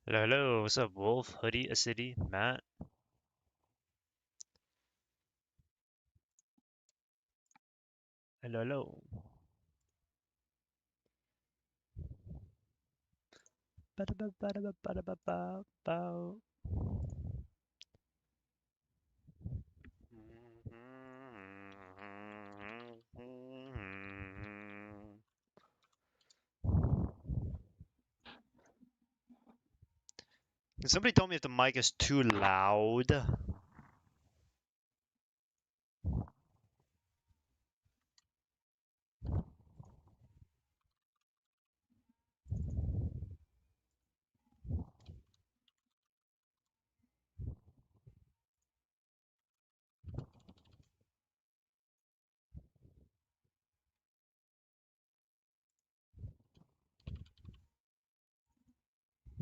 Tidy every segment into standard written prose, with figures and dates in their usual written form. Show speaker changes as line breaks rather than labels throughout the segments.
Hello, hello. What's up, Wolf, Hoodie, Acidity, Matt? Hello, hello. Ba-da-ba-ba-da-ba-ba-da-ba-ba-bow. Somebody told me if the mic is too loud.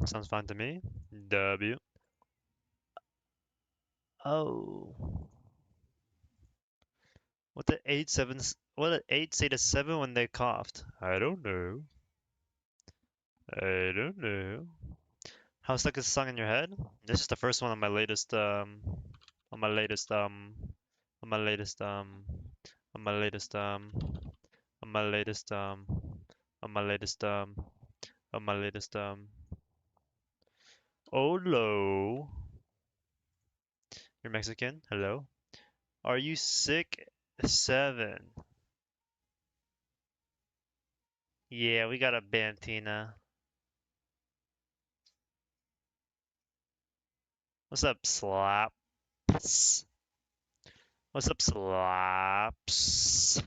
Sounds fine to me. W. Oh. What did 8 7? What did 8 say to 7 when they coughed? I don't know. I don't know. How stuck is the song in your head? This is the first one on my latest on my latest on my latest on my latest on my latest on my latest on my latest oh no. You're Mexican? Hello? Are you sick? 7. Yeah, we got a Bantina. What's up, Slaps? What's up, Slaps?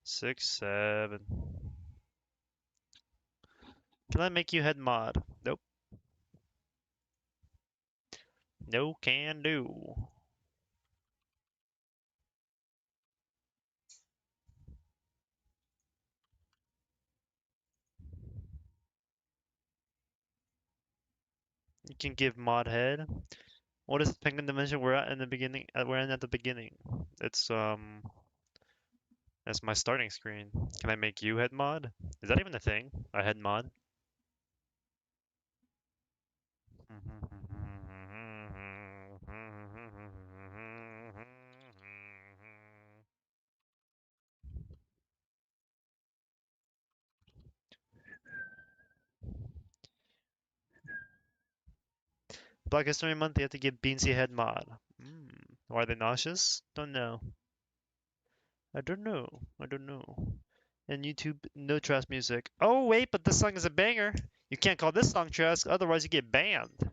6 7. Can I make you head mod? Nope. No can do. You can give mod head. What is the penguin dimension we're at in the beginning? We're in at the beginning. It's that's my starting screen. Can I make you head mod? Is that even a thing? A head mod? Black History Month, you have to give Beansy head mod. Why are they nauseous? Don't know. I don't know. I don't know. And YouTube, no trash music. Oh wait, but this song is a banger. You can't call this song trash, otherwise you get banned.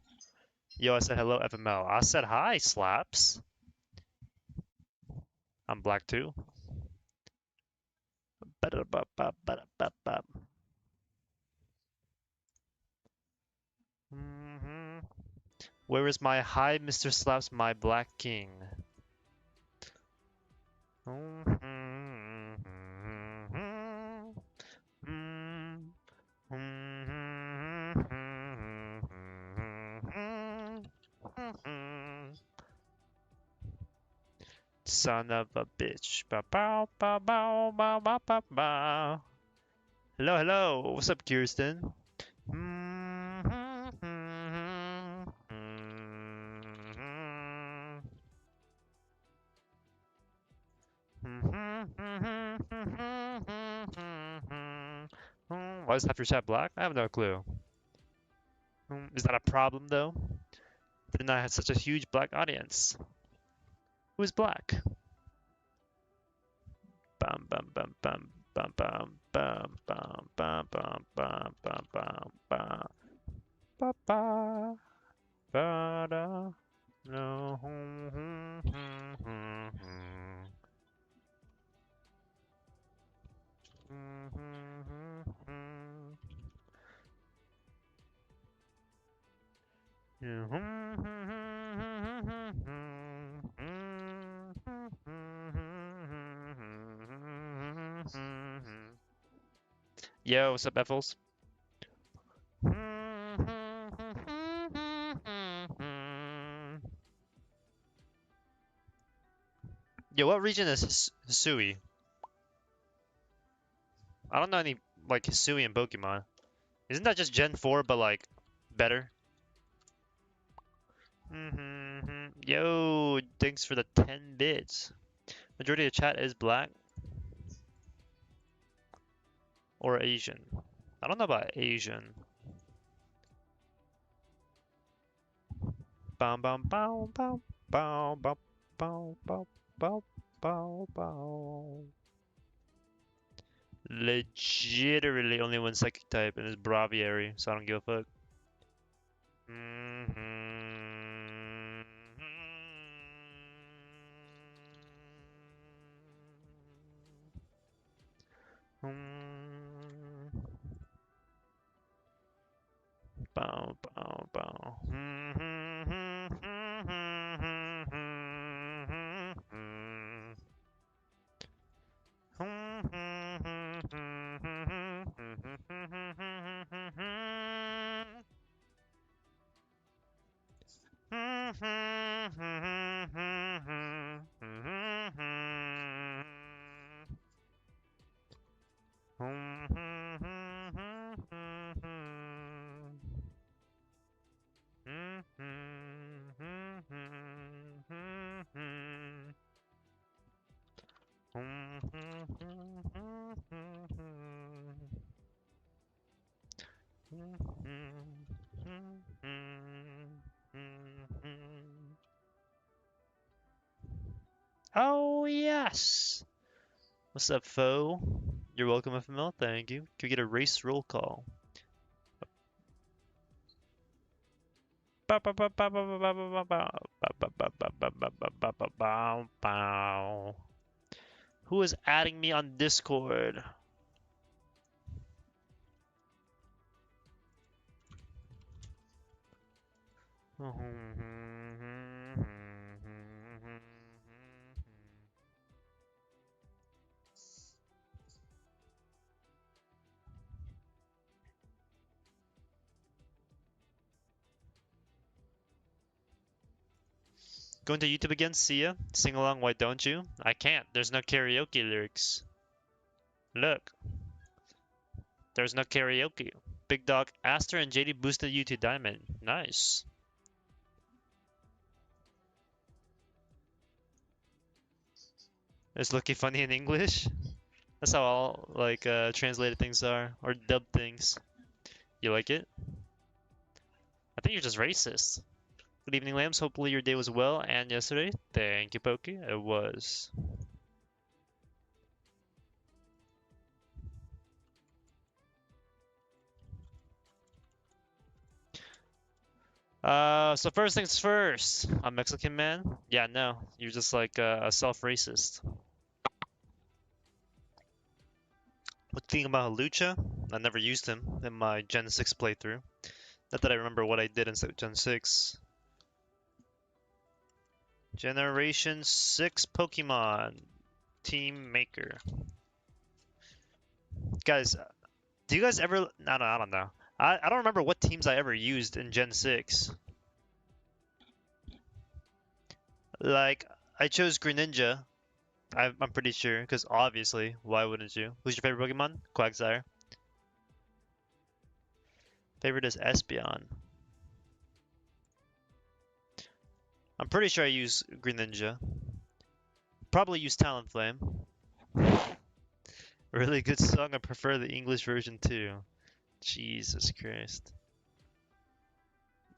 Yo, I said hello, FML. I said hi, Slaps. I'm black too. Ba-da-ba-ba-ba-da-ba-ba. Mhm. Where is my hi, Mr. Slaps, my black king? Son of a bitch. Bow, bow, bow, bow, bow, bow, bow, bow. Hello, hello. What's up, Kirsten? Why is half your chat black? I have no clue. Is that a problem though? Didn't I have such a huge black audience? Who's black? Bum bum bum bum bum bum bum bum bum bum bum bum bum bum ba ba ba da no. Yo, what's up, Effles? Yo, what region is Hisui? I don't know any like Hisui in Pokemon. Isn't that just Gen 4 but like better? Yo, thanks for the 10 bits. Majority of chat is black or Asian. I don't know about Asian. Bam bam bam bam bam bam bam bam bam bam bam. Legitimately only one psychic type and it's Braviary, so I don't give a fuck. Bow, bow, bow. Oh, yes! What's up, foe? You're welcome, FML. Thank you. Can we get a race roll call? Who is adding me on Discord? Going to YouTube again? See ya. Sing along, why don't you? I can't. There's no karaoke lyrics. Look. There's no karaoke. Big Dog, Aster, and JD boosted you to Diamond. Nice. Is Lucky funny in English? That's how all like translated things are, or dubbed things. You like it? I think you're just racist. Good evening, lambs. Hopefully your day was well and yesterday. Thank you, Pokey. It was. So first things first. I'm Mexican man. Yeah, no, you're just like a self-racist. What do you think about Lucha? I never used him in my Gen 6 playthrough. Not that I remember what I did in Gen 6. Generation 6 Pokemon Team Maker. Guys, do you guys ever... I don't know. I don't remember what teams I ever used in Gen 6. Like, I chose Greninja. I'm pretty sure, because obviously, why wouldn't you? Who's your favorite Pokemon? Quagsire. Favorite is Espeon. I'm pretty sure I use Greninja. Probably use Talonflame. Really good song. I prefer the English version too. Jesus Christ.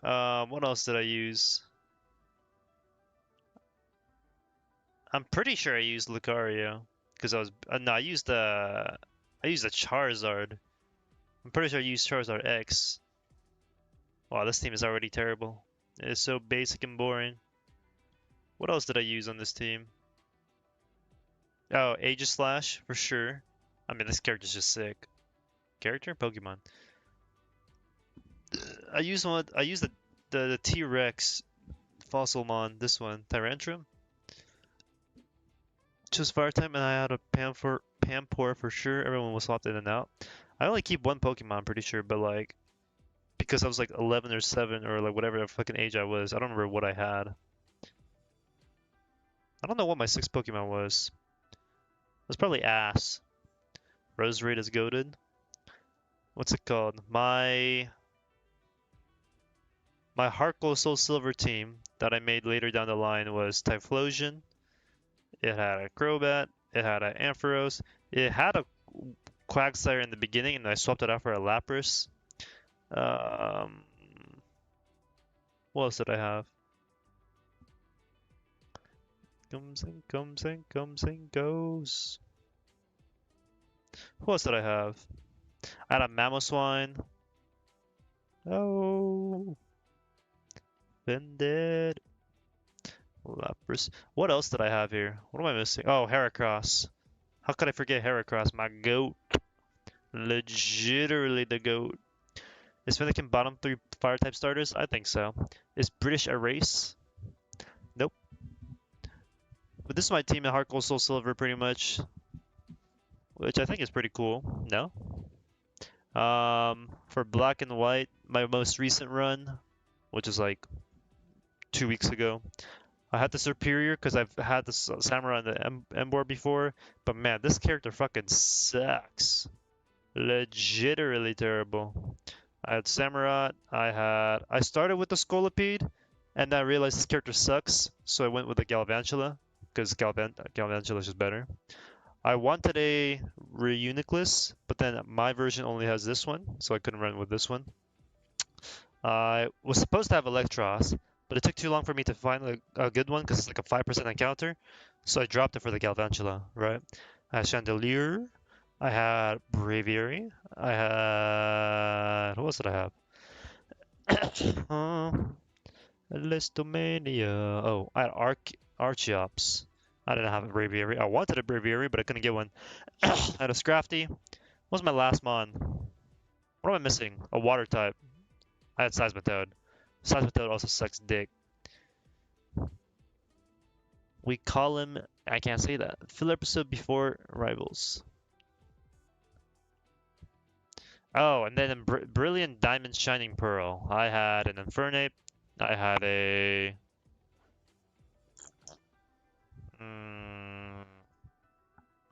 What else did I use? I'm pretty sure I used Lucario because I was no, I used the Charizard. I'm pretty sure I used Charizard X. Wow, this team is already terrible. It is so basic and boring. What else did I use on this team? Oh, Aegislash for sure. I mean, this character's just sick. Character? Pokemon. I used one. I used the T-Rex Fossilmon. This one, Tyrantrum. Just fire type, and I had a Pampor for sure. Everyone was swapped in and out. I only keep one Pokemon, I'm pretty sure, but like because I was like 11 or 7 or like whatever fucking age I was, I don't remember what I had. I don't know what my sixth Pokemon was. It was probably Ass. Roserade is goated. what's it called? My Heart Gold Soul Silver team that I made later down the line was Typhlosion. It had a Crobat. It had an Ampharos. It had a Quagsire in the beginning, and I swapped it out for a Lapras. Um, what else did I have? Comes and goes. What else did I have? I had a Mamoswine. Oh, been dead. Lapras. What else did I have here? What am I missing? Oh, Heracross. How could I forget Heracross? My goat. Legitimately the goat. Is Fennekin bottom three fire type starters? I think so. Is British a race? Nope. But this is my team in Heart Gold Soul Silver pretty much, which I think is pretty cool. No? For Black and White, my most recent run, which is like 2 weeks ago, I had the Superior because I've had the Samurai on the M board before, but man, this character fucking sucks. Legitimately terrible. I had Samurai. I started with the Scolipede, and then I realized this character sucks, so I went with the Galvantula because Galvantula is just better. I wanted a Reuniclus, but then my version only has this one, so I couldn't run with this one. I was supposed to have Electros, but it took too long for me to find a good one because it's like a 5% encounter, so I dropped it for the Galvantula, right? I had Chandelier, I had Braviary, I had... What else did I have? Listomania. Oh, I had Archeops. I didn't have a Braviary. I wanted a Braviary, but I couldn't get one. I had a Scrafty. What was my last mon? What am I missing? A water type. I had Seismitoad. Seismitoad also sucks dick. We call him... I can't say that. Filler episode before Rivals. Oh, and then in Brilliant Diamond Shining Pearl. I had an Infernape. I had a...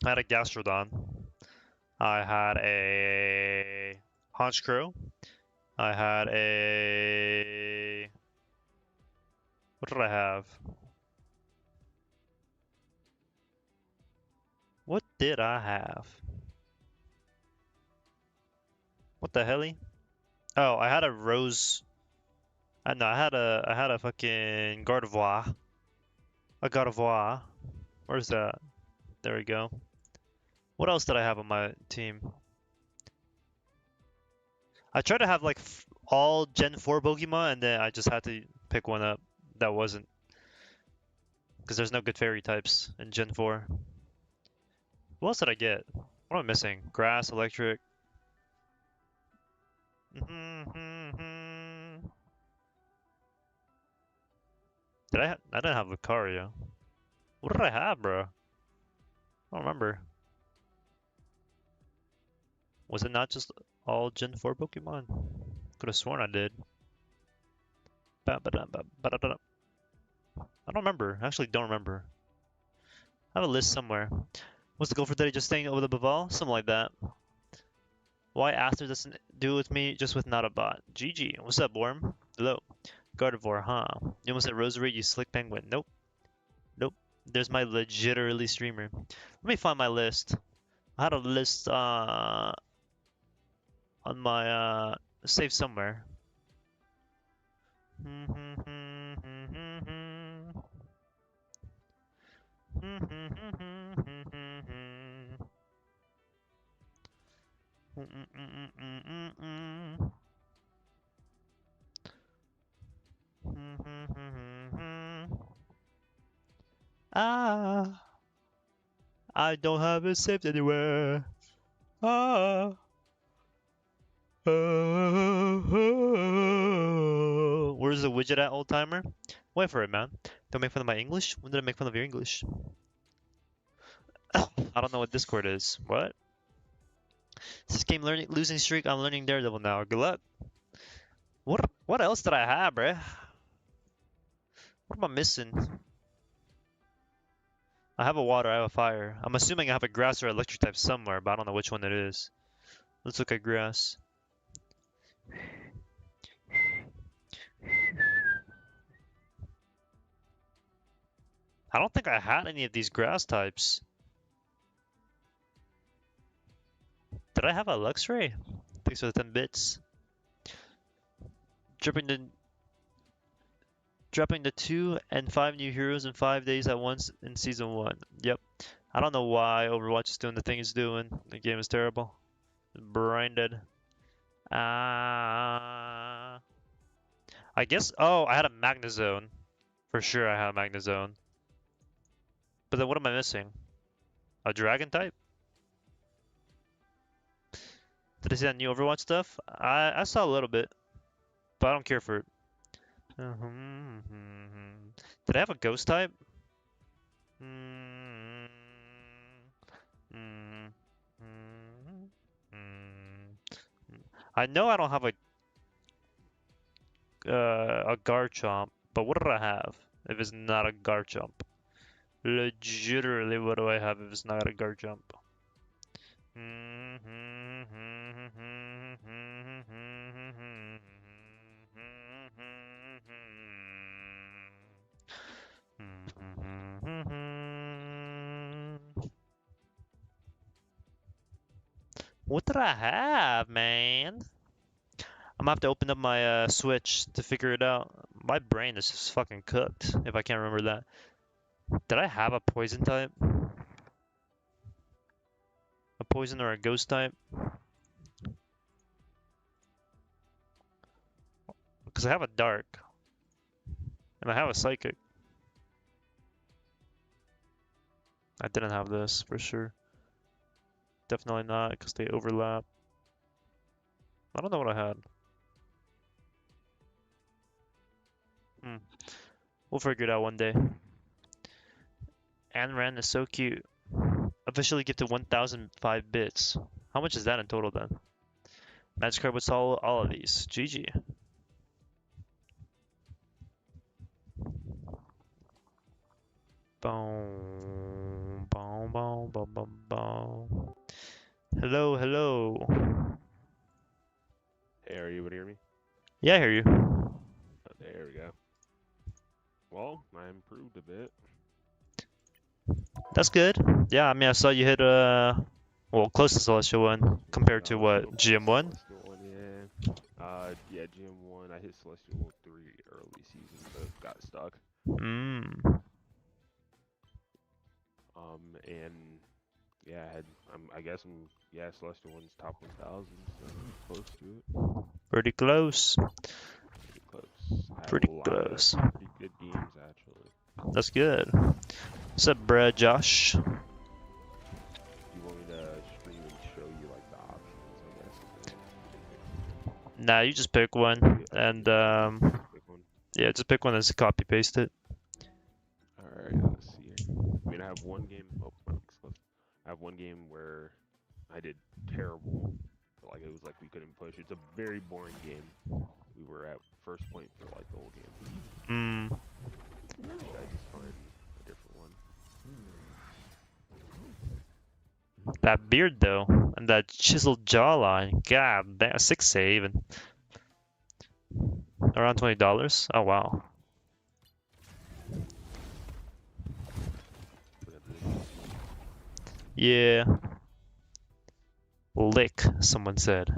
I had a Gastrodon. I had a Honchkrow. I had a... What did I have? What did I have? What the hell? Oh, I had a Rose. No, I had a fucking Gardevoir. A Gardevoir. Where's that? There we go. What else did I have on my team? I tried to have like all Gen 4 Pokemon, and then I just had to pick one up that wasn't. Because there's no good fairy types in Gen 4. What else did I get? What am I missing? Grass, electric. I didn't have Lucario. What did I have, bro? I don't remember. Was it not just all Gen 4 Pokemon? Could have sworn I did. I don't remember. I actually don't remember. I have a list somewhere. What's the goal for today? Just staying over the Baval? Something like that. Why Aster doesn't do with me, just with not a bot. GG. What's up, Worm? Hello. Gardevoir, huh? You almost said Rosary, you slick penguin. Nope. Nope. There's my legitimately streamer. Let me find my list. I had a list on my save somewhere. Ah, I don't have it saved anywhere. Ah. Where's the widget at, old timer? Wait for it, man. Don't make fun of my English? When did I make fun of your English? I don't know what Discord is. What? This game losing streak. I'm learning Daredevil now. Good luck. What else did I have, bruh? What am I missing? I have a water. I have a fire. I'm assuming I have a grass or electric type somewhere, but I don't know which one it is. Let's look at grass. I don't think I had any of these grass types. Did I have a Luxray? Thanks for the 10 bits. Dropping the dropping the 2 and 5 new heroes in 5 days at once in season 1. Yep. I don't know why Overwatch is doing the thing it's doing. The game is terrible. Brain dead. I guess. Oh, I had a Magnezone. For sure, I had a Magnezone. But then what am I missing? A Dragon type? Did I see that new Overwatch stuff? I saw a little bit, but I don't care for it. Did I have a Ghost type? I know I don't have a Garchomp, but what did I have if it's not a Garchomp? Legitimately, what do I have if it's not a Garchomp? What did I have, man? I'm gonna have to open up my Switch to figure it out. My brain is just fucking cooked if I can't remember that. Did I have a poison type? A poison or a ghost type? Because I have a dark. And I have a psychic. I didn't have this for sure. Definitely not because they overlap. I don't know what I had. We'll figure it out one day. Anran is so cute. Officially gifted 1,005 bits. How much is that in total then? Magic card would solve all of these. GG. Boom, boom, boom, boom, boom, boom. Hello, hello.
Hey, are you able to hear me?
Yeah, I hear you.
Oh, there we go. Well, I improved a bit.
That's good. Yeah, I mean, I saw you hit well, close to Celestial 1 compared to what, GM1?
Celestial 1, yeah. Yeah, GM1. I hit Celestial 3 early season, but got stuck. And yeah, I guess yeah, Celestial 1's top 1,000, so close to it.
Pretty close.
Pretty close.
Pretty close.
Pretty good games, actually.
That's good. What's up, bruh, Josh?
Do you want me to stream and show you like the options, I guess?
Nah, you just pick one, and
Pick one.
yeah, just pick one and just copy paste it.
Alright, let's see. I mean, I have one game. Oh, my mic's closed. I have one game where I did terrible. Like it was like we couldn't push. It's a very boring game. We were at first point for like the whole game. Should I just find a different one?
That beard though, and that chiseled jawline. God damn, 6 save and around $20. Oh wow. Yeah. Lick, someone said.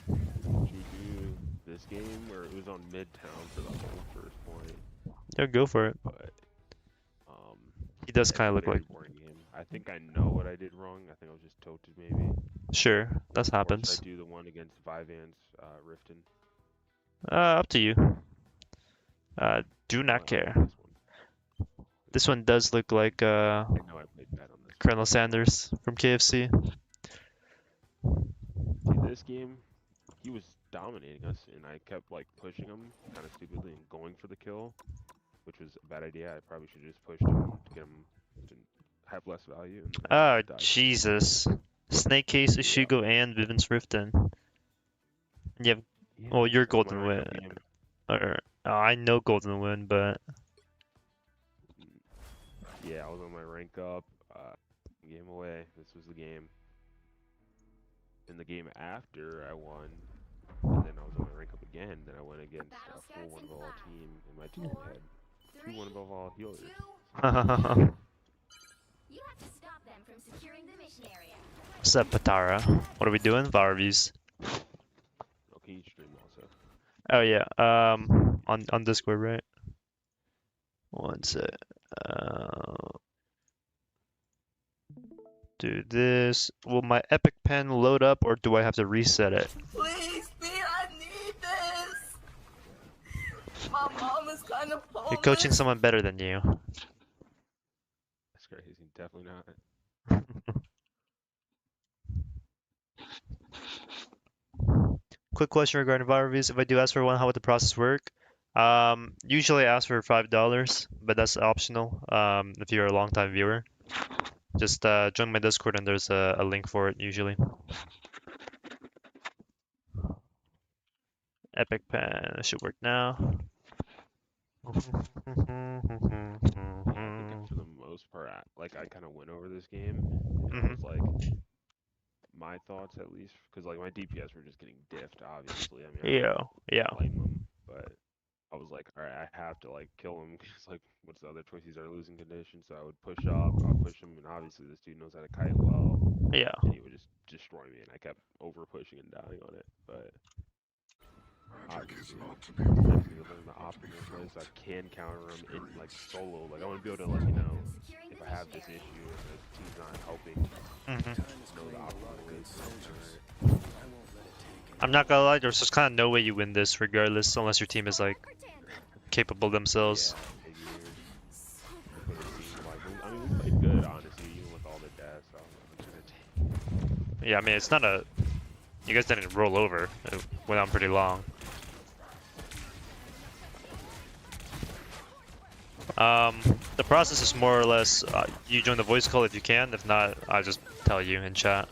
Should we do this game, or it was on Midtown for the whole first point?
Yeah, go for it.
But
he does
yeah,
kind of look
very
like.
Boring game. I think I know what I did wrong. I think I was just tilted, maybe.
Sure, that
Or
happens.
should I do the one against Vivance, Riften?
Up to you. Do not care. This one does look like
I know I played bad on this.
Colonel Sanders from KFC.
See, this game, he was dominating us, and I kept like pushing him kind of stupidly and going for the kill, which was a bad idea. I probably should have just pushed him to get him to have less value.
Oh, Jesus. Snake Case, Ishigo, and Vivens Riften. You have, well, you're Golden Win. Or, I know Golden Win, but.
Yeah, I was on my rank up. Game away. This was the game. In the game after I won, And then I was on my rank up again. Then I went against a full one above all team, and my team only had two one above all healers.
What's up, Patara? What are we doing? VAR reviews.
Okay, you stream also.
Oh yeah. On Discord, right? One sec. Do this. Will my epic pen load up, or do I have to reset it?
Please, Pete, I need this. My mom is kind of
You're coaching
homeless.
someone better than you.
That's crazy. Definitely not.
Quick question regarding VAR reviews. If I do ask for one, how would the process work? Usually I ask for $5, but that's optional. If you're a long-time viewer, just join my Discord and there's a link for it usually. Epic pen should work now.
Yeah, I think for the most part, I kind of went over this game, and I was like, my thoughts at least, because like my DPS were just getting diffed. Obviously, I mean, I don't
Yeah, yeah,
blame them, but I was like, all right, I have to like kill him because like, what's the other choice? He's our losing condition. So I would push up, I'll push him, and obviously this dude knows how to kite well,
yeah.
and he would just destroy me, and I kept over pushing and dying on it. But obviously, I just need to learn the optimal play so I can counter him in like solo. Like I want to be able to like if I have this issue and the team's not helping, know the optimal ways to counter it.
I'm not gonna lie, there's just kind of no way you win this regardless, unless your team is like capable themselves.
Yeah, I figured. That's what it seemed like. I mean, we played good, honestly, even with all the deaths. So I'm gonna take.
Yeah, I mean, it's not a. You guys didn't roll over. It went on pretty long. The process is more or less you join the voice call if you can. If not, I'll just tell you in chat.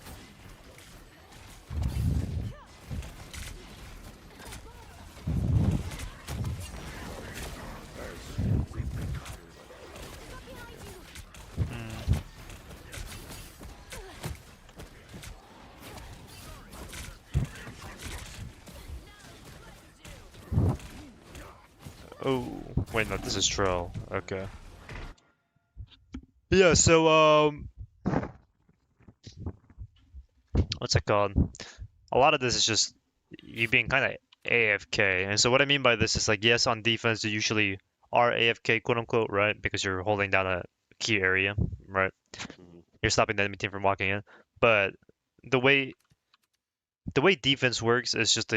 Oh, wait, no, this is troll. Okay. Yeah, so what's it called? A lot of this is just you being kind of AFK. And so what I mean by this is like, yes, on defense you usually are AFK, quote unquote, right? Because you're holding down a key area, right? You're stopping the enemy team from walking in. But the way defense works is just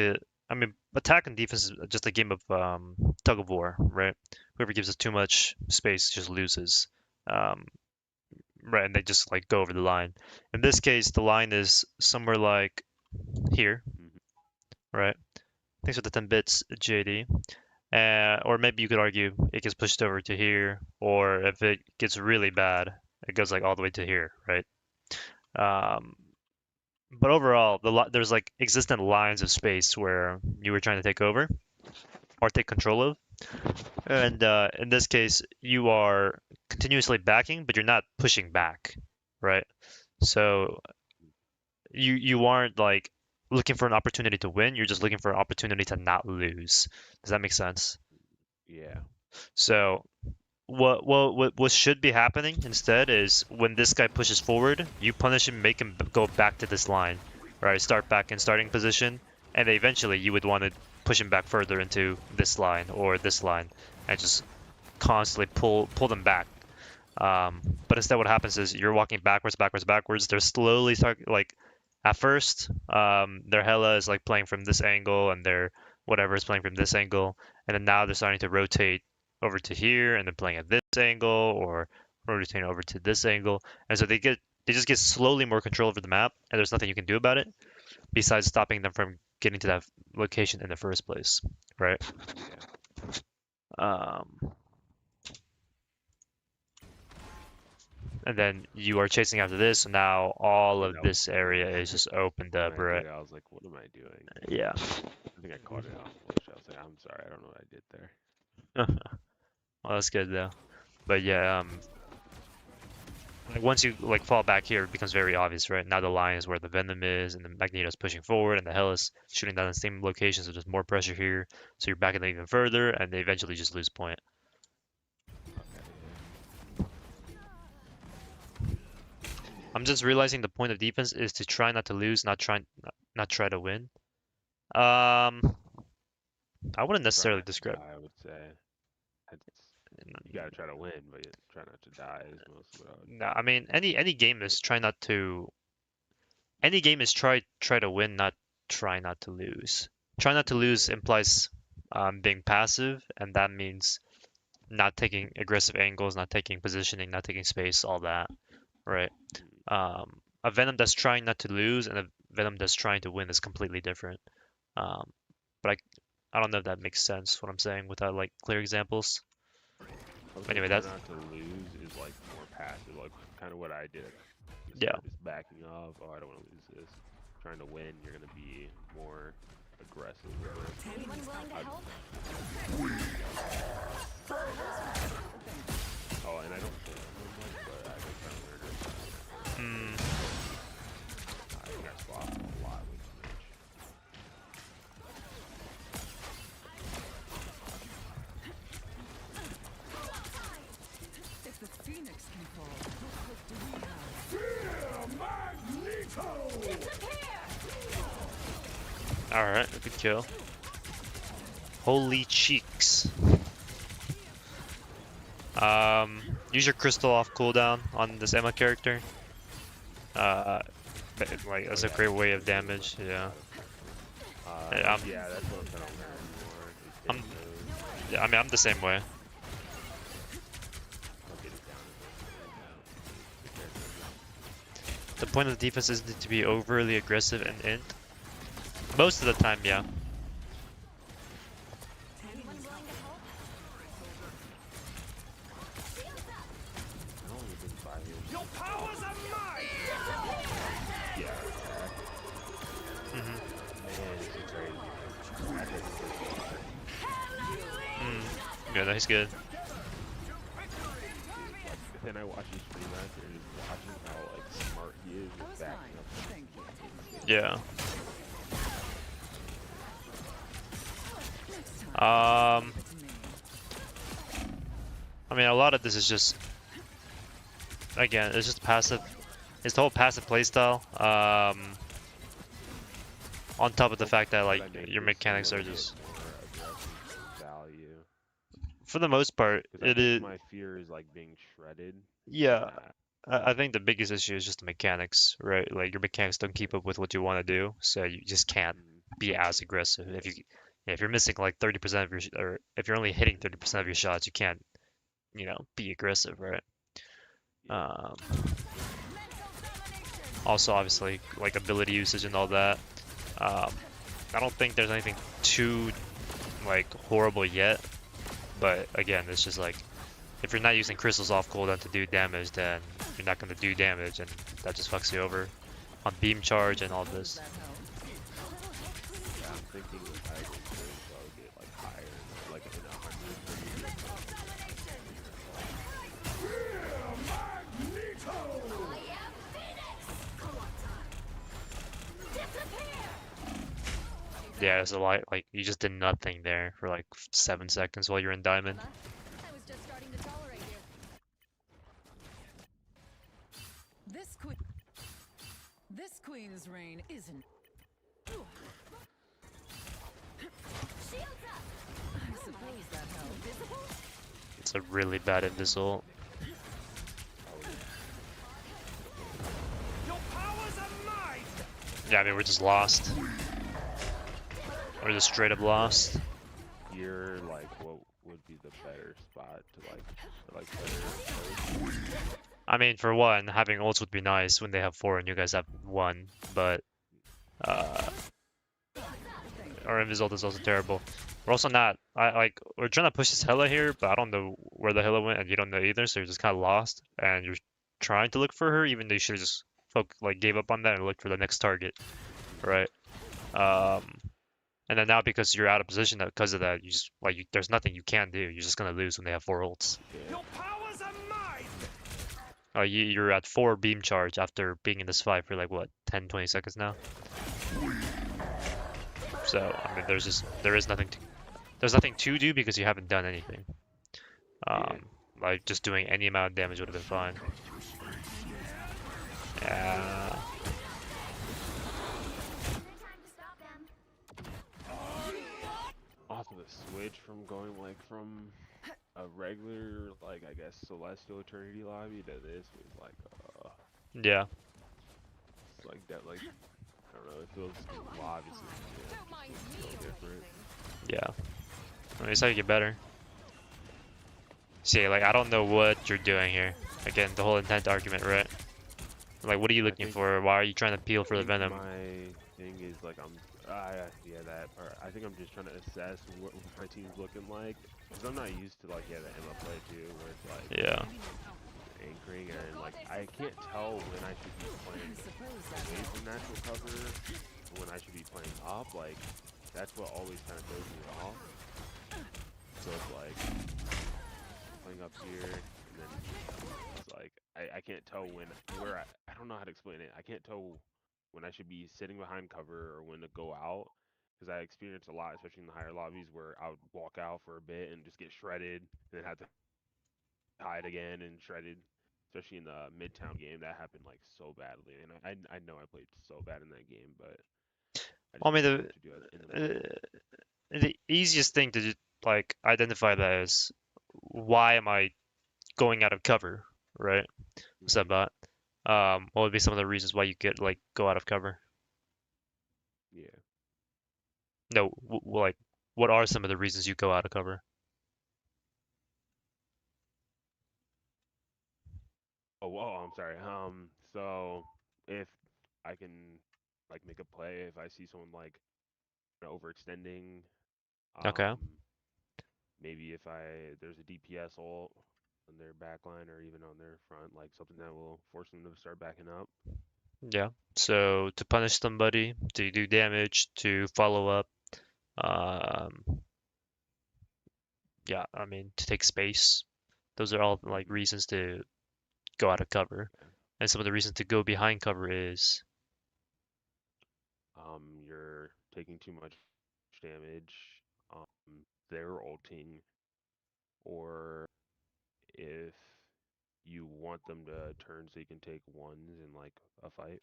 I mean, attack and defense is just a game of tug of war, right? Whoever gives us too much space just loses. Um, right, and they just like go over the line. In this case, the line is somewhere like here, right? Thanks for the 10 bits, JD. Or maybe you could argue it gets pushed over to here, or if it gets really bad, it goes like all the way to here, right? Um, but overall, there's like existent lines of space where you were trying to take over or take control of, and in this case, you are continuously backing, but you're not pushing back, right? So you aren't like looking for an opportunity to win. You're just looking for an opportunity to not lose. Does that make sense?
Yeah.
So what should be happening instead is when this guy pushes forward, you punish him, make him go back to this line, right? Start back in starting position, and eventually you would want to push him back further into this line or this line, and just constantly pull them back. But instead, what happens is you're walking backwards, backwards, backwards. They're slowly start like at first, their Hela is like playing from this angle, and their whatever is playing from this angle, and then now they're starting to rotate over to here, and then playing at this angle, or rotating over to this angle, and so they just get slowly more control over the map, and there's nothing you can do about it besides stopping them from getting to that location in the first place, right? Um, and then you are chasing after this, so now all
Yeah,
of
that was
this
literally
area is just opened
when
up,
I did
right?
it. I was like, what am I doing?
Yeah.
I think I caught it off bullshit. I was like, I'm sorry, I don't know what I did there.
Well, that's good though. But yeah, Like once you like fall back here, it becomes very obvious, right? Now the line is where the Venom is, and the Magneto's pushing forward, and the Hell is shooting down the same location, so there's more pressure here. So you're backing them even further, and they eventually just lose point.
Okay,
I'm just realizing the point of defense is to try not to lose, not try to win. I wouldn't
try
necessarily
not to
describe.
die, I would say. You gotta try to win, but you try not to die is most what I would.
No, I mean any game is try not to. Any game is try to win, not try not to lose. Try not to lose implies being passive, and that means not taking aggressive angles, not taking positioning, not taking space, all that, right? A Venom that's trying not to lose and a Venom that's trying to win is completely different. Um, but I don't know if that makes sense what I'm saying without like clear examples. Anyway,
try
that's
not to lose is like more passive, like kind of what I did.
yeah.
Just backing off. Oh, I don't want to lose this. Trying to win, you're gonna be more aggressive.
Anyone willing to help?
Oh, and I don't think I'm much, but I've been trying to learn it.
Mm,
I think I swapped a lot with Mitch.
If the Phoenix can fall, what hope do we have?
all right, a good kill. Holy cheeks. Use your crystal off cooldown on this Emma character. Like that's a great way of damage. Yeah.
Yeah, that's what I'm trying to learn more. Is
I'm-
getting those.
Yeah, I mean I'm the same way.
I'll get it down a bit.
The point of the defense isn't to be overly aggressive and int. Most of the time, yeah.
Anyone willing to help?
I don't even buy it.
Your powers are mine!
Yeah.
hmm
Man, this is crazy. I hit
Yeah, that's good.
Then I watch his stream after and just watching how like smart he is
That
with
was
backing
fine.
up.
Thank you.
Yeah.
Next time,
Um,
leave it to me.
I mean, a lot of this is just, again, it's just passive. It's the whole passive playstyle. On top of the fact that like
That makes
your
this
mechanics
a
are
little
just,
bit more aggressive value.
for the most part,
'Cause I
it is.
think my fear is like being shredded.
Yeah,
That.
I think the biggest issue is just the mechanics, right? Like your mechanics don't keep up with what you want to do, so you just can't be as aggressive. If you're missing like 30% of your, or if you're only hitting 30% of your shots, you can't, be aggressive, right? Um, also, obviously, like ability usage and all that. I don't think there's anything too like horrible yet, but again, it's just like if you're not using crystals off cooldown to do damage, then you're not going to do damage, and that just fucks you over on beam charge and all this.
That help?
Yeah, I'm thinking if I go first, I'll get like higher, like in 100.
Yeah, it's a lot. Like you just did nothing there for like 7 seconds while you're in diamond.
I was just starting to tolerate you. This queen's reign isn't. I suppose that helps.
It's a really bad invisible.
Your powers are mine!
Yeah, I mean we're just lost. We're just straight up lost.
You're like, what would be the better spot to like better?
I mean, for one, having ults would be nice when they have 4 and you guys have 1, but our invis ult is also terrible. We're also not. We're trying to push this Hela here, but I don't know where the Hela went, and you don't know either. So you're just kind of lost, and you're trying to look for her, even though you should have just gave up on that and looked for the next target, right? And then now because you're out of position because of that, you just there's nothing you can do. You're just gonna lose when they have 4 ults.
Your powers are mine!
You're at 4 beam charge after being in this fight for like what, 10, 20 seconds now. So I mean, there's nothing to do because you haven't done anything.
Yeah.
Like just doing any amount of damage would have been fine. Yeah.
Also, the switch from going like from a regular, like I guess Celestial Eternity lobby to this was like,
Yeah.
it's like that, like I don't know, it feels obviously so different.
Yeah. I mean, it's how you get better. See, like I don't know what you're doing here. Again, the whole intent argument, right? Like, what are you
I
looking
think
for? Why are you trying to peel
I
for the
think
venom?
my thing is like yeah, that part. I think I'm just trying to assess what my team's looking like because I'm not used to like the Emma play too, where it's like
Yeah.
anchoring and like I can't tell when I should be playing away from natural cover and when I should be playing up. Like that's what always kind of throws me off. So it's like playing up here and then it's like I can't tell where I don't know how to explain it. I can't tell when I should be sitting behind cover or when to go out because I experienced a lot, especially in the higher lobbies, where I would walk out for a bit and just get shredded and then have to hide again and shredded. Especially in the Midtown game, that happened like so badly, and I know I played so bad in that game, but I
I
just
mean,
didn't know what to do in the moment.
the easiest thing to like identify that is why am I going out of cover, right? What's that
Hmm.
about? What would be some of the reasons why you get like go out of cover?
Yeah.
No, like what are some of the reasons you go out of cover?
Oh, whoa, I'm sorry. So if I can like make a play, if I see someone like overextending,
Okay.
maybe if there's a DPS ult on their backline or even on their front, like something that will force them to start backing up.
Yeah. So to punish somebody, to do damage, to follow up, um, yeah, I mean to take space. Those are all like
Hmm.
reasons to go out of cover.
Okay.
And some of the reasons to go behind cover is
You're taking too much damage. They're ulting, or if you want them to turn so you can take ones in like a fight.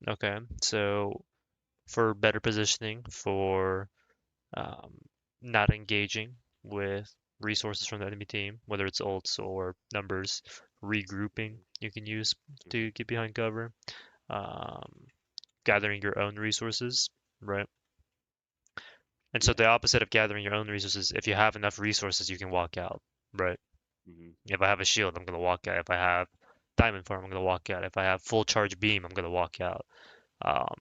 okay. So for better positioning, for um, not engaging with resources from the enemy team, whether it's ults or numbers, regrouping
Hmm.
you can use
Hmm.
to get behind cover, um, gathering your own resources, right? And so
Yeah.
the opposite of gathering your own resources, if you have enough resources, you can walk out, right?
Hmm.
If I have a shield, I'm gonna walk out. If I have diamond farm, I'm gonna walk out. If I have full charge beam, I'm gonna walk out. Um,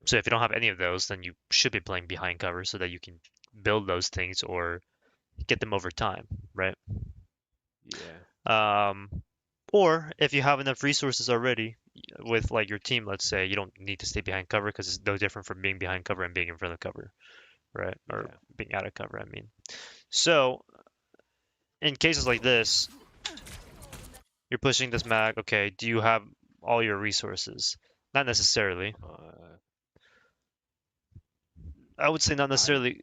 so if you don't have any of those, then you should be playing behind cover so that you can build those things or get them over time, right?
Yeah.
Um, or if you have enough resources already with like your team, let's say, you don't need to stay behind cover because it's no different from being behind cover and being in front of cover, right? Or
Yeah.
being out of cover, I mean. So in cases like this, you're pushing this mag, okay, do you have all your resources? Not necessarily.
Uh,
I would say not
I
necessarily.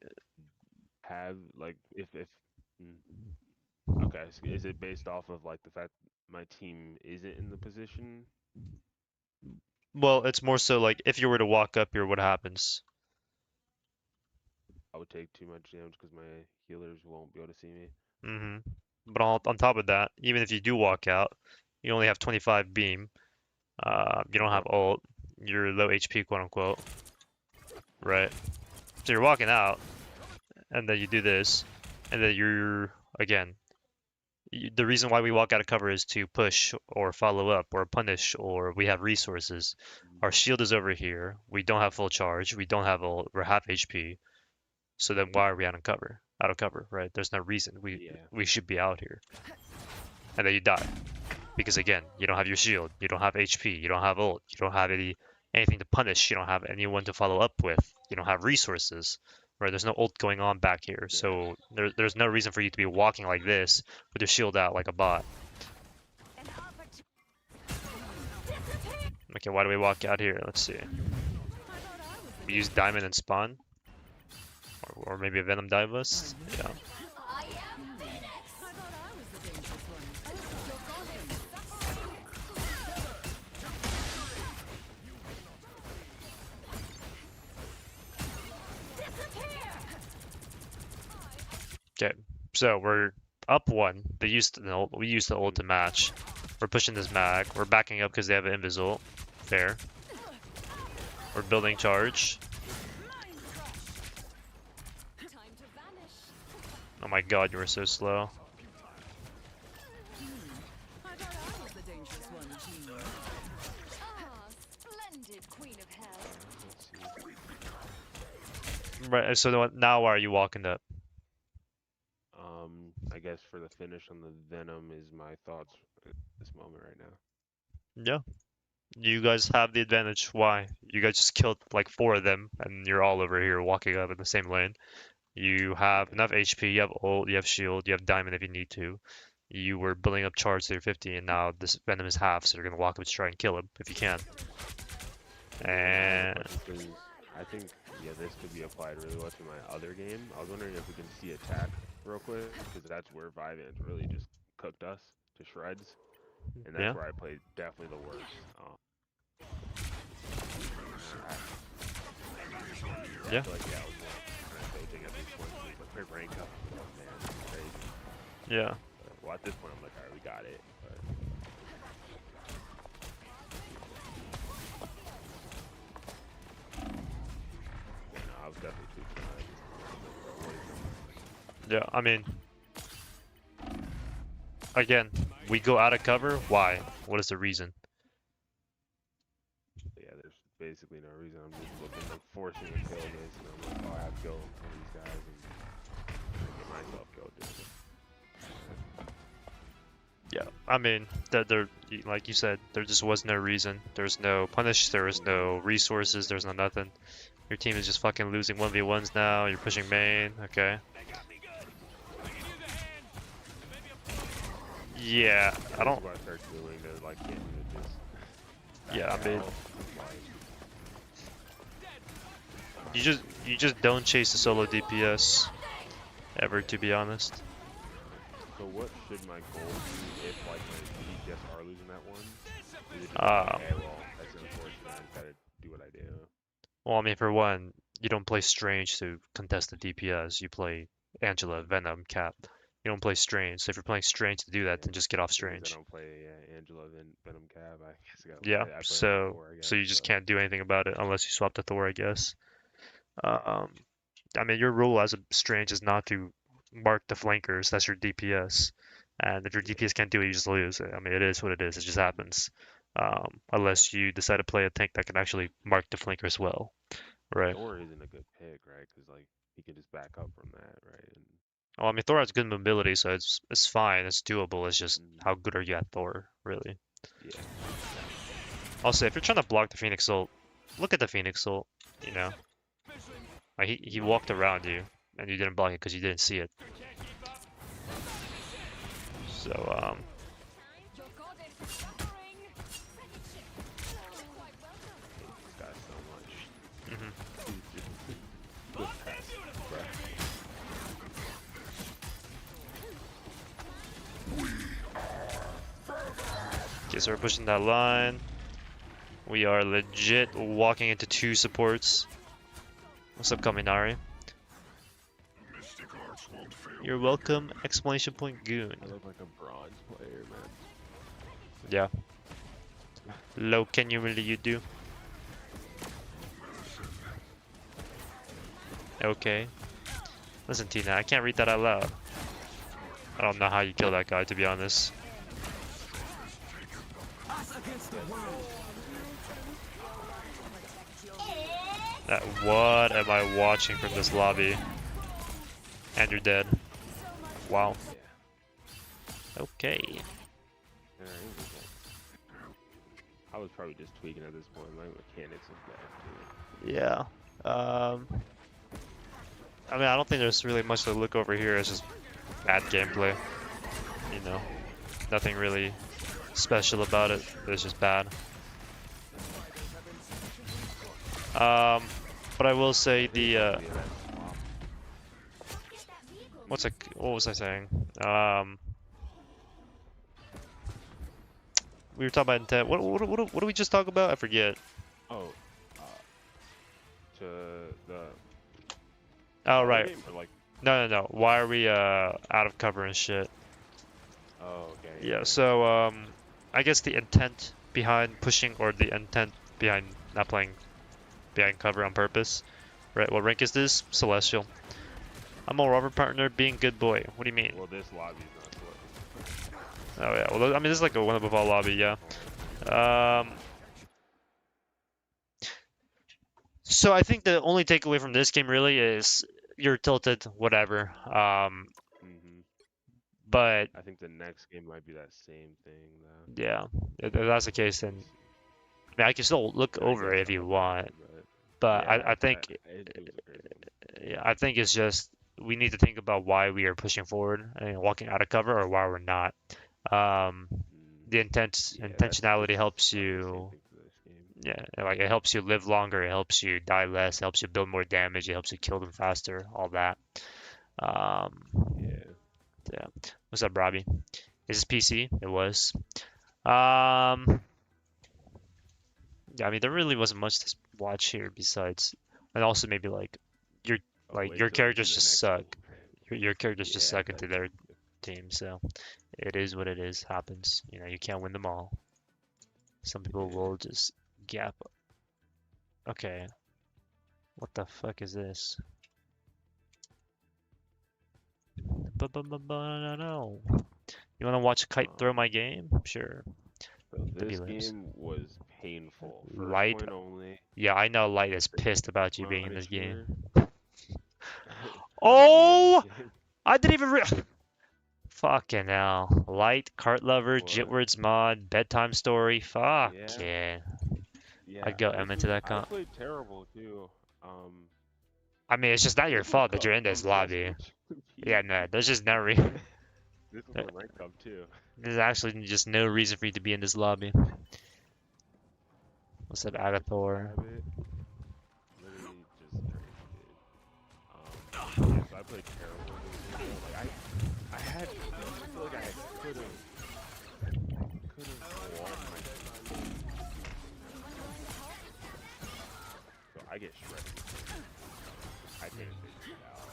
have like if mm, okay, so is it based off of like the fact my team isn't in the position?
Well, it's more so like if you were to walk up here, what happens?
I would take too much damage because my healers won't be able to see me.
Hmm. But on top of that, even if you do walk out, you only have 25 beam. You don't have
Yep.
ult. You're low HP, quote unquote, right? So you're walking out, and then you do this, and then you're again. The reason why we walk out of cover is to push or follow up or punish or we have resources.
Mhm.
Our shield is over here. We don't have full charge. We don't have ult. We're half HP. So then why are we out of cover? Out of cover, right? There's no reason.
Yeah.
We should be out here. And then you die. Because again, you don't have your shield, you don't have HP, you don't have ult, you don't have anything to punish, you don't have anyone to follow up with, you don't have resources, right? There's no ult going on back here,
Yeah.
so there's no reason for you to be walking like this with your shield out like a bot. Okay, why do we walk out here? Let's see. We use diamond and spawn, or maybe a venom dive us. Yeah.
I am Phoenix.
I thought I was the dangerous one.
Okay, so we're up one. They used we used the ult to match. We're pushing this mag. We're backing up because they have an invis ult. Fair. We're building charge. Oh my god, you were so slow.
I thought I was the dangerous one, Gene.
Splendid Queen of Hell.
Let's see.
Right. So now why are you walking up?
I guess for the finish on the Venom is my thoughts at this moment right now.
Yeah. You guys have the advantage. Why? You guys just killed like 4 of them, and you're all over here walking up in the same lane. You have enough HP, you have ult, you have shield, you have diamond if you need to. You were building up charge to your 50, and now this venom is half, so you're gonna walk up to try and kill him if you can. And
I think this could be applied really well to my other game. I was wondering if we can see attack real quick, because that's where Vivant really just cooked us to shreds, and that's
yeah,
where I played definitely the worst.
Yeah.
I feel like, I was kind of coaching at this point, but quick rank up, man, it's crazy.
yeah.
Well, at this point, I'm like, alright, we got it. But... yeah, no, I was definitely tweaking that.
Yeah, I mean, again, we go out of cover. Why? What is the reason?
Yeah, there's basically no reason. I'm just looking, like, forcing a kill this, and I'm like, oh, I have to go on these guys and get myself killed doing it.
Yeah, I mean, there, like you said, there just was no reason. There's no punish. There was no resources. There's no nothing. Your team is just fucking losing 1v1s now. You're pushing main. Okay. Yeah, I don't.
That's what I start doing to, like, get me to just...
Yeah, I mean, you just don't chase the solo DPS ever, to be honest.
So what should my goal be if, like, my DPS are losing that one? Is it just, okay, well, that's unfortunate. I just gotta do what I do.
Well, I mean, for one, you don't play Strange to contest the DPS. You play Angela, Venom, Cap. You don't play Strange. So if you're playing Strange to do that, then just get off Strange.
I don't play Angela, Venom, Cab. I guess I gotta
Yeah,
play, I play
so
Thor, I guess,
so you just can't do anything about it unless you swap to Thor, I guess. I mean, your rule as a Strange is not to mark the flankers. That's your DPS. And if your DPS can't do it, you just lose. I mean, it is what it is. It just happens. Unless you decide to play a tank that can actually mark the flankers well, right?
Thor isn't a good pick, right? Because, like, he can just back up from that, right? And
Well, I mean, Thor has good mobility, so it's fine. It's doable. It's just how good are you at Thor, really?
yeah.
Also, if you're trying to block the Phoenix ult, look at the Phoenix ult. You know, like he walked around you, and you didn't block it because you didn't see it. So
Your goddess is suffering.
This guy's so much.
mhm.
He's just good pass, bruh.
Okay, so we're pushing that line. We are legit walking into 2 supports. What's up, Kaminari? You're welcome! Exclamation point goon.
I look like a bronze player, man.
Yeah. Low, can you really you do? Okay. Listen, Tina, I can't read that out loud. I don't know how you kill that guy, to be honest. What am I watching from this lobby? And you're dead. Wow. Okay.
Alright, I was probably just tweaking at this point. My mechanics is bad too.
Yeah. I mean, I don't think there's really much to look over here. It's just bad gameplay. You know, nothing really special about it. It's just bad. But I will say
I think
the
it's gonna be that swap.
what was I saying? We were talking about intent. What did we just talk about? I forget.
Oh, uh, to the
Oh
water
right.
game or like.
No. Why are we out of cover and shit?
Oh, okay.
Yeah.
Yeah.
So I guess the intent behind pushing or the intent behind not playing behind cover on purpose. Right. What rank is this? Celestial. I'm a Robert partner being good boy. What do you mean?
Well, this lobby's not selected.
Oh yeah. Well, I mean this is like a one above all lobby. Yeah. Um. So I think the only takeaway from this game really is you're tilted, whatever.
Mm-hmm.
But
I think the next game might be that same thing though.
yeah, if that's the case, then
We'll see.
I mean I can still look
I
over
guess
it if
I'm
you
looking
want.
over, but
But
yeah,
I think
it was a crazy one.
yeah, I think it's just we need to think about why we are pushing forward and walking out of cover or why we're not. Um,
Mm,
the
yeah,
intentionality
that's
helps
probably the same
you.
thing for this game.
Yeah, like it helps you live longer, it helps you die less, it helps you build more damage, it helps you kill them faster, all that. Um,
Yeah.
yeah. What's up, Robbie? Is this PC? It was. Um, yeah, I mean there really wasn't much to watch here besides, and also maybe your
Oh, wait
your
till we see
characters
the
just
next
suck.
game.
Your characters just
Yeah,
suck into
that's
their
true.
team, so it is what it is. Happens. You know, you can't win them all. Some people
Yeah.
will just gap. Okay, what the fuck is this? No. You want to watch a kite throw
Um,
my game? Sure.
so
The
this
lives.
game was painful. First
Light.
point only.
Yeah, I know Light is
The
pissed about you being in this game.
Punisher about being in this
Oh!
game.
I didn't even Fucking hell. Light, Cart Lover,
What?
Jitwords mod, Bedtime Story. Fuck
Yeah.
yeah.
Yeah.
I'd go
This
Emma to
was.
that
I
comp.
played terrible too. Um,
I mean, it's just not your
this was
fault that you're in this lobby.
competitive.
Yeah, no, there's just no
This was a rank up too.
there's actually just no reason for you to be in this lobby. What's up,
Just
Agathor?
grab it. Literally just traded it. Yeah, so I played terrible in this game. Like I had, I feel like I could have walled my team. So I get shredded. I couldn't figure it out.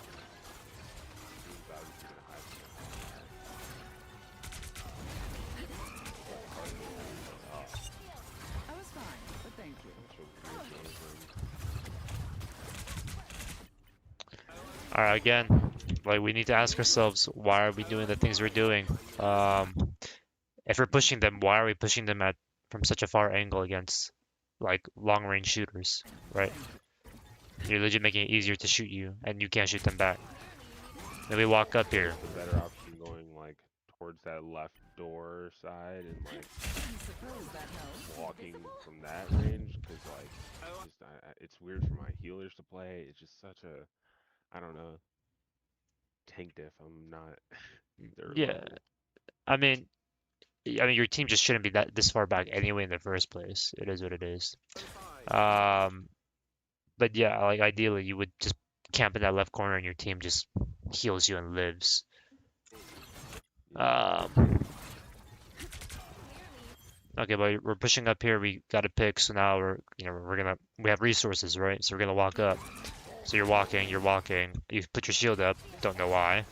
He was obviously gonna hide me. Oh,
I was fine, but thank you.
such a weird game from.
Alright, again, like we need to ask ourselves, why are we doing the things we're doing? If we're pushing them, why are we pushing them at from such a far angle against like long range shooters, right? You're legit making it easier to shoot you, and you can't shoot them back. Then we walk up here.
The better option going like towards that left door side and like
I suppose that helps.
walking from that range because like it's weird for my healers to play. It's just such a I don't know tank diff. I'm not their
Yeah,
level.
I mean, your team just shouldn't be that this far back anyway in the first place. It is what it is. Um, but yeah, like ideally you would just camp in that left corner and your team just heals you and lives.
Yeah.
Okay, but we're pushing up here. We got to pick. So now we have resources, right? So we're gonna walk up. So you're walking. You put your shield up. Don't know why.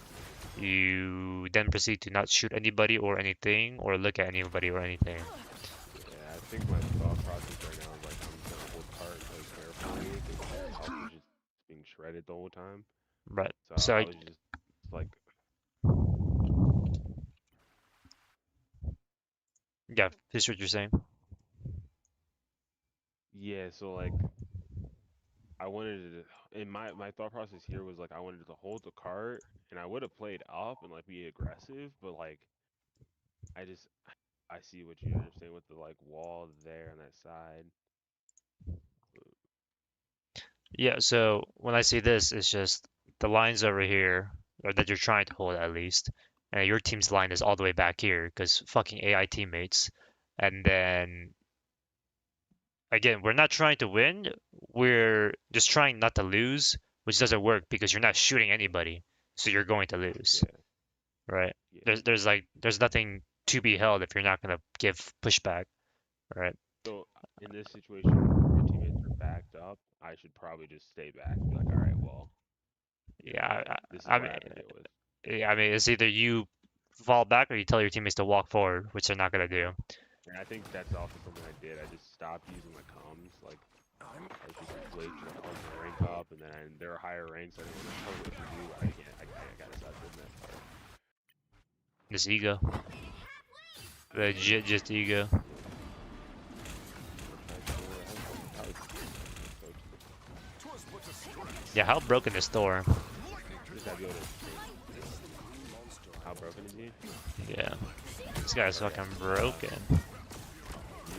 You then proceed to not shoot anybody or anything, or look at anybody or anything.
Yeah, I think my thought process right now is like I'm just gonna hold cart and play carefully because my health is just being shredded the whole time.
Right.
So
So
I was just like,
yeah, here's what you're saying.
yeah. So like I wanted to, and my thought process here was like I wanted to hold the cart and I would have played up and like be aggressive, but like I just I see what you understand with the like wall there on that side.
Yeah. So when I see this, it's just the lines over here, or that you're trying to hold at least, and your team's line is all the way back here because fucking AI teammates, and then again, we're not trying to win. We're just trying not to lose, which doesn't work because you're not shooting anybody, so you're going to lose,
Yeah,
right?
yeah.
There's nothing to be held if you're not gonna give pushback, right?
So in this situation where my teammates are backed up, I should probably just stay back and be like, all right, well, you know,
Yeah,
this is
I
what I
mean,
have to deal with.
yeah, I mean, it's either you fall back or you tell your teammates to walk forward, which they're not gonna do.
And I think that's also something I did. I just stopped using my comms. Like, I was using glitch and I called my rank up, and then there are higher ranks. I didn't want to tell them what to do. I gotta stop doing that part.
Just ego, legit, just ego. Yeah, how broken is Thor?
Just gotta be able to. How broken is he?
Yeah, this guy's fucking broken.
He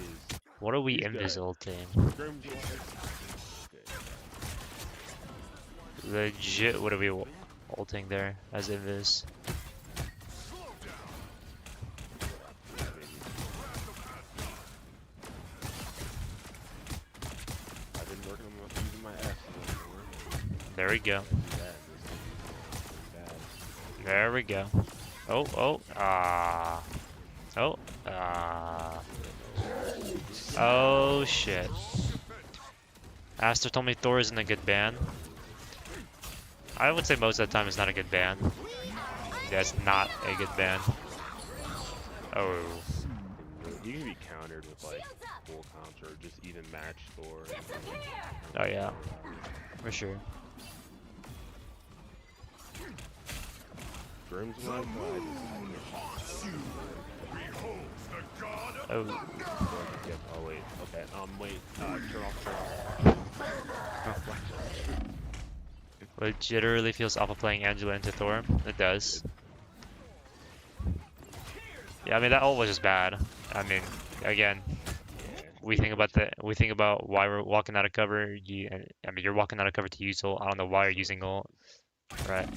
is.
What are we
He's good.
invis team?
Grim's good.
Legit, what are we ulting there as invis?
I've been working on using my F.
There we go. There we go. Oh, oh, ah. Oh, ah. Oh, shit. Aster told me Thor isn't a good ban. I would say most of the time it's not a good ban. Yeah, it's not a good ban. Oh.
You can be countered with like full comps or just even match Thor.
Oh, yeah. For sure.
Grim's one,
Oh.
oh wait, okay. Wait. Turn off.
Legitimately feels awful playing Angela into Thor. It does. Yeah, I mean that ult was just bad. I mean, again, we think about why we're walking out of cover. I mean, you're walking out of cover to use ult. I don't know why you're using ult, right?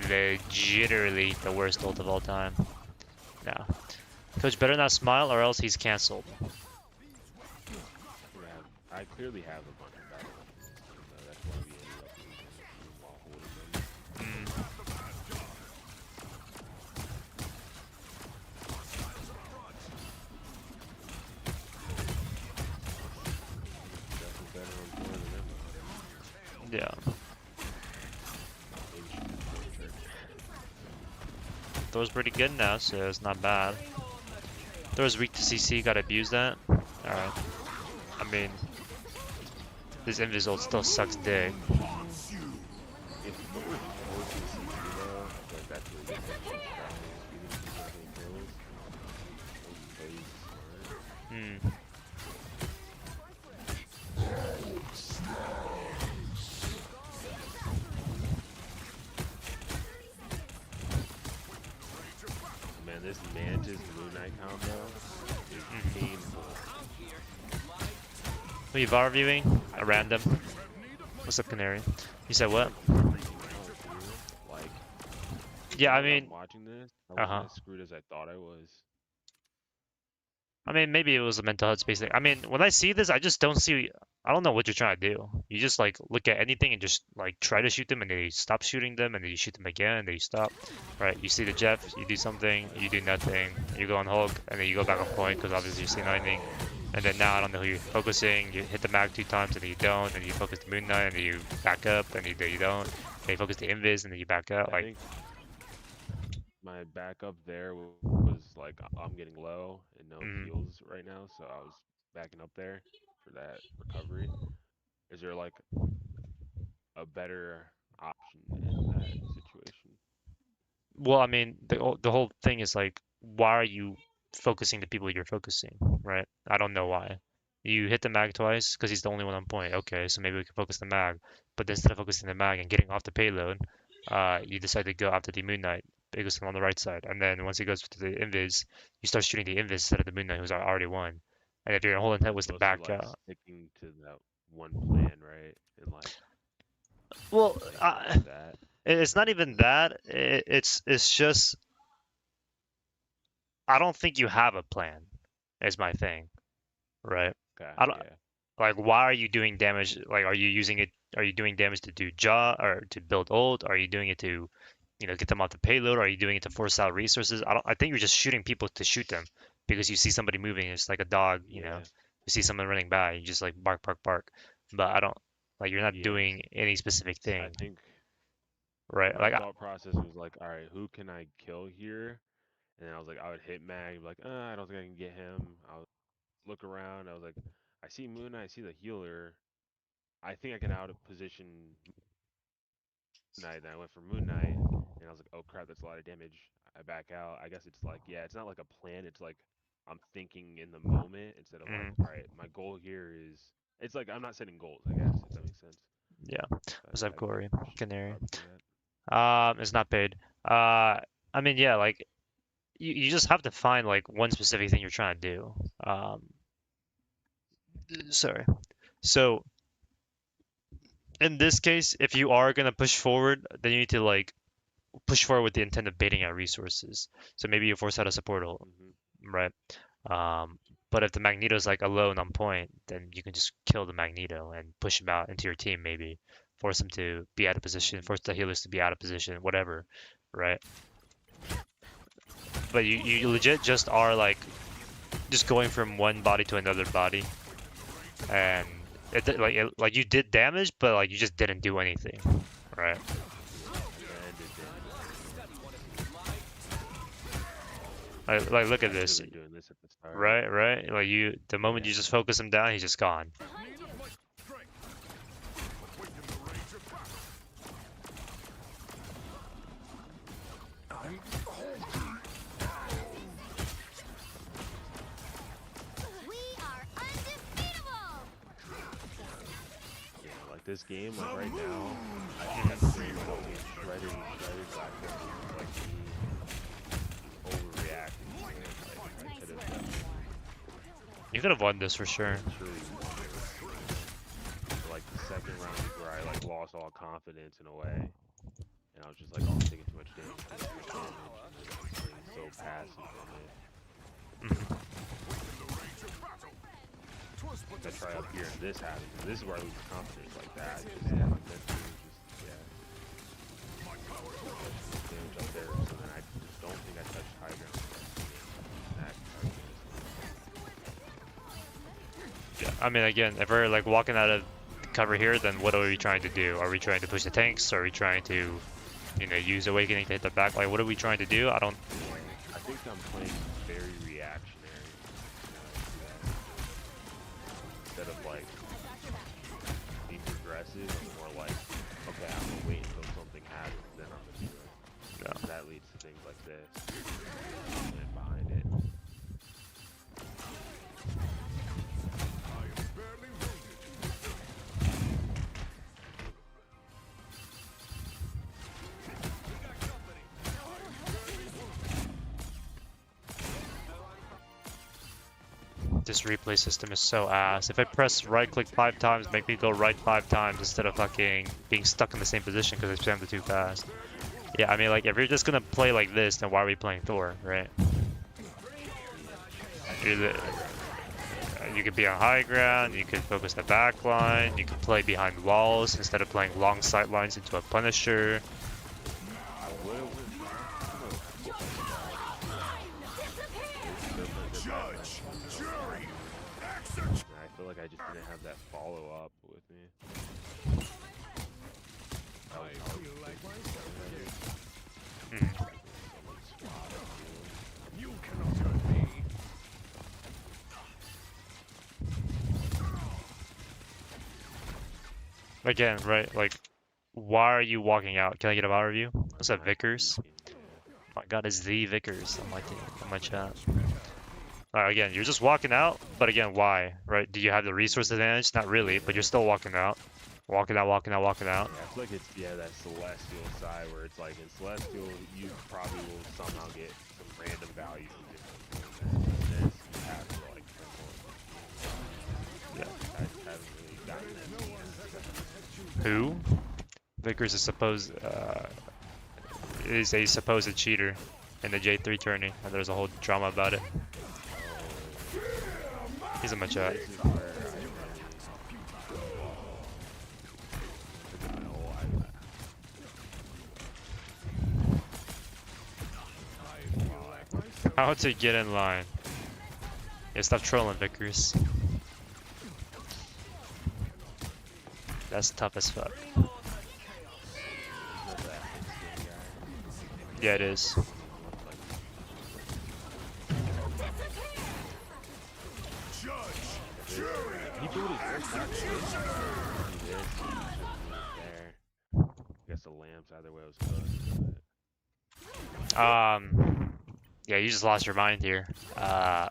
Legitimately the worst ult of all time. No. Coach better not smile or else he's cancelled.
I clearly have a bunch of battle weapons, so that's why we ended up losing while holding them. Definitely better on Thor than them.
Yeah. Thor's pretty good now, so it's not bad. Thor's weak to CC, gotta abuse that. Alright. I mean, this invis ult still sucks dick.
If Thor was forcing CC though, I feel like that's really good. Even if he's not getting kills, he plays smart. Man, this Mantis Moon Knight combo is painful.
Who you VAR viewing? A random. What's up, Canary? You said what?
Like,
Yeah, I
when
mean,
I'm watching this, I wasn't
uh-huh.
as screwed as I thought I was.
I mean, maybe it was a mental headspace thing. I mean, when I see this, I just don't see. I don't know what you're trying to do. You just like look at anything and just like try to shoot them, and then you stop shooting them, and then you shoot them again, and then you stop. Right? You see the Jeff, you do something, you do nothing. You go on Hulk, and then you go back on point because obviously you see nothing. And then now I don't know who you're focusing. You hit the mag 2 times, and then you don't. And you focus the Moon Knight, and then you back up, and then you don't. Then you focus the Invis, and then you back up.
I
Like,
think my backup there was like I'm getting low and no heals right now, so I was backing up there for that recovery. Is there like a better option in that situation?
well, I mean, the whole thing is like, why are you focusing the people you're focusing, right? I don't know why. You hit the mag twice because he's the only one on point. Okay, so maybe we can focus the mag. But instead of focusing the mag and getting off the payload, you decide to go after the Moon Knight. It goes on the right side, and then once he goes to the Invis, you start shooting the Invis instead of the Moon Knight, who's already won. And if your whole intent was to
Supposed to
back
like
out,
sticking to that one plan, right? And like,
well,
like that.
it's not even that. It's just I don't think you have a plan, is my thing, right?
Okay,
I don't
yeah.
like why are you doing damage? Like, are you using it? Are you doing damage to do jaw or to build ult? Are you doing it to, get them off the payload? Are you doing it to force out resources? I think you're just shooting people to shoot them because you see somebody moving. It's like a dog,
Yeah.
You see someone running by, you just like bark, bark, bark. But I don't like you're not
Yeah.
doing any specific
I
thing,
think
right?
my thought process was like, all right, who can I kill here? And then I was like, I would hit Mag, like, I don't think I can get him. I'll look around. I was like, I see Moon Knight, I see the healer. I think I can out position Moon Knight. And I went for Moon Knight, and I was like, oh crap, that's a lot of damage. I back out. I guess it's like, yeah, it's not like a plan. It's like I'm thinking in the moment instead of like, all
Mm,
right, my goal here is. It's like I'm not setting goals, I guess, if that makes sense.
yeah.
But
What's up,
I think
Corey?
I should
Canary.
probably do that.
It's not paid. I mean, yeah, like you just have to find like one specific thing you're trying to do. Sorry. So in this case, if you are gonna push forward, then you need to like push forward with the intent of baiting out resources. So maybe you force out a support ult,
Hmm.
right? Um, but if the Magneto's like alone on point, then you can just kill the Magneto and push him out into your team maybe. Force him to be out of position,
Hmm.
force the healers to be out of position, whatever, right? But you legit just are like just going from one body to another body, and like you did damage, but like you just didn't do anything, right?
Yeah, I did damage.
Like look
Yeah,
at
I should have
this,
been doing this at the start.
right? Like the moment
Yeah.
you just focus him down, he's just gone.
Behind you.
We are undefeatable!
Yeah, like this game, like right now, I think I'm pretty much being shredded black hole, like me overreacting to it. Like I
Nice
could have
work.
You could have won this for sure.
truly won it. So, like the second round is where I like lost all confidence in a way. And I was just like, oh, I'm taking too much damage, and just getting so passive from it.
Mhm.
I try up here and this happens, and this is where I lose confidence like that. Just, yeah, mentally, just, yeah. Damage up there, so then I just don't think I touched high ground.
Yeah, I mean, again, if we're like walking out of cover here, then what are we trying to do? Are we trying to push the tanks? Are we trying to, use awakening to hit the back? Like, what are we trying to do? I don't.
I think I'm playing very reactionary. Instead of like being progressive, I'm more like, okay, I'm gonna wait until something happens, then I'm gonna do it.
No.
That leads to things like this. And behind it.
This replay system is so ass. If I press right click 5 times, make me go right 5 times instead of fucking being stuck in the same position because I spammed it too fast. Yeah, I mean, like, if you're just gonna play like this, then why are we playing Thor, right? You could be on high ground, you could focus the back line, you could play behind walls instead of playing long sight lines into a Punisher.
I feel like I just didn't have that follow up with me.
Mhm.
You cannot hurt me.
Again, right? Like, why are you walking out? Can I get a bar review? What's up, Vickers? My God, it's the Vickers on my team, on my chat. Again, you're just walking out, but again, why? Right? Do you have the resource advantage? Not really, but you're still walking out. Walking out, walking out, walking out.
Yeah, I feel like it's that celestial side where it's like in celestial you probably will somehow get some random value from different things. This you have to like
Yeah.
I just haven't really gotten that.
Who? Vickers is a supposed cheater. in the J3 tourney, and there's a whole drama about it. He's in my chat.
This is where I learned.
How to get in line. Yeah, stop trolling, Vickers. That's tough as fuck. Yeah, it is.
He built his own there. I guess the lamps either way was good.
Yeah, you just lost your mind here. I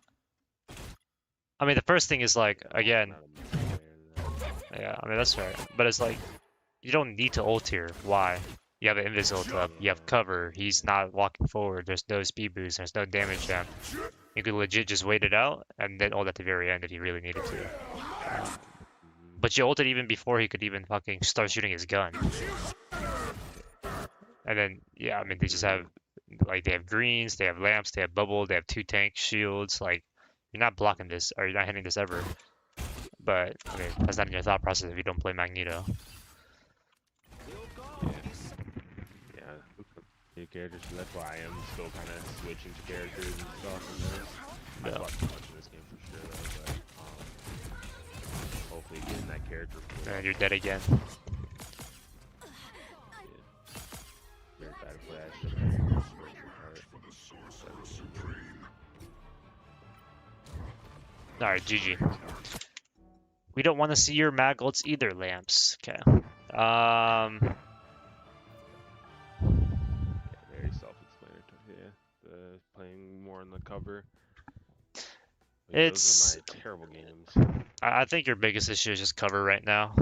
mean, the first thing is like, again, yeah, I mean, that's fair. But it's like, you don't need to ult here. Why? You have an invis ult up, you have cover, he's not walking forward, there's no speed boost, there's no damage jam. You could legit just wait it out and then ult at the very end if you really needed to. But you ulted even before he could even fucking start shooting his gun. And then, yeah, I mean, they just have, like, they have greens, they have lamps, they have bubble, they have 2 tank shields. Like, you're not blocking this, or you're not hitting this ever. But, I mean, that's not in your thought process if you don't play Magneto.
New characters, so that's why I am still kind of switching to characters and stuff in this. I
Yeah.
watched too much in this game for sure, though, but hopefully getting that character.
And you're dead again.
You're excited for that shit.
Alright, GG. We don't want to see your mag ults either, Lamps. Okay.
Very self-explanatory. Yeah, the playing more on the cover.
It's-
Those are my terrible games.
I think your biggest issue is just cover right now.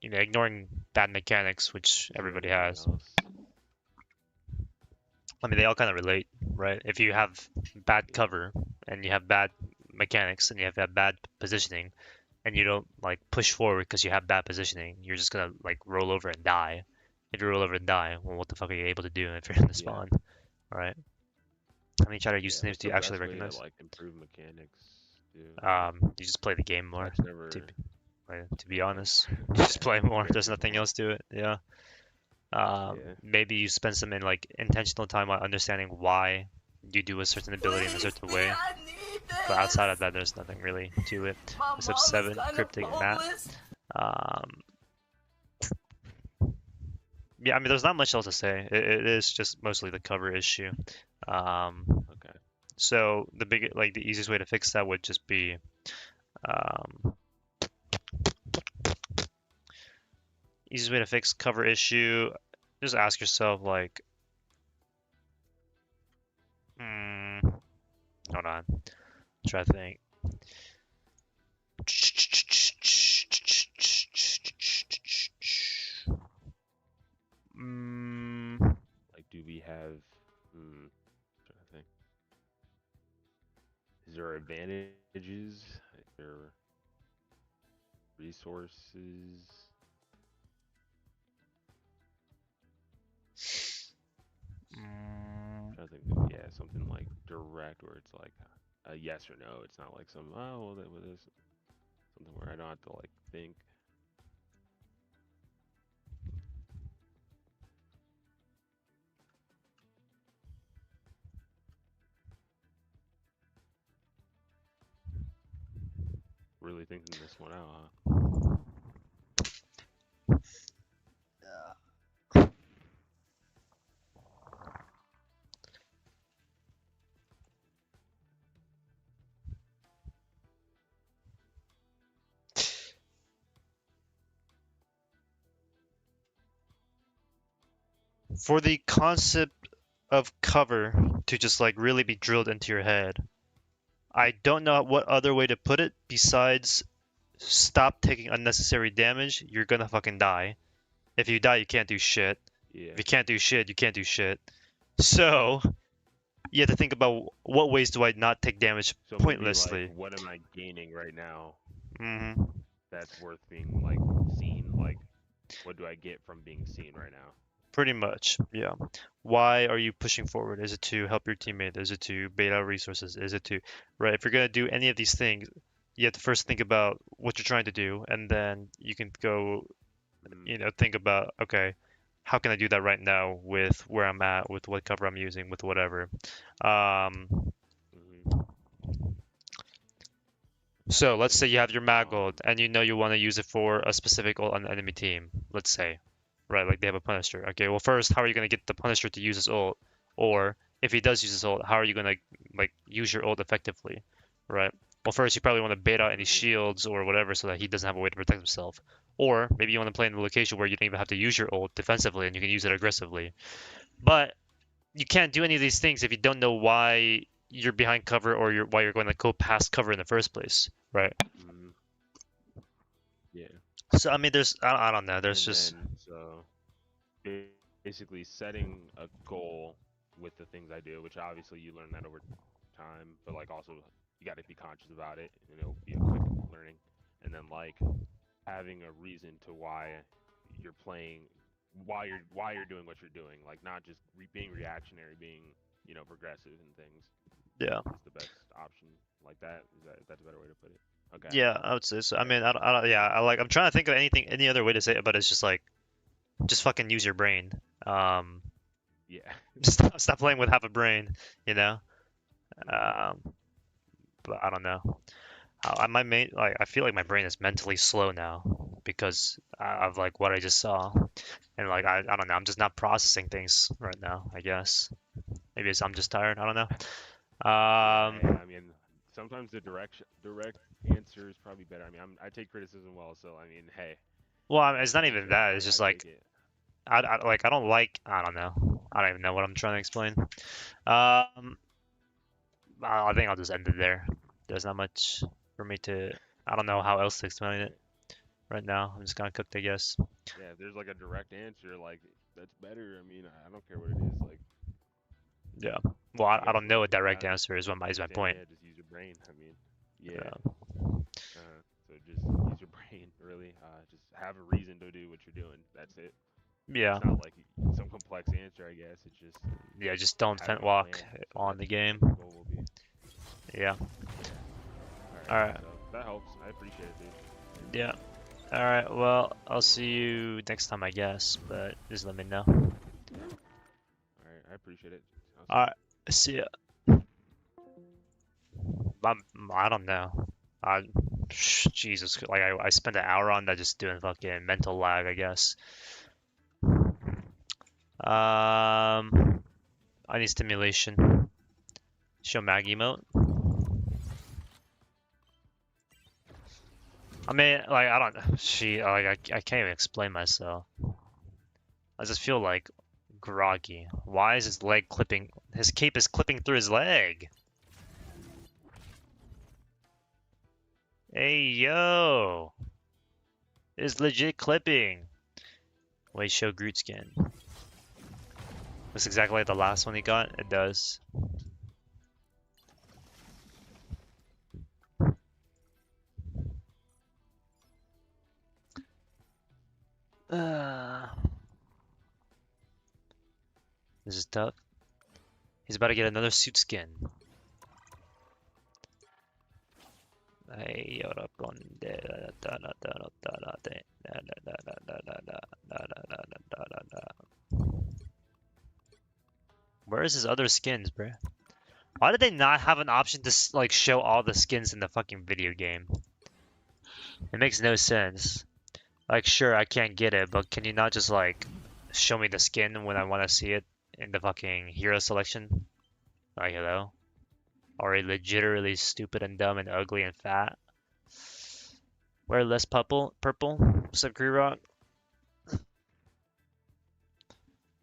You know, ignoring bad mechanics, which everybody has. I mean, they all kind of relate, right? If you have bad cover and you have bad mechanics and you have bad positioning and you don't like push forward because you have bad positioning, you're just gonna like roll over and die. If you roll over and die, well, what the fuck are you able to do if you're in the spawn, right? How many try to use names do you actually recognize?
Like improve mechanics. Dude.
You just play the game more.
I've never.
To be honest, you just play more. There's nothing else to it. Yeah. Maybe you spend some like intentional time on understanding why you do a certain ability in a certain way. But outside of that, there's nothing really to it. Except 7 cryptic mat. Yeah, I mean, there's not much else to say. It is just mostly the cover issue.
Okay.
So the easiest way to fix that would just be, easiest way to fix cover issue. Just ask yourself like, hold on, try to think.
Like, do we have? Trying to think. Is there advantages? Is there resources? I'm trying to think. Yeah, something like direct, where it's like a yes or no. It's not like some well, that was something where I don't have to like think. Really thinking this one out, huh?
For the concept of cover to just like really be drilled into your head, I don't know what other way to put it besides stop taking unnecessary damage. You're gonna fucking die. If you die, you can't do shit.
Yeah.
If you can't do shit, you can't do shit. So you have to think about what ways do I not take damage
So maybe,
pointlessly.
like, what am I gaining right now?
Mm-hmm.
That's worth being like seen. Like, what do I get from being seen right now?
Pretty much, yeah. Why are you pushing forward? Is it to help your teammate? Is it to bait out resources? Is it to, right? If you're gonna do any of these things, you have to first think about what you're trying to do, and then you can go,
Mm,
think about, okay, how can I do that right now with where I'm at, with what cover I'm using, with whatever. Um,
mm-hmm.
so let's say
And
you have your mag
um,
ult and you know you want to use it for a specific ult on the enemy team. Let's say, right? Like they have a Punisher. Okay, well first, how are you gonna get the Punisher to use his ult? Or if he does use his ult, how are you gonna like use your ult effectively, right? Well, first you probably want to bait out any
mm-hmm.
shields or whatever so that he doesn't have a way to protect himself. Or maybe you want to play in a location where you don't even have to use your ult defensively and you can use it aggressively. But you can't do any of these things if you don't know why you're behind cover or why you're going to go past cover in the first place, right?
Mm-hmm. Yeah.
So I mean, I don't know. There's
And
just
then so basically setting a goal with the things I do, which obviously you learn that over time, but like also you got to be conscious about it, and it'll be a quick learning. And then like having a reason to why you're playing, why you're doing what you're doing, like not just being reactionary, being progressive and things
yeah,
is the best option. Like that is that a better way to put it? Okay.
yeah. I would say so. I
Okay.
mean, I don't, yeah. I'm trying to think of any other way to say it, but it's just like, just fucking use your brain. Um,
Yeah.
just stop playing with half a brain, you know.
Mhm.
Um, but I don't know. My main like I feel like my brain is mentally slow now because of like what I just saw, and like I don't know. I'm just not processing things right now. I guess maybe I'm just tired. I don't know.
Yeah. Hey,
Um,
I mean, sometimes the direct answer is probably better. I mean, I take criticism well, so I mean, hey,
well, I
if
mean, it's
that's the
not even
answer,
that. It's just
I
like
take it.
I don't like I don't know. I don't even know what I'm trying to explain. Um, I think I'll just end it there. There's not much for me to. I don't know how else to explain it
Right.
right now. I'm just kind of cooked, I guess.
Yeah, if there's like a direct answer, like that's better. I mean, I don't care what it is. Like,
Yeah. Well,
I
I
guess
don't know
like
a direct
that
answer is my
understand.
point.
Yeah, just use your brain. I mean, yeah.
Yeah.
So just use your brain, really. Just have a reason to do what you're doing. That's it.
Yeah.
It's not like some complex answer, I guess. It's just
Yeah. Just don't
having
fent
a
walk
plan. So
on
that's
the
what
game.
your goal will be.
Yeah.
Yeah. All
All
right.
right.
So that helps. I appreciate it, dude.
Yeah. All right. Well, I'll see you next time, I guess. But just let me know.
All right. I appreciate it. I'll see
All
you.
right. See ya. I don't know. I, Jesus, like I spent an hour on that just doing fucking mental lag, I guess. I need stimulation. Show mag emote. I mean, like I don't. I can't even explain myself. I just feel like groggy. Why is his leg clipping? His cape is clipping through his leg. Hey yo, it's legit clipping. Wait, show Groot skin. Looks exactly like the last one he got. It does. Uh, this is tough. He's about to get another suit skin. Hey, yo, where is his other skins, bro? Why did they not have an option to like show all the skins in the fucking video game? It makes no sense. Like, sure, I can't get it, but can you not just like show me the skin when I want to see it in the fucking hero selection? Like, hello? Are you legitimately stupid and dumb and ugly and fat? Wear less purple? What's up, Rock?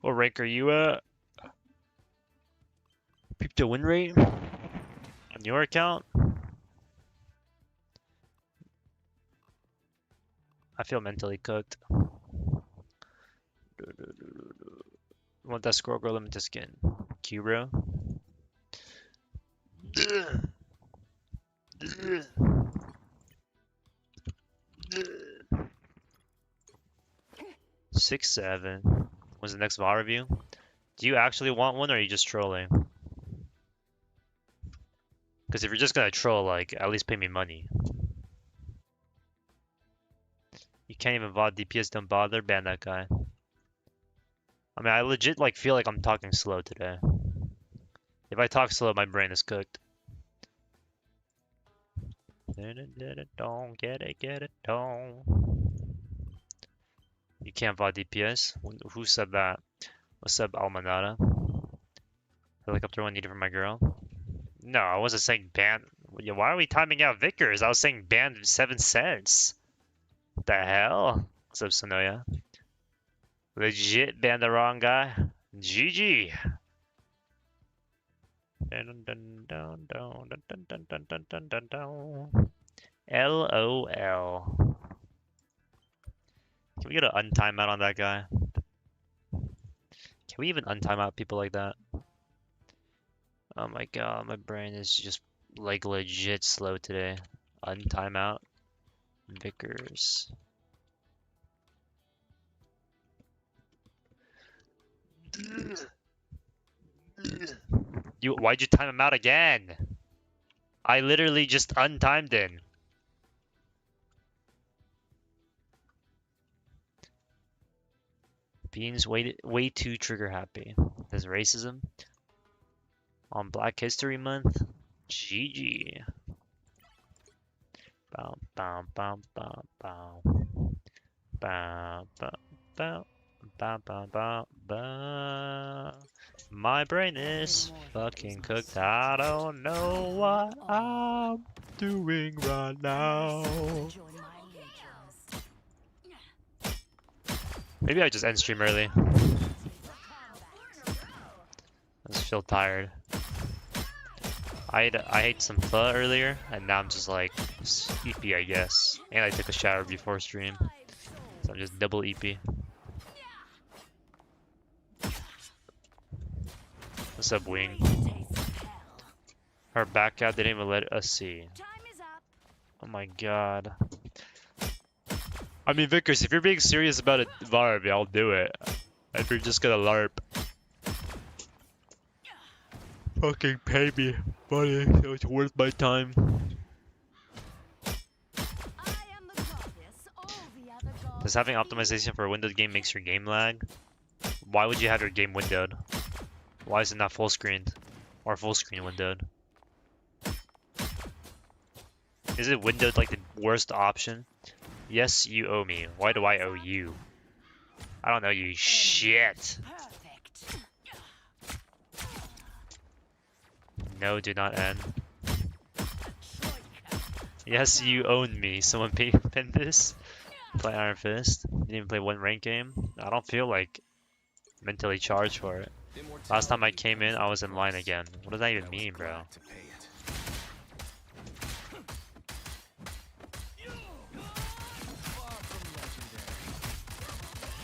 What rank are you at? Peep the win rate on your account? I feel mentally cooked. Want that scroll girl limited skin? Q-Bro? 6-7. When's the next VAR review? Do you actually want one, or are you just trolling? Because if you're just gonna troll, like, at least pay me money. You can't even VOD DPS, don't bother, ban that guy. I mean, I legit, like, feel like I'm talking slow today. If I talk slow, my brain is cooked. Don't get it, don't. You can't VOD DPS? Who said that? What's up, Almanada? Helicopter one needed for my girl? No, I wasn't saying ban. Why are we timing out Vickers? I was saying ban 7 cents. What the hell? What's up, Sonoya? Legit ban the wrong guy. GG. LOL. Can we get an untime out on that guy? Can we even untime out people like that? Oh my god, my brain is just like legit slow today. Untime out. Vickers. Why'd you time him out again? I literally just untimed him. Bean's way too trigger happy. There's racism on Black History Month. GG. Bow bow bow bow bow. Bow bow bow bow bow bow bow. My brain is fucking cooked. I don't know what I'm doing right now.
Join my legions.
Maybe I just end stream early. I just feel tired. I ate some pho earlier, and now I'm just like sleepy, I guess. And I took a shower before stream, so I'm just double EP. What's up, Wing? Her back out didn't even let us see.
Time is up.
Oh my god. I mean, Vickers, if you're being serious about it, VARB, I'll do it. If you're just gonna LARP. Fucking pay me money, so it's worth my time.
I am the goddess. All the other gods.
Does having optimization for a windowed game makes your game lag? Why would you have your game windowed? Why is it not full screened? Or full screen windowed? Is it windowed like the worst option? Yes, you owe me. Why do I owe you? I don't know you shit.
Perfect.
No, do not end. Yes, you own me. Someone pay this. Play Iron Fist. Didn't even play one rank game. I don't feel like mentally charged for it. Last time I came in, I was in line again. What does that even mean, bro?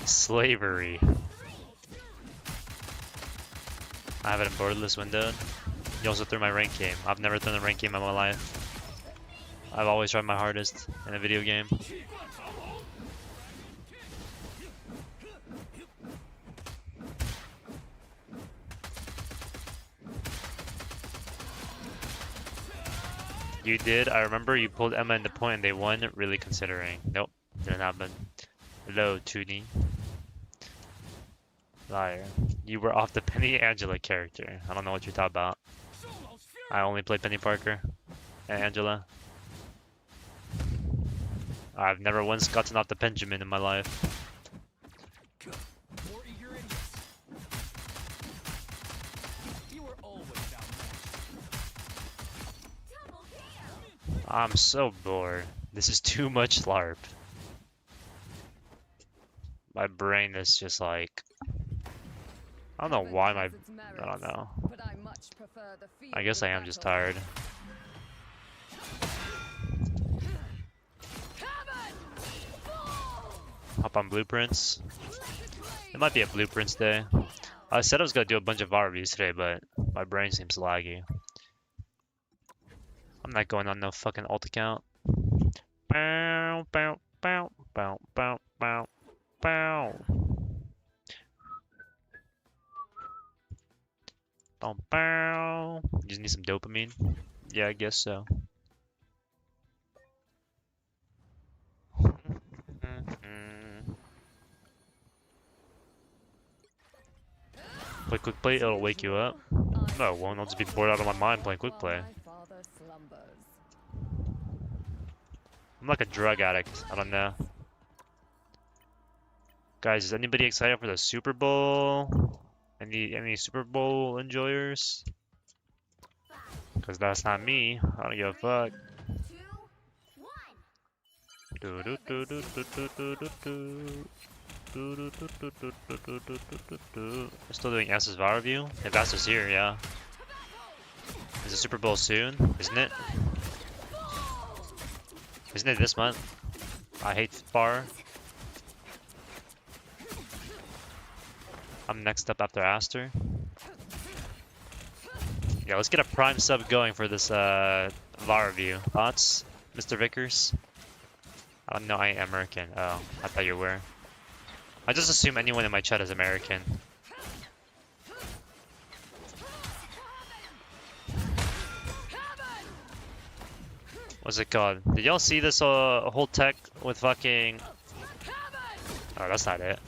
Slavery. I have it in borderless windowed. You also threw my rank game. I've never thrown a rank game in my life. I've always tried my hardest in a video game. You did. I remember you pulled Emma into point and they won, really considering. Nope, didn't happen. Hello, Toonie. Liar. You were off the Penny Angela character. I don't know what you're talking about. I only play Penny Parker and Angela. I've never once gotten off the Benjamin in my life. I'm so bored. This is too much LARP. My brain is just like... I don't know why my... I don't know. I guess I am just tired. Hop on blueprints. It might be a blueprints day. I said I was gonna do a bunch of RVs today, but my brain seems laggy. I'm not going on no fucking alt account. Bow, bow, bow, bow, bow, bow, bow. Bow, bow. You just need some dopamine? Yeah, I guess so. Play quick play, it'll wake you up. No, it won't. I'll just be bored out of my mind playing quick play. I'm like a drug addict. I don't know. Guys, is anybody excited for the Super Bowl? Any Super Bowl enjoyers? Because that's not me. I don't give a fuck.
2, 1.
Do do do do do do do do do. Do, do, do, do, do, do, do, do, do, do, do. We're still doing S's VAR review? If S's here, yeah. Is the Super Bowl soon? Isn't it? Isn't it this month? I hate VAR. I'm next up after Aster. Yeah, let's get a prime sub going for this VAR review. Thoughts, Mr. Vickers? I don't know, I ain't American. Oh, I thought you were. I just assume anyone in my chat is American. What's it called? Did y'all see this whole tech with fucking... Oh, that's not it.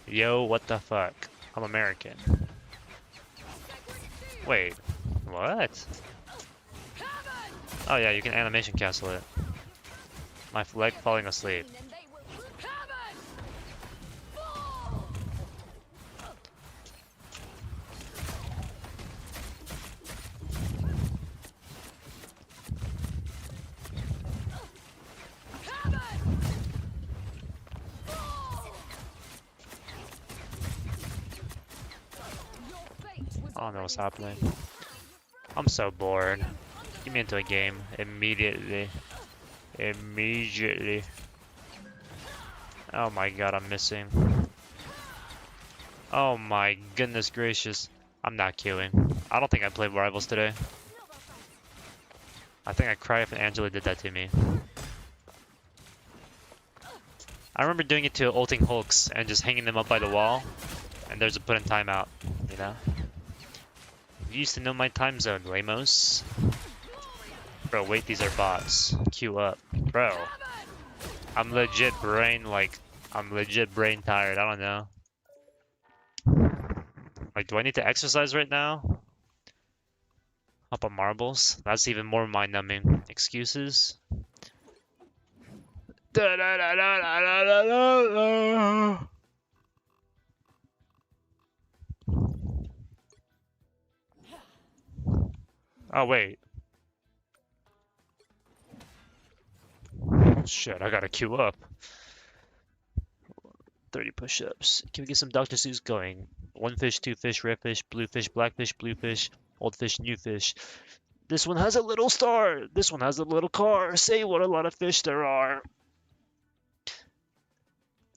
Yo, what the fuck? I'm American. Wait, what? Oh yeah, you can animation cancel it. My leg falling asleep. I don't know what's happening. I'm so bored. Get me into a game immediately. Immediately. Oh my god, I'm missing. Oh my goodness gracious. I'm not queuing. I don't think I played Rivals today. I think I'd cry if Angela did that to me. I remember doing it to ulting Hulks and just hanging them up by the wall. And there's a put in timeout, you know? You used to know my time zone, Lamos. Bro, wait, these are bots. Queue up. Bro. I'm legit brain tired, I don't know. Like, do I need to exercise right now? Hop on marbles? That's even more mind-numbing. Excuses? Oh, wait. Shit, I gotta queue up. 30 push-ups. Can we get some Dr. Seuss going? One fish, two fish, red fish, blue fish, black fish, blue fish, old fish, new fish. This one has a little star. This one has a little car. Say what a lot of fish there are.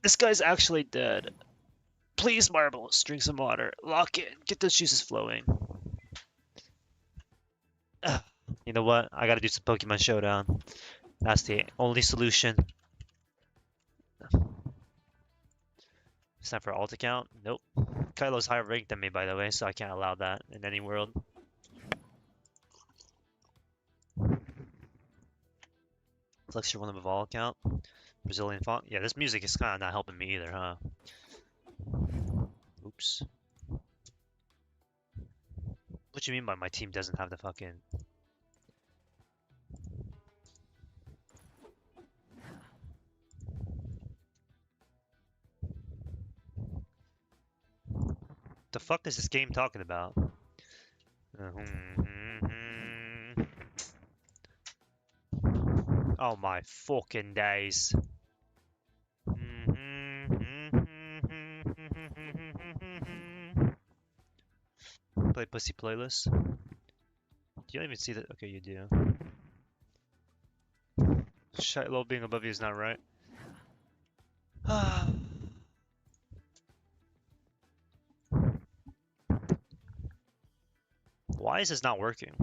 This guy's actually dead. Please, marbles, drink some water. Lock in. Get those juices flowing. You know what? I gotta do some Pokemon Showdown. That's the only solution. It's time for alt account? Nope. Kylo's higher ranked than me, by the way, so I can't allow that in any world. Flex your one of all account. Brazilian font. Yeah, this music is kind of not helping me either, huh? Oops. What you mean by my team doesn't have the fucking... The fuck is this game talking about? Oh my fucking days. Play pussy playlist. You don't even see that. Okay, you do. Shiloh being above you is not right. Why is this not working?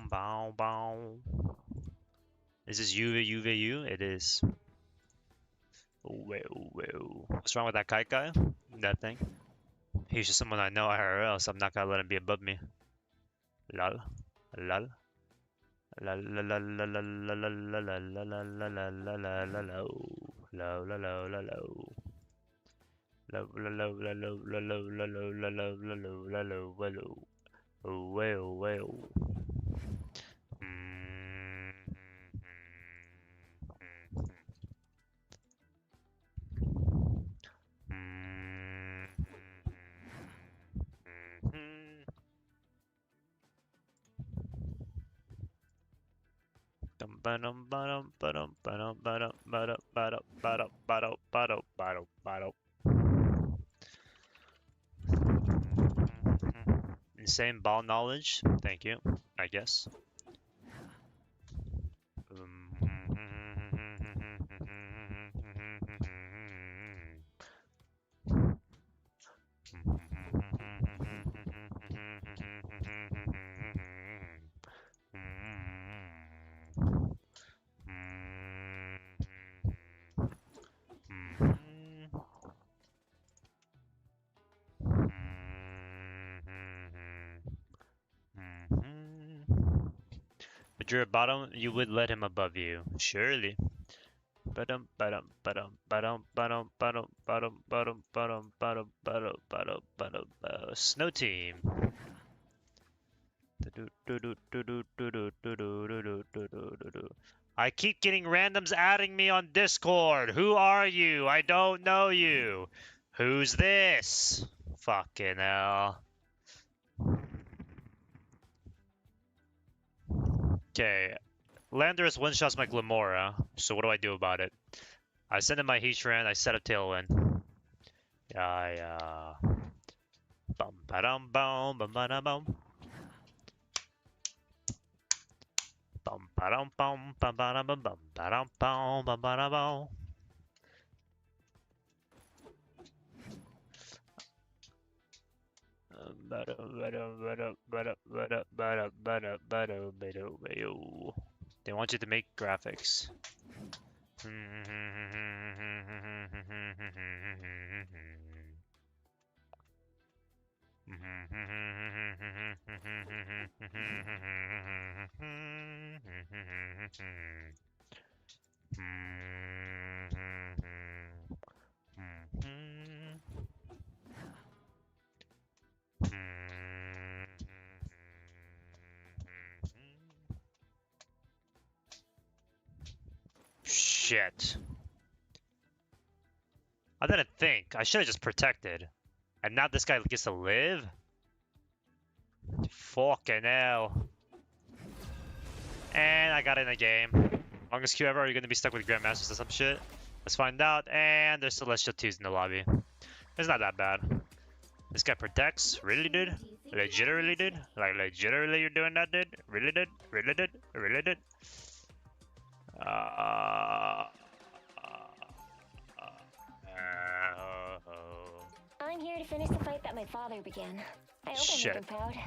bow, bow. Is this you? It is. Well. What's wrong with that kite guy? That thing? He's just someone I know IRL, so I'm not gonna let him be above me. Lol. Lol. La la la la la la la la la la la la la la la la la low la low la low low la low la low la low la low la low la low la low la low well well dum ba-dum ba-dum ba-dum ba-dum ba-dum ba-dum ba-dum ba-dum ba-dum ba-dum ba-dum ba-dum. Insane ball knowledge. Thank you. I guess. But you're a bottom, you would let him above you, surely. Ba-dum, ba-dum, ba-dum, ba-dum, ba-dum, ba-dum, ba-dum, ba-dum, ba-dum, ba-dum, ba-dum, ba-dum, ba-dum, Snow team. I keep getting randoms adding me on Discord. Who are you? I don't know you. Who's this? Fucking hell. Okay. Landorus one-shots my Glamora, so what do I do about it? I send him my Heatran, I set up Tailwind. Yeah. Bum ba-dum bum bum ba-dum bum. Bum ba-dum bum bum ba-dum bum bum ba-dum bum bum ba-dum bum. They want you to make graphics. Shit. I didn't think. I should have just protected. And now this guy gets to live? Fucking hell. And I got in the game. Longest queue ever? Are you going to be stuck with Grandmasters or some shit? Let's find out. And there's Celestial 2s in the lobby. It's not that bad. This guy protects? Really, dude? Legitimately, dude? Like, legitimately you're doing that, dude? Really, dude? Really, dude? Really, dude?
I'm here to finish the fight that my father began. I hope I make him proud.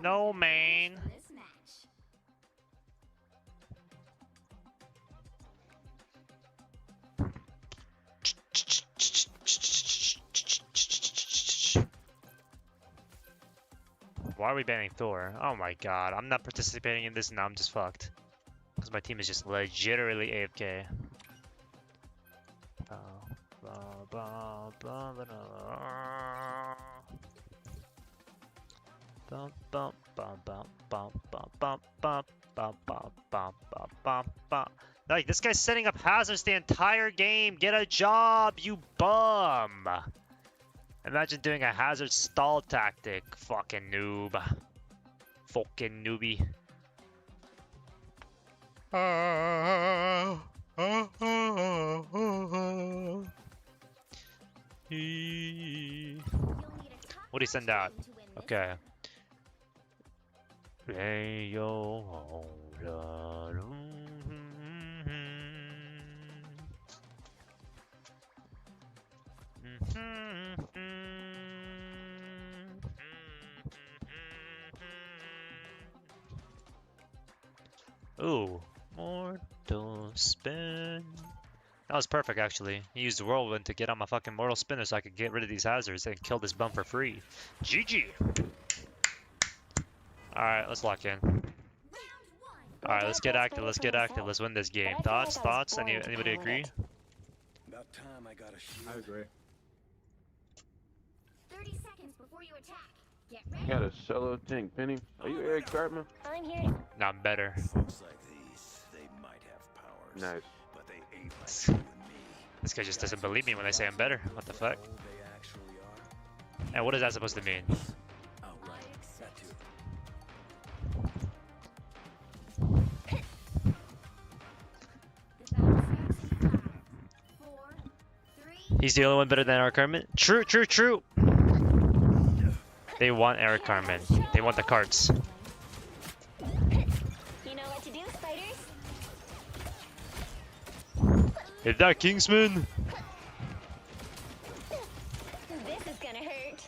No, man.
This match.
Why are we banning Thor? Oh my god, I'm not participating in this now, I'm just fucked. Because my team is just legitimately AFK. Like, this guy's setting up hazards the entire game. Get a job, you bum. Imagine doing a hazard stall tactic. Fucking noob. Fucking newbie. What do you send out? Okay. Ooh, mortal spin. That was perfect, actually. He used whirlwind to get on my fucking mortal spinner so I could get rid of these hazards and kill this bum for free. GG. All right, let's lock in. All right, let's get active. Let's get active. Let's win this game. Thoughts? Thoughts? Anybody agree?
About time I got a shield.
I agree.
30 seconds before you attack. Get
I
ready.
got a solo tank. Penny, are you Eric Cartman?
I'm here.
No, I'm better.
Folks like these, they might have powers,
Nice.
but they ain't like you and me.
This guy just doesn't believe me when I say I'm better. What the fuck?
All they actually are.
And what is that supposed to mean?
Oh, right. That too.
The battle starts in 5, 4, 3.
He's the only one better than Eric Carmen? True, true, true. They want Eric Carmen. They want the carts.
You know what to do, spiders?
Is that Kingsman?
This is gonna hurt.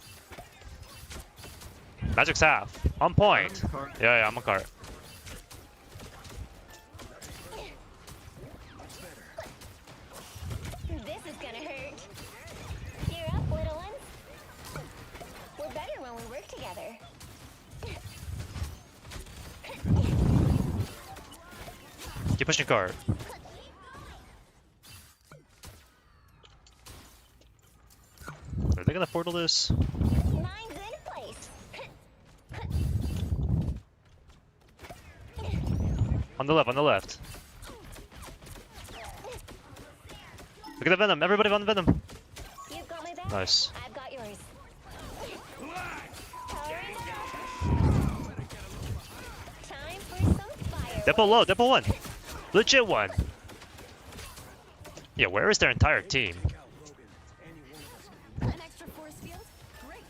Magic's half. On point.
Card.
Yeah, I'm a cart.
This is gonna hurt. Gear up, little ones. We're better when we work together.
Keep pushing cart. Are they gonna portal this?
Mine's in place.
On the left, on the left. Look at the venom. Everybody on the venom.
You've got my back.
Nice.
I've got yours. Powering up. Time for some fireworks.
Depot low, depot one. Legit one. Yeah, where is their entire team?
An extra force field? Great.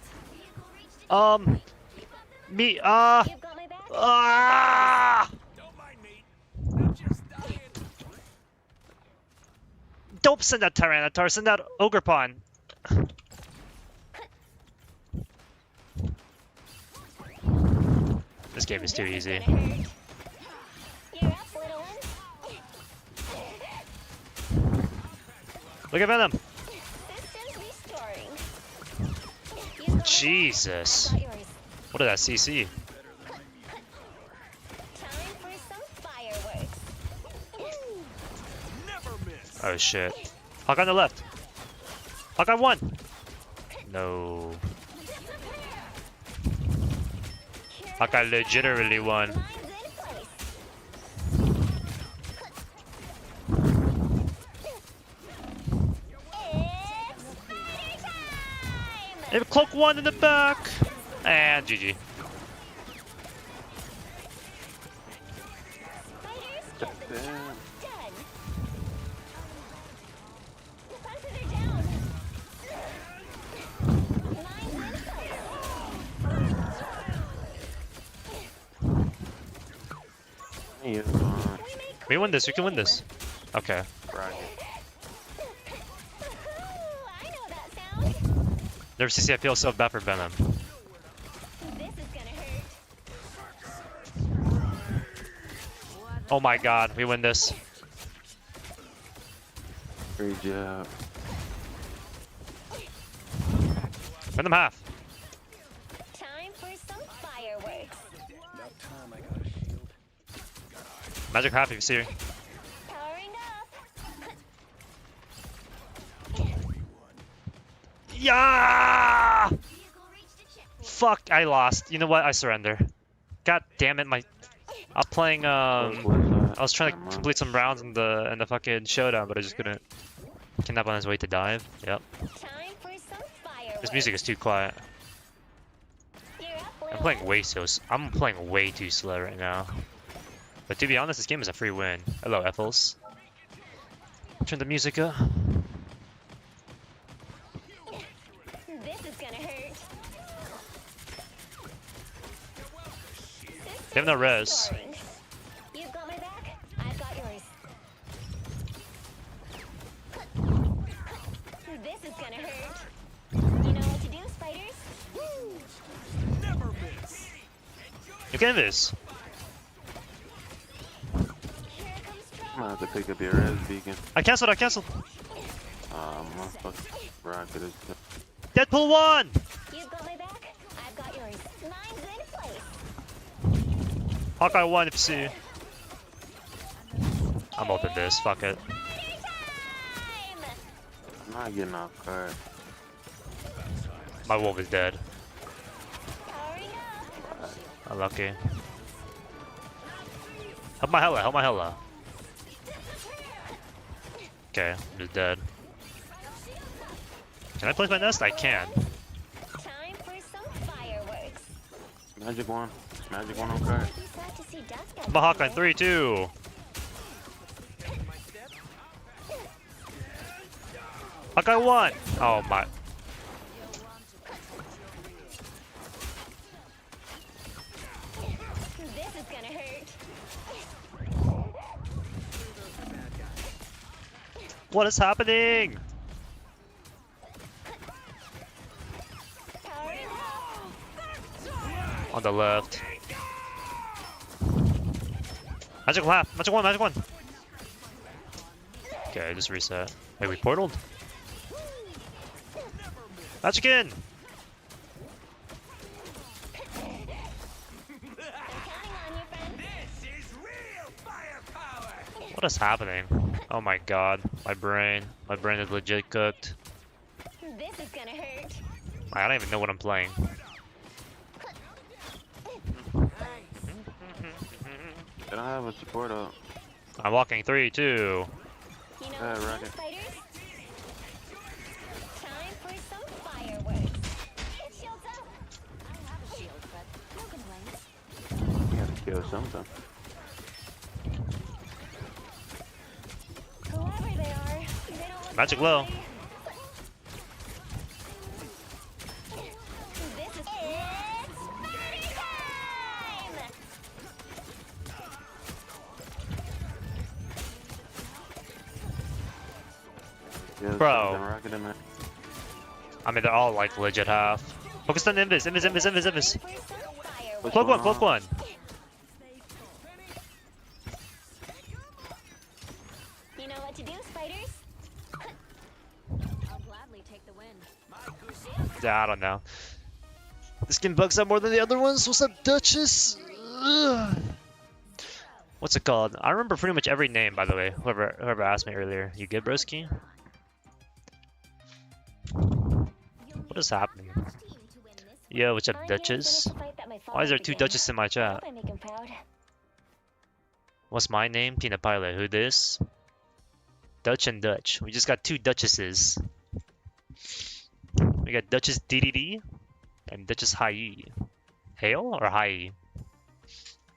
Me,
You've got my back.
Don't mind me. I'm just dying.
Don't send that Tyranitar, send that Ogre Pawn. This game is too
This
easy.
gonna hurt. You're up, little ones.
Look at Venom.
Systems restoring. You've got my back.
Jesus.
I've got yours.
What is that, CC?
Time for some fireworks.
Never miss.
Oh shit. Hawk on the left. Hawk on one. No. Hawk on legitimately won.
Mine's in place. It's spider time!
And cloak one in the back. And GG.
Spiders get the
Damn.
job done. The hunters are down. Mine's in place.
Yeah,
We win this, we can win this. Okay.
right.
I know that sound.
Never CC, I feel so bad for Venom.
This is gonna hurt.
Oh my god, we win this.
Great job.
Venom half.
Time for some fireworks.
About time I got a shield.
Magic half if you see her.
Powering up.
Yeah!
Vehicle reached a checkpoint.
Fuck, I lost. You know what? I surrender. God damn it, my I'm playing I was trying to complete some rounds in the fucking showdown, but I just couldn't. Kidnap on his way to dive. Yep.
Time for some fireworks.
This music is too quiet.
You're up,
I'm
little
playing
ones.
way I'm playing way too slow right now. But to be honest, this game is a free win. Hello, Ethels. Turn the music up.
This is gonna hurt.
They have no res.
Restoring. You've got my back. I've got yours. This is gonna hurt. You know what to do, spiders?
Never miss.
You can do this.
have to pick up your res beacon.
I canceled. I canceled.
Motherfucker. Rocket is.
Deadpool 1!
You've got my back. I've got yours. Mine's in place.
Hawkeye 1 FC. I'm ulting this. Fuck it.
I'm not getting off guard.
My wolf is dead.
Powering up.
Unlucky. Help my Hella. Help my Hella. Okay, I'm just dead. Can I place my nest? I can.
Time for some fireworks.
Magic one. Magic one on card.
Be sad to see dust
I'm a Hawkeye 3, 2. Hawkeye 1! Oh my.
This is gonna hurt.
What is happening?
Powering up.
On the left. Magic half. Magic 1. Magic 1. Okay, just reset. Wait, we portaled? Magic in!
I'm counting on you, friend.
This is real firepower.
What is happening? Oh my god. My brain is legit cooked.
This is gonna hurt.
I don't even know what I'm playing.
They don't have a support up.
I'm walking 3, 2.
You know
Yeah,
what to do,
rocket.
spiders? Time for some fireworks. Get shields up.
I have a shield, but no complaints.
You gotta kill something.
Whoever they are, they don't look
Magic low.
friendly. This is it's party time!
Yeah,
Bro.
something rocket in there.
I mean, they're all like legit half. Focus on Invis. Invis.
Time for some fireworks.
Cloak 1. Cloak 1.
You know what to do, spiders?
I'll gladly take the win.
Yeah, I don't know. This game bugs out more than the other ones. What's up, Duchess? Ugh. What's it called? I remember pretty much every name, by the way. Whoever asked me earlier. You good, broski? What is happening? Yo, what's up,
I'm here to
Duchess?
finish the fight that my
Why is there
father
2
began.
Duchess in my
I
chat?
hope I make him proud.
What's my name? Tina Pilot. Who this? Dutch and Dutch. We just got 2 Duchesses. We got Duchess DDD and Duchess Hai. Hail or Hai?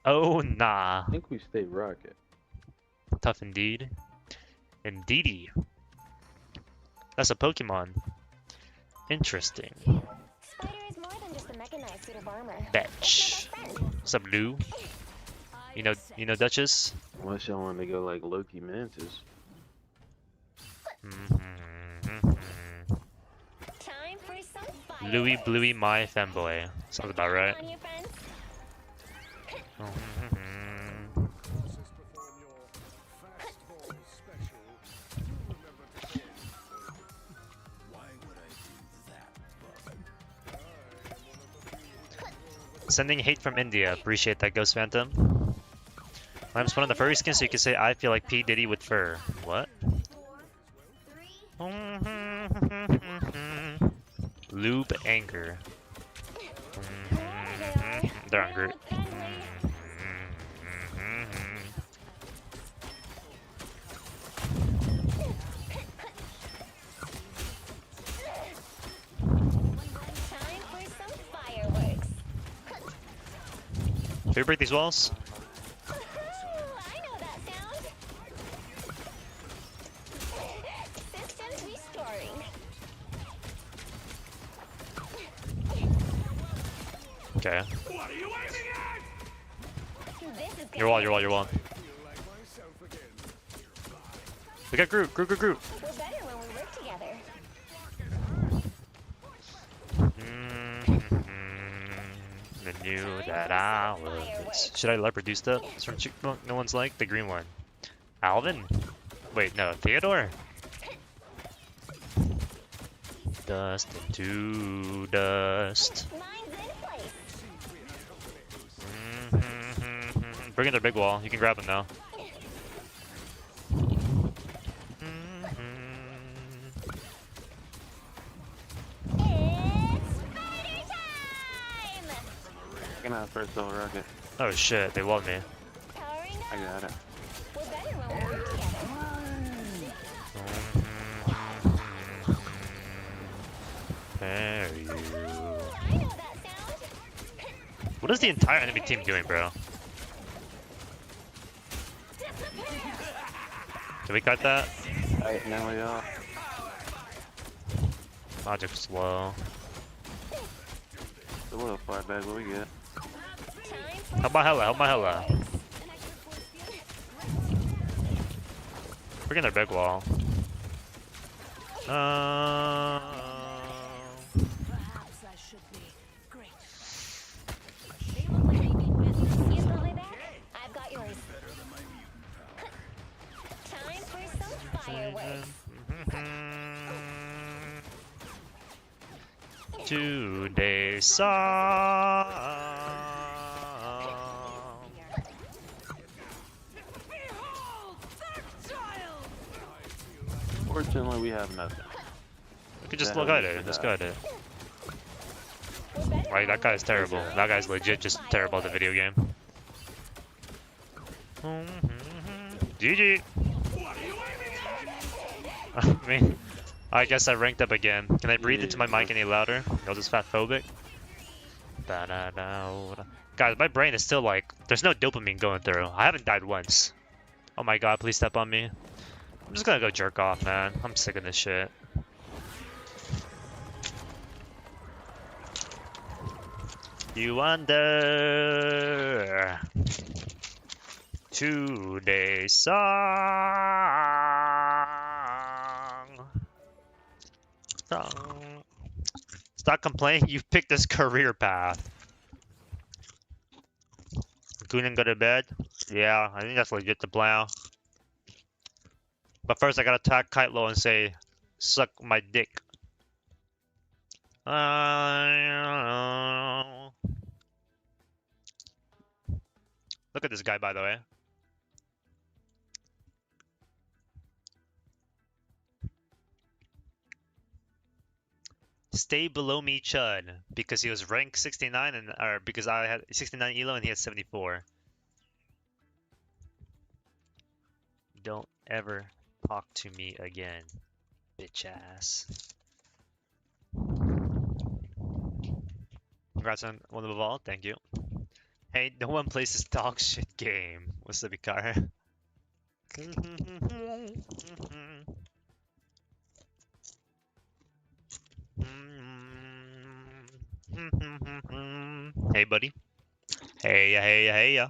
Oh, nah.
I think we stay rocket.
Tough indeed. Indeedy. That's a Pokemon. Interesting.
Spider is more than just a mechanized suit of armor.
Betch. What's up, Lou? You know Duchess?
Unless y'all want to go like Loki Mantis.
Time for some fireworks.
Louis Bluey, my femboy. Sounds about right.
On you, friends.
Sending hate from India. Appreciate that, Ghost Phantom. I'm just one of the furry skins, so you can say I feel like P. Diddy with fur. What? Lube anger. They're hungry.
Time for some fireworks.
Can we break these walls?
Ooh, I know that sound. Systems restoring.
Okay.
What are you aiming at?
This is
Your wall, your wall, your wall. We got Groot, Groot, Groot, Groot.
We're better when we work together.
I knew that I was. Should I let produce that? This from Chick No one's like the green one. Alvin? Wait, no, Theodore? Dust into dust.
Mine's in place.
Bring in their big wall. You can grab him now.
It's spider time!
Taking out first level rocket.
Oh shit, they love me.
Powering
I
up.
got it.
We're better when we work together.
There you.
I know that sound.
What is the entire enemy team doing, bro? Can we cut that?
Alright, now we all.
Logic slow.
It's a little far back, what we get?
Time for
Help my hella, help my hella. Bring in their big wall.
Perhaps I should be. Great. They look like they mean business.
you probably back. I've got yours. Time for some fireworks.
Today's song.
Behold, their child!
Fortunately, we have nothing.
We could just look at it. Just go at it.
We're better
Right, that
when
guy's terrible. That guy's legit just terrible at the video game. GG. I mean, I guess I ranked up again. Can I breathe into my mic any louder? No, just fat phobic. Guys, my brain is still like, there's no dopamine going through. I haven't died once. Oh my god, please step on me. I'm just gonna go jerk off, man. I'm sick of this shit. You wonder today's song. Stop complaining. You've picked this career path. Couldn't go to bed? Yeah, I think that's legit the plan. But first, I gotta tag Kylo and say, "Suck my dick." Look at this guy, by the way. Stay below me, Chud, because he was rank 69 and or because I had 69 elo and he had 74. Don't ever talk to me again, bitch ass. Congrats on one of the vault, thank you. Hey, no one plays this dog shit game. What's up, Ikar? Hey, buddy. Hey, hey, hey, ya.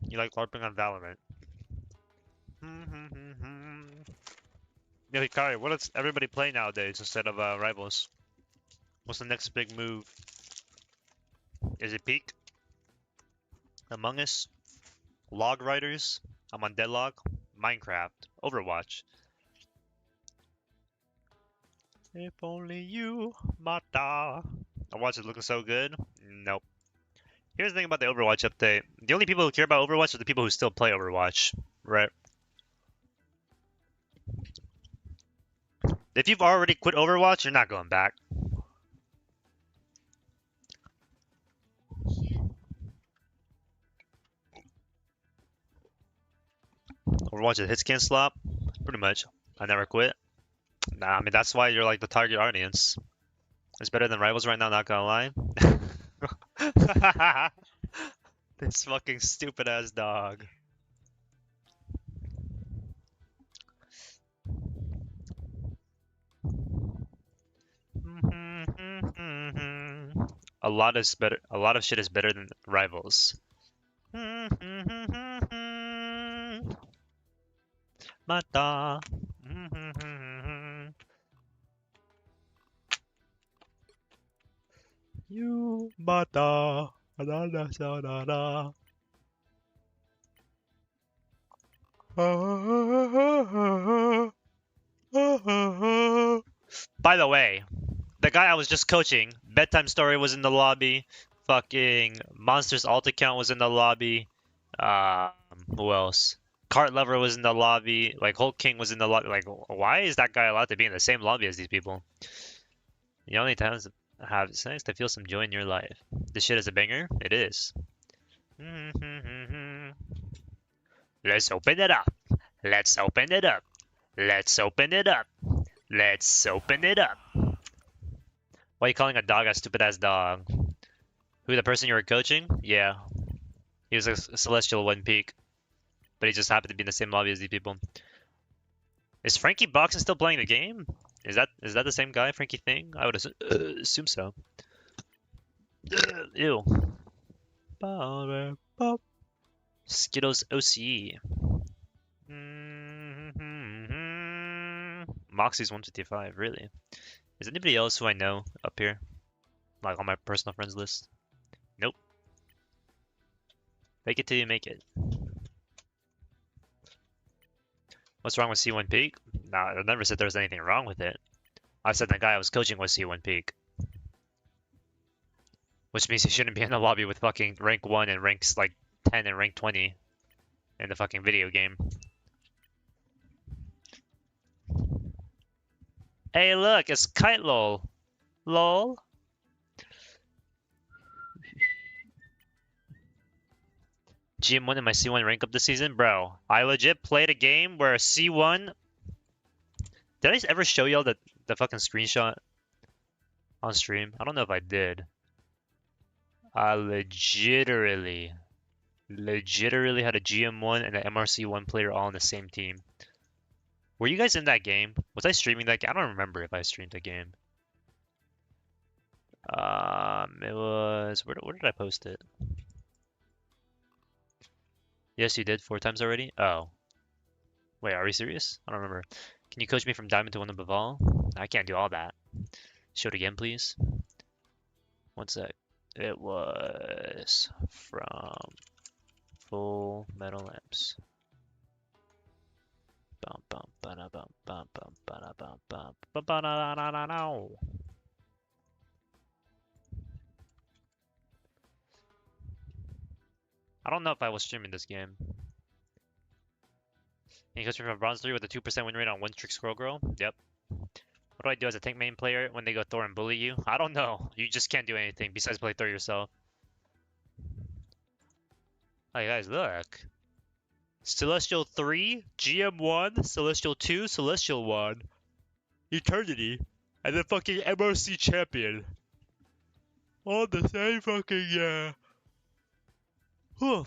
You like LARPing on Valorant? Yo, Hikari, what does everybody play nowadays instead of Rivals? What's the next big move? Is it Peak? Among Us? Log Riders? I'm on Deadlock? Minecraft? Overwatch? If only you, Mata. Overwatch is looking so good? Nope. Here's the thing about the Overwatch update. The only people who care about Overwatch are the people who still play Overwatch, right? If you've already quit Overwatch, you're not going back. Overwatch is hit scan slop? Pretty much. I never quit. Nah, I mean, that's why you're like the target audience. It's better than Rivals right now, not gonna lie. This fucking stupid ass dog. A lot is better. A lot of shit is better than Rivals. Mata. You mata. Da, da, da, da, da. By the way, the guy I was just coaching, Bedtime Story was in the lobby. Fucking Monsters alt account was in the lobby. Who else? Cart Lover was in the lobby. Like Hulk King was in the lobby. Like, why is that guy allowed to be in the same lobby as these people? The only times have it's nice to feel some joy in your life. This shit is a banger. It is. Let's open it up. Let's open it up. Let's open it up. Let's open it up. Why are you calling a dog a stupid ass dog? Who, the person you were coaching? Yeah. He was a Celestial One Peak. But he just happened to be in the same lobby as these people. Is Frankie Boxon still playing the game? Is that the same guy, Frankie Thing? I would assume so. Ew. Skittles OCE. Moxie's 155, really? Is anybody else who I know up here? Like on my personal friends list? Nope. Fake it till you make it. What's wrong with C1 Peak? Nah, I never said there was anything wrong with it. I said the guy I was coaching was C1 Peak. Which means he shouldn't be in the lobby with fucking rank 1 and ranks like 10 and rank 20 in the fucking video game. Hey look, it's Kite Lol. Lol. GM1 in my C1 rank up this season? Bro, I legit played a game where C1... Did I ever show y'all the fucking screenshot on stream? I don't know if I did. I legitimately had a GM1 and an MRC1 player all on the same team. Were you guys in that game? Was I streaming that game? I don't remember if I streamed the game. It was... Where did I post it? Yes, you did 4 times already? Oh. Wait, are we serious? I don't remember. Can you coach me from Diamond to 1 above all? I can't do all that. Show it again, please. One sec. It was from Fullmetallamps. Bum bum ba bum bum bum ba bum bum ba ba da da da da. I don't know if I was streaming this game. Can you coach me from Bronze 3 with a 2% win rate on 1 Trick Scroll Girl? Yep. What do I do as a tank main player when they go Thor and bully you? I don't know. You just can't do anything besides play Thor yourself. Hey guys, look. Celestial 3, GM1, Celestial 2, Celestial 1, Eternity, and then fucking MRC Champion. All the same fucking, Huh.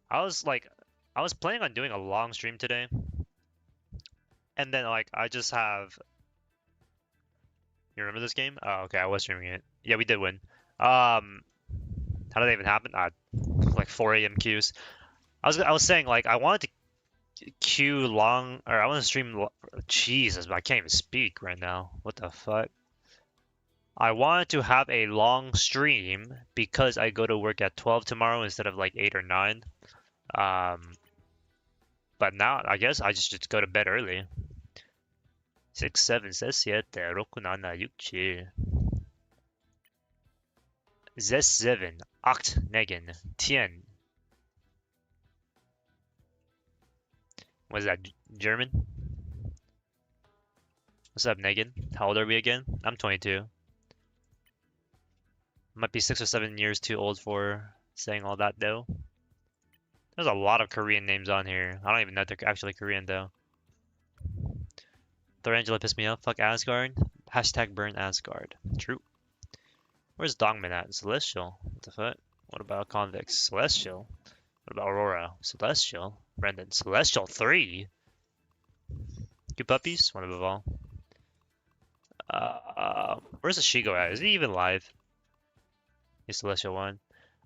I was planning on doing a long stream today. And then, like, I just have... You remember this game? Oh, okay, I was streaming it. Yeah, we did win. How did that even happen? Like 4 a.m. queues. I was saying, like, I wanted to queue long... Or I want to stream... Jesus, I can't even speak right now. What the fuck? I wanted to have a long stream because I go to work at 12 tomorrow instead of, like, 8 or 9. But now, I guess I just go to bed early. 6, 7, 6, 7, 6, 9, 6, 7 6, 7, 8, 9, 10. Was that German? What's up, Negan? How old are we again? I'm 22. Might be 6 or 7 years too old for saying all that, though. There's a lot of Korean names on here. I don't even know if they're actually Korean, though. Thorangela pissed me off. Fuck Asgard. Hashtag burn Asgard. True. Where's Dongman at? Celestial. What the fuck? What about Convex? Celestial. What about Aurora? Celestial. Brendan. Celestial 3? Two puppies? One above all. Where's the Shigo at? Is he even live? He's Celestial 1.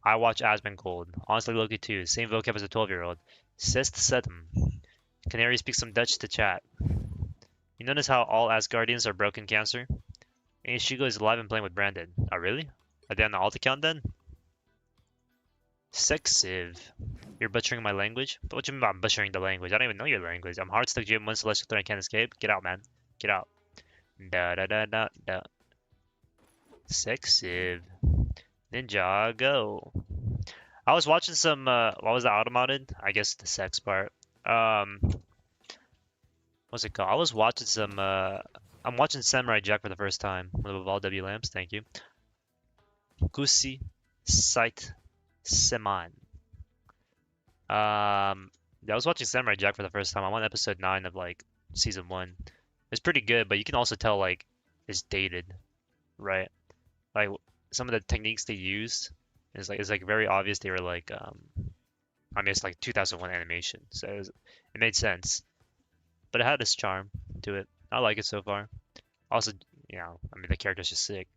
I watch Asmongold. Honestly, Loki 2. Same vocab as a 12-year-old. Sist Setum. Canary speaks some Dutch to chat. You notice how all Asgardians are broken cancer? And Ishigo is alive and playing with Brandon. Oh, really? Are they on the alt account then? Sexive. You're butchering my language? But what do you mean by I'm butchering the language? I don't even know your language. I'm hard stuck GM1 Celestial 3 I can't escape. Get out, man. Get out. Da da da da da. Sexive. Ninja, go. I was watching some, what was the automated? I guess the sex part. What's it called? I was watching some, I'm watching Samurai Jack for the first time. One of all W lamps, thank you. Kusi Site Seman. Yeah, I was watching Samurai Jack for the first time. I'm on episode 9 of like season 1. It's pretty good, but you can also tell like it's dated, right? Like some of the techniques they used is like very obvious they were like I mean it's like 2001 animation, so it made sense. But it had its charm to it. I like it so far. Also, you know, I mean the character's just sick.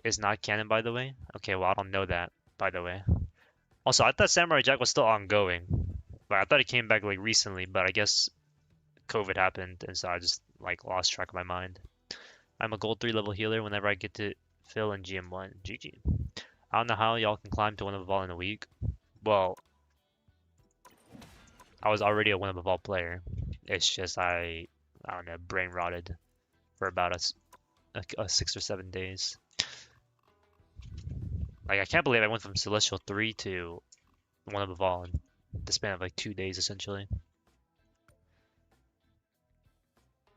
It's not canon, by the way. Okay, well I don't know that, by the way. Also, I thought Samurai Jack was still ongoing. Like I thought it came back like recently, but I guess COVID happened, and so I just like lost track of my mind. I'm a gold 3 level healer whenever I get to fill in GM1. GG. I don't know how y'all can climb to one of all in a week. Well, I was already a one of all player. It's just I don't know, brain rotted for about a 6 or 7 days. Like I can't believe I went from Celestial 3 to one of all in the span of like 2 days essentially.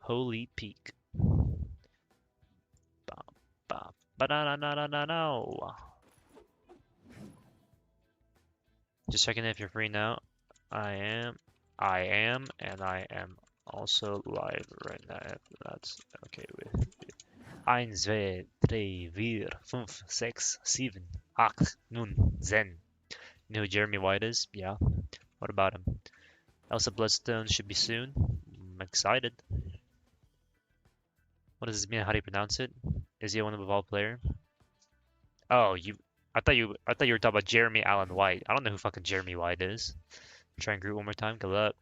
Holy peak. Ba-da-na-na-na-na. Just checking if you're free now. I am, and I am also live right now, if that's okay with you. 1, 2, 3, 4, 5, 6, 7, 8, 9, 10. You know who Jeremy White is? Yeah. What about him? Elsa Bloodstone should be soon. I'm excited. What does this mean? How do you pronounce it? Is he a one above all player? Oh, I thought you were talking about Jeremy Allen White. I don't know who fucking Jeremy White is. Try and group one more time. Good luck.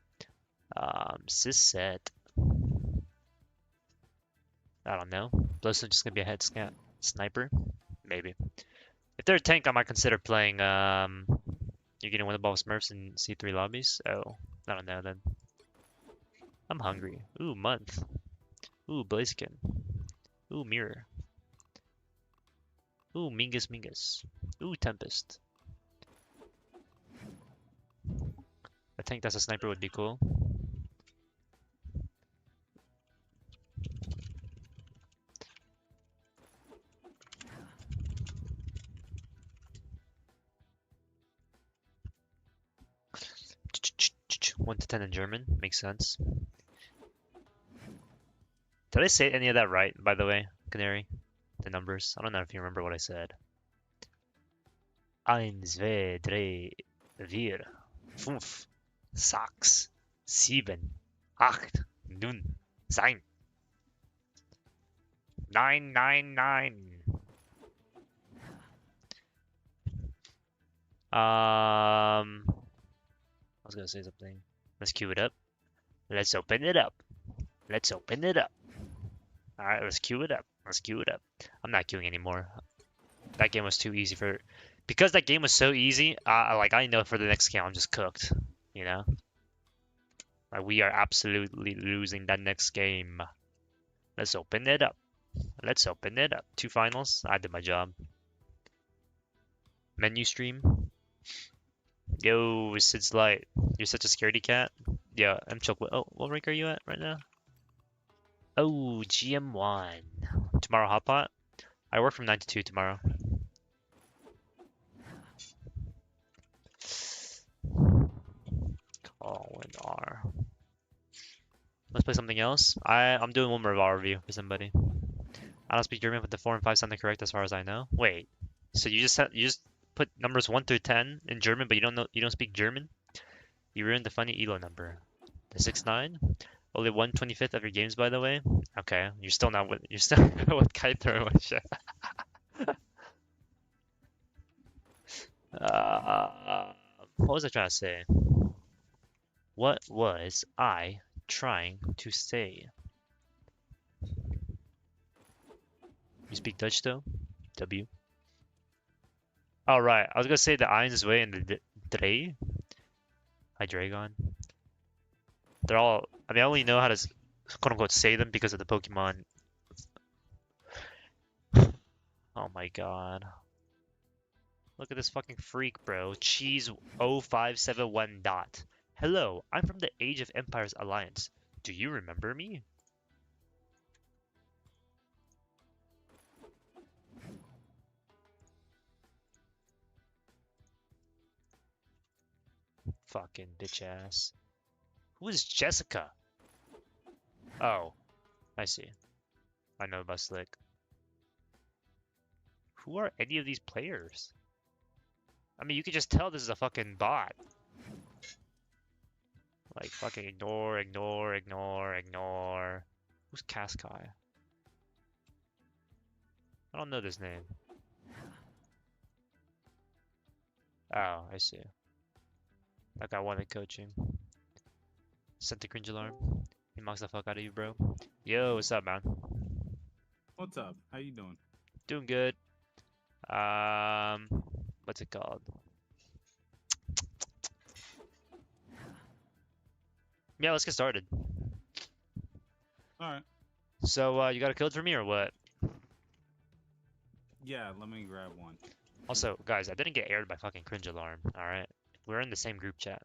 Sisset. I don't know. Bloodstone just gonna be a head sniper? Maybe. If they're a tank, I might consider playing, you're getting one of the ball Smurfs in C3 lobbies? Oh, I don't know then. I'm hungry. Ooh, month. Ooh, Blaziken. Ooh, mirror. Ooh, Mingus. Ooh, Tempest. I think that's a sniper would be cool. One to 10 in German. Makes sense. Did I say any of that right, by the way, Canary? The numbers? I don't know if you remember what I said. 1, 2, 3, 4, 5, 6, 7, 8, 9, 10. 999. I was gonna say something. Let's queue it up. Let's open it up. Let's open it up. Alright, let's queue it up. Let's queue it up. I'm not queuing anymore. That game was too easy for... Because that game was so easy, like, I know for the next game I'm just cooked. You know? Like, we are absolutely losing that next game. Let's open it up. Let's open it up. 2 finals. I did my job. Menu stream. Yo, Sid's Light. You're such a scaredy cat. Yeah, I'm choke. Oh, what rank are you at right now? Oh, GM1. Tomorrow hot pot? I work from 9 to 2 tomorrow. Colin R. Let's play something else. I'm doing one more VAR review for somebody. I don't speak German, but the 4 and 5 sounded correct as far as I know. Wait, so you just put numbers 1 through 10 in German, but you don't speak German? You ruined the funny ELO number. The 6-9? Only 1/25th of your games, by the way. Okay, you're still with Kaito and shit. What was I trying to say? What was I trying to say? You speak Dutch though? W. Oh right, I was gonna say the Eins way and the Dre. Hydreigon. They're all. I mean, I only know how to quote unquote say them because of the Pokemon. Oh my god. Look at this fucking freak, bro. Cheese 0571 dot. Hello, I'm from the Age of Empires Alliance. Do you remember me? Fucking bitch ass. Who is Jessica? Oh, I see. I know about Slick. Who are any of these players? I mean, you can just tell this is a fucking bot. Like, fucking ignore, ignore, ignore, ignore. Who's Caskai? I don't know this name. Oh, I see. That guy wanted coaching. Sent the cringe alarm. He mocks the fuck out of you, bro. Yo, what's up, man?
What's up? How you doing?
Doing good. What's it called? Yeah, let's get started.
All right.
So, you got a code for me or what?
Yeah, let me grab one.
Also, guys, I didn't get aired by fucking cringe alarm. All right, we're in the same group chat.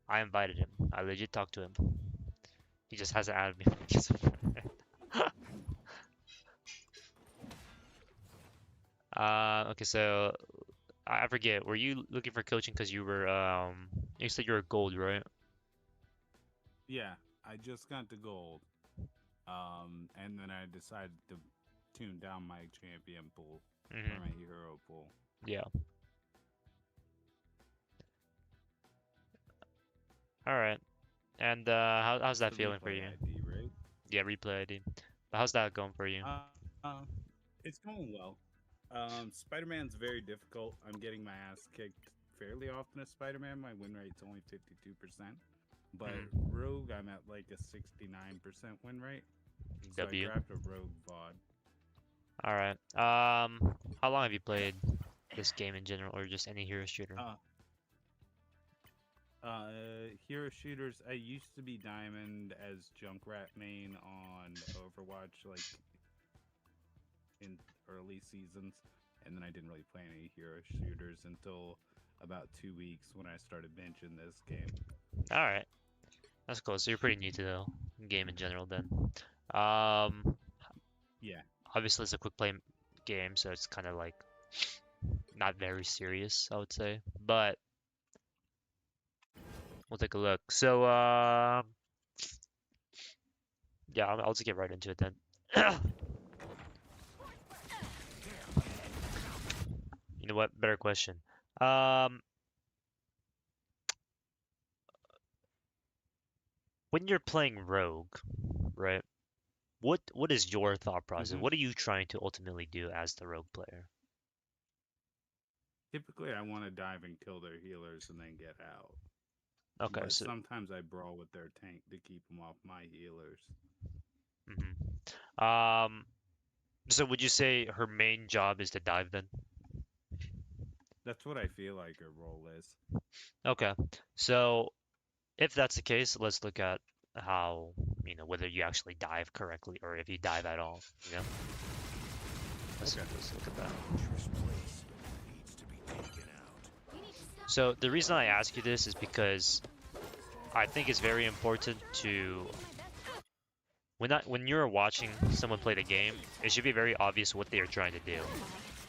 I invited him. I legit talked to him. He just hasn't added me. Okay, so I forget. Were you looking for coaching because you were you said you were gold, right?
Yeah, I just got the gold. And then I decided to tune down my champion pool or my hero pool.
Yeah. All right. And how's that
The
feeling for
replay
you?
ID, right?
Yeah, replay ID. But how's that going for you?
It's going well. Spider-Man's very difficult. I'm getting my ass kicked fairly often as Spider-Man. My win rate's only 52%. But Rogue, I'm at like a 69% win rate. So
W.
I grabbed a Rogue VOD.
All right. How long have you played this game in general, or just any hero shooter?
Hero shooters. I used to be Diamond as Junkrat main on Overwatch, like in early seasons, and then I didn't really play any hero shooters until about 2 weeks when I started benching this game.
All right. That's cool. So you're pretty new to the game in general, then.
Yeah.
Obviously, it's a quick play game, so it's kind of like not very serious, I would say. But we'll take a look. So, yeah, I'll just get right into it then. You know what? Better question. When you're playing Rogue, right? What is your thought process? What are you trying to ultimately do as the Rogue player?
Typically, I want to dive and kill their healers and then get out.
Okay,
but
so
sometimes I brawl with their tank to keep them off my healers.
so would you say her main job is to dive then?
That's what I feel like her role is.
Okay, so if that's the case, let's look at how, whether you actually dive correctly or if you dive at all, Let's look at that. So the reason I ask you this is because I think it's very important to, when you're watching someone play the game, it should be very obvious what they are trying to do.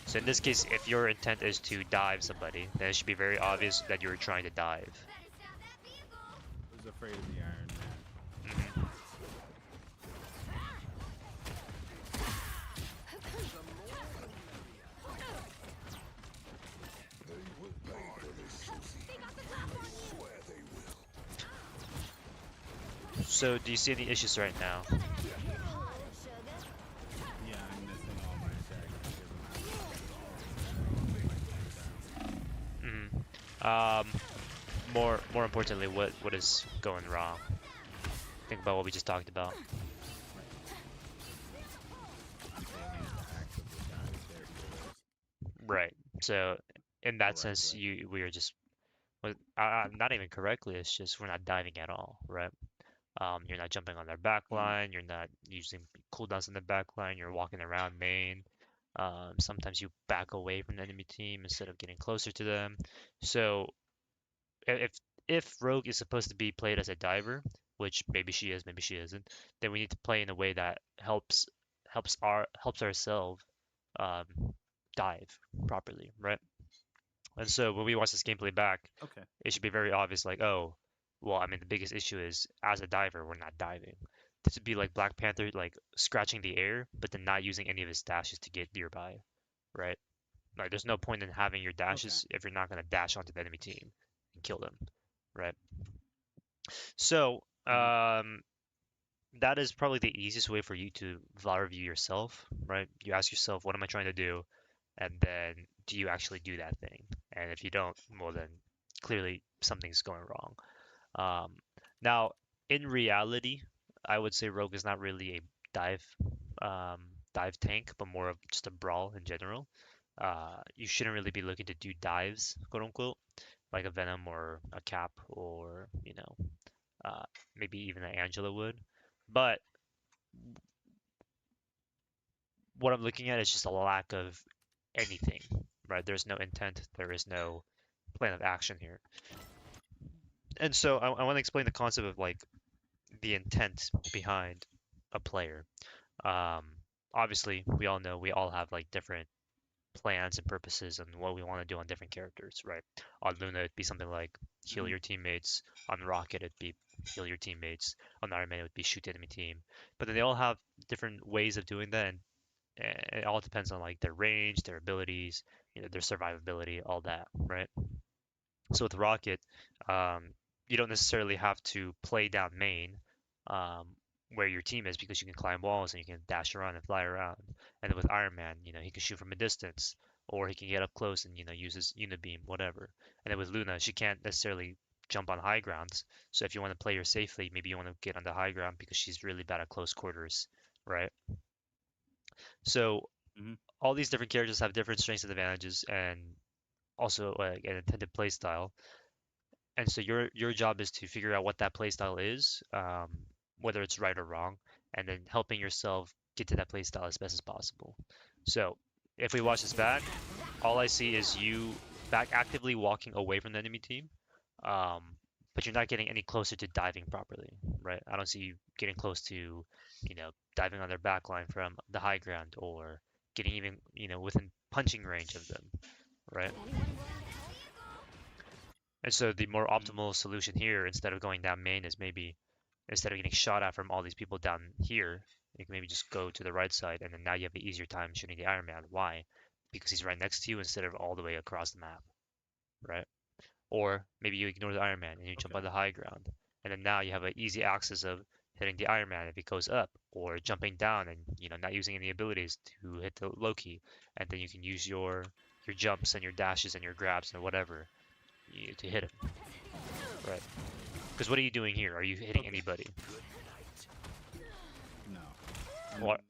So in this case, if your intent is to dive somebody, then it should be very obvious that you're trying to dive.
I was afraid of the Iron Man.
So do you see any issues right now?
Yeah, I'm missing all my attacks.
more importantly, what is going wrong? Think about what we just talked about.
I'm failing to actively guide their healers
Right. So in that sense,
correctly.
we are just not even correctly. It's just we're not diving at all, right? You're not jumping on their back
Mm.
line. You're not using cooldowns in the back line. You're walking around main. Sometimes you back away from the enemy team instead of getting closer to them. So if Rogue is supposed to be played as a diver, which maybe she is, maybe she isn't, then we need to play in a way that helps ourselves um, dive properly, right? And so when we watch this gameplay back,
Okay.
it should be very obvious, like, oh, well, I mean, the biggest issue is as a diver, we're not diving. This would be like Black Panther, like scratching the air, but then not using any of his dashes to get nearby, right? Like, there's no point in having your
Okay.
dashes if you're not going to dash onto the enemy team and kill them, right? So,
Mhm.
that is probably the easiest way for you to VAR review yourself, right? You ask yourself, what am I trying to do? And then do you actually do that thing? And if you don't, well, then clearly something's going wrong. Um, now, in reality, I would say Rogue is not really a dive um, dive tank, but more of just a brawl in general. You shouldn't really be looking to do dives, quote unquote, like a Venom or a Cap or uh, maybe even an Angela would. But what I'm looking at is just a lack of anything, right? There's no intent, there is no plan of action here. And so I want to explain the concept of like the intent behind a player. Um, Obviously, we all know we all have like different plans and purposes and what we want to do on different characters, right? On Luna, it'd be something like heal
Mhm.
your teammates. On Rocket, it'd be heal your teammates. On Iron Man, it would be shoot the enemy team. But then they all have different ways of doing that, and it all depends on like their range, their abilities, their survivability, all that, right? So with Rocket, um, you don't necessarily have to play down main um, where your team is because you can climb walls and you can dash around and fly around. And then with Iron Man, he can shoot from a distance or he can get up close and use his unibeam, whatever. And then with Luna, she can't necessarily jump on high grounds. So if you want to play her safely, maybe you want to get on the high ground because she's really bad at close quarters, right? So
Mhm.
all these different characters have different strengths and advantages and also an intended play style. And so your job is to figure out what that playstyle is, whether it's right or wrong, and then helping yourself get to that playstyle as best as possible. So if we watch this back, all I see is you back actively walking away from the enemy team, um, but you're not getting any closer to diving properly, right? I don't see you getting close to, diving on their back line from the high ground or getting even, within punching range of them, right? And so the more
Mhm.
optimal solution here, instead of going down main, is maybe instead of getting shot at from all these people down here, you can maybe just go to the right side, and then now you have an easier time shooting the Iron Man. Why? Because he's right next to you instead of all the way across the map, right? Or maybe you ignore the Iron Man and you jump
Okay.
on the high ground, and then now you have an easy access of hitting the Iron Man if he goes up, or jumping down and not using any abilities to hit the Loki, and then you can use your jumps and your dashes and your grabs and whatever to hit him, right? Because what are you doing here? Are you hitting
Okay.
anybody?
No. I'm
What?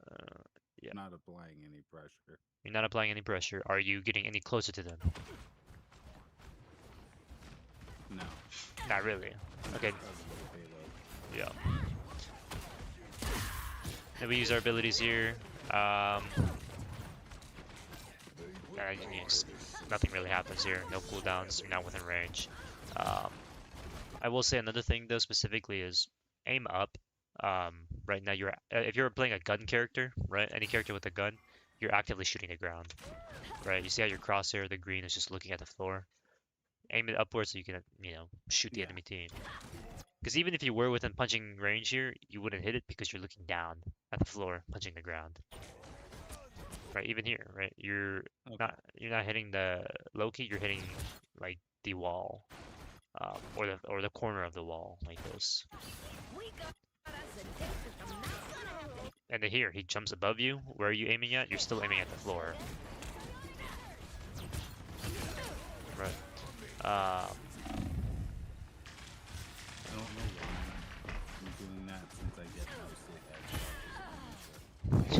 Yeah,
not applying any pressure.
you're not applying any pressure. Are you getting any closer to them?
No.
Not really.
I'm
Okay,
just covering the payload.
yeah. And we use our abilities here. Nothing really happens here. No cooldowns. You're not within range. Um, I will say another thing though specifically is aim up. Right now you're if you're playing a gun character, right? Any character with a gun, you're actively shooting the ground, right? You see how your crosshair, the green, is just looking at the floor. Aim it upwards so you can, shoot the
Yeah.
enemy team. Because even if you were within punching range here, you wouldn't hit it because you're looking down at the floor, punching the ground. Right, even here, right?
Okay.
You're not hitting the Loki, you're hitting like the wall, or the corner of the wall, like this. And then here, he jumps above you. Where are you aiming at? You're still aiming at the floor. Right.
don't know why. I'm doing that since I get mostly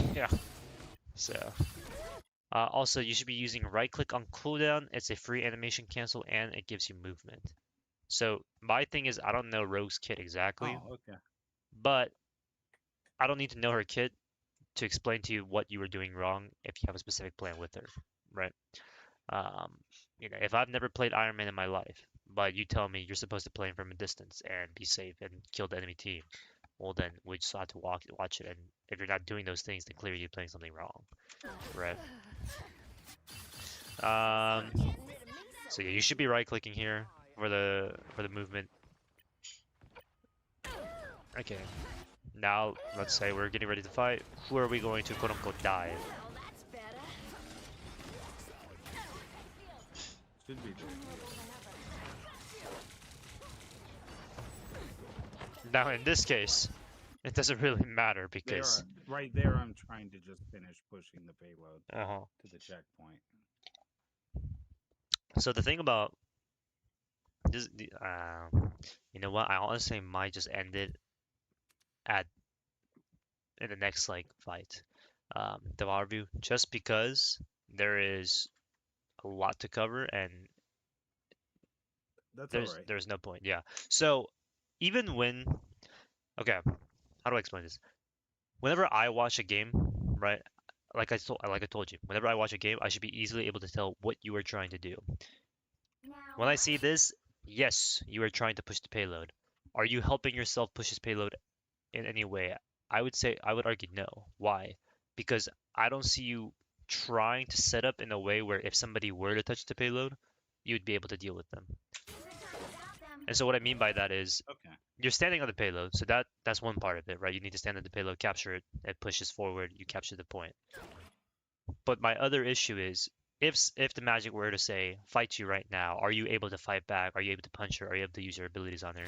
headshots.
Yeah. So, also you should be using right click on cooldown. It's a free animation cancel and it gives you movement. So my thing is I don't know Rogue's kit exactly,
Oh, okay.
but I don't need to know her kit to explain to you what you were doing wrong if you have a specific plan with her, right? Um, if I've never played Iron Man in my life, but you tell me you're supposed to play him from a distance and be safe and kill the enemy team, well then we just have to watch it. And if you're not doing those things, then clearly you're playing something wrong, right? So yeah, you should be right clicking here for the movement. Okay. Now let's say we're getting ready to fight. Who are we going to quote unquote dive?
Well, that's better.
Should be there.
Now in this case, it doesn't really matter
There,
because
right there, I'm trying to just finish pushing the payload to the checkpoint.
So the thing about this, you know what? I honestly might just end it at in the next like fight, the review, just because there is a lot to cover and
That's
there's
alright.
there's no point. Yeah. So even when okay, how do I explain this? Whenever I watch a game, right? Like I told you, whenever I watch a game, I should be easily able to tell what you are trying to do. When I see this, yes, you are trying to push the payload. Are you helping yourself push this payload in any way? I would argue no. Why? Because I don't see you trying to set up in a way where if somebody were to touch the payload, you'd be able to deal with them. And so what I mean by that is
Okay.
you're standing on the payload, so that's one part of it, right? You need to stand on the payload, capture it, it pushes forward, you capture the point. But my other issue is if the magic were to say fight you right now, are you able to fight back? Are you able to punch her? Are you able to use your abilities on her?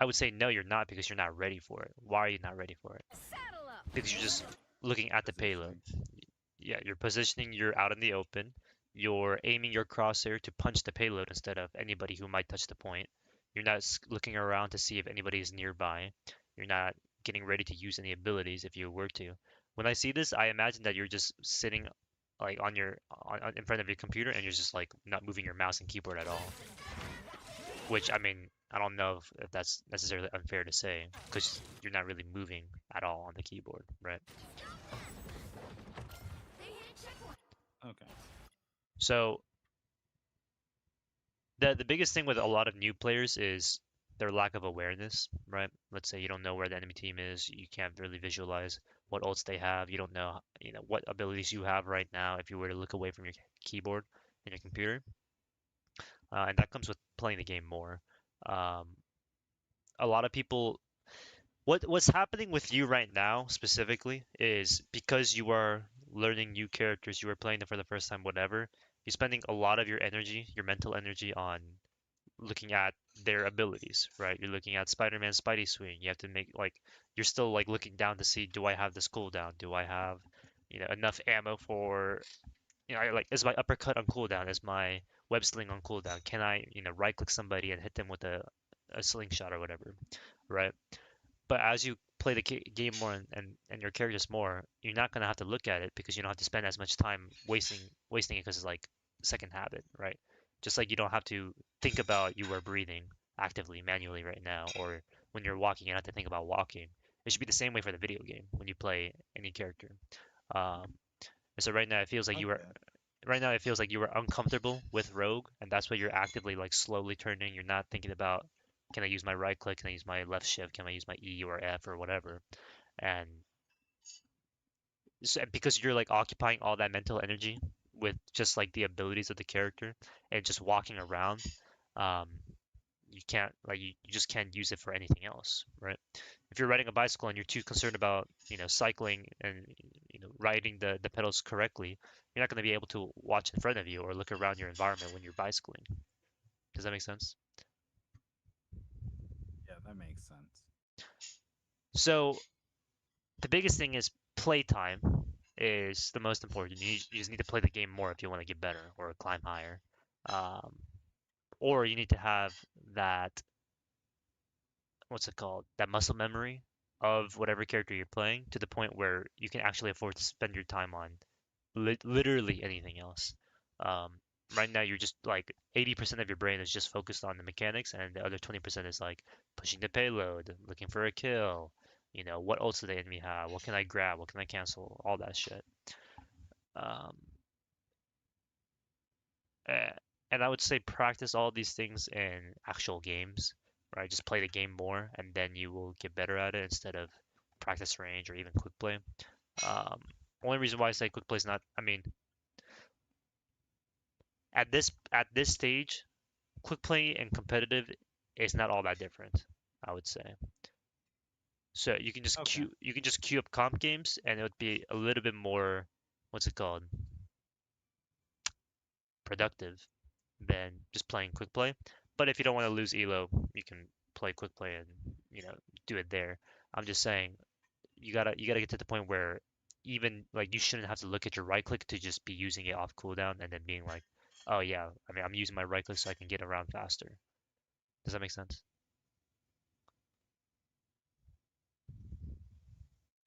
I would say no, you're not because you're not ready for it. Why are you not ready for it?
Saddle up.
Because you're just looking at the payload.
Positioning.
Yeah, you're positioning, you're out in the open. You're aiming your crosshair to punch the payload instead of anybody who might touch the point. You're not looking around to see if anybody is nearby. You're not getting ready to use any abilities if you were to. When I see this, I imagine that you're just sitting like in front of your computer and you're just like not moving your mouse and keyboard at all. Which I mean, I don't know if that's necessarily unfair to say because you're not really moving at all on the keyboard, right?
Okay.
So the biggest thing with a lot of new players is their lack of awareness, right? Let's say you don't know where the enemy team is, you can't really visualize what ults they have, you don't know, what abilities you have right now if you were to look away from your keyboard and your computer, and that comes with playing the game more. Um, a lot of people, what's happening with you right now specifically is because you are learning new characters, you are playing them for the first time, whatever. You're spending a lot of your energy, your mental energy on looking at their abilities, right? You're looking at Spider-Man Spidey swing. You have to make like you're still like looking down to see do I have this cooldown? Do I have, enough ammo for like is my uppercut on cooldown? Is my web sling on cooldown? Can I, right click somebody and hit them with a slingshot or whatever, right? But as you play the game more and your characters more, you're not gonna have to look at it because you don't have to spend as much time wasting it because it's like second habit, right? Just like you don't have to think about you are breathing actively, manually right now, or when you're walking, you don't have to think about walking. It should be the same way for the video game when you play any character. Um, and so right now it feels like
Okay.
you are uncomfortable with Rogue, and that's why you're actively like slowly turning. You're not thinking about can I use my right click? Can I use my left shift? Can I use my E or F or whatever? And so, because you're like occupying all that mental energy with just like the abilities of the character and just walking around, um, you can't like you just can't use it for anything else, right? If you're riding a bicycle and you're too concerned about cycling and riding the pedals correctly, you're not going to be able to watch in front of you or look around your environment when you're bicycling. Does that make sense?
Yeah, that makes sense.
So the biggest thing is playtime is the most important. You just need to play the game more if you want to get better or climb higher, um, or you need to have that what's it called? That muscle memory of whatever character you're playing to the point where you can actually afford to spend your time on literally anything else. Um, right now, you're just like 80% of your brain is just focused on the mechanics, and the other 20% is like pushing the payload, looking for a kill. What ults do the enemy have? What can I grab? What can I cancel? All that shit. Um, a- and I would say practice all these things in actual games, right? Just play the game more, and then you will get better at it instead of practice range or even quick play. Um, Only reason why I say quick play is not, I mean, at this stage, quick play and competitive is not all that different, I would say. So
Okay.
you can just queue up comp games, and it would be a little bit more, what's it called, productive than just playing quick play. But if you don't want to lose elo, you can play quick play and do it there. I'm just saying you gotta get to the point where even like you shouldn't have to look at your right click to just be using it off cooldown and then being like, oh yeah, I mean I'm using my right click so I can get around faster. Does that make sense?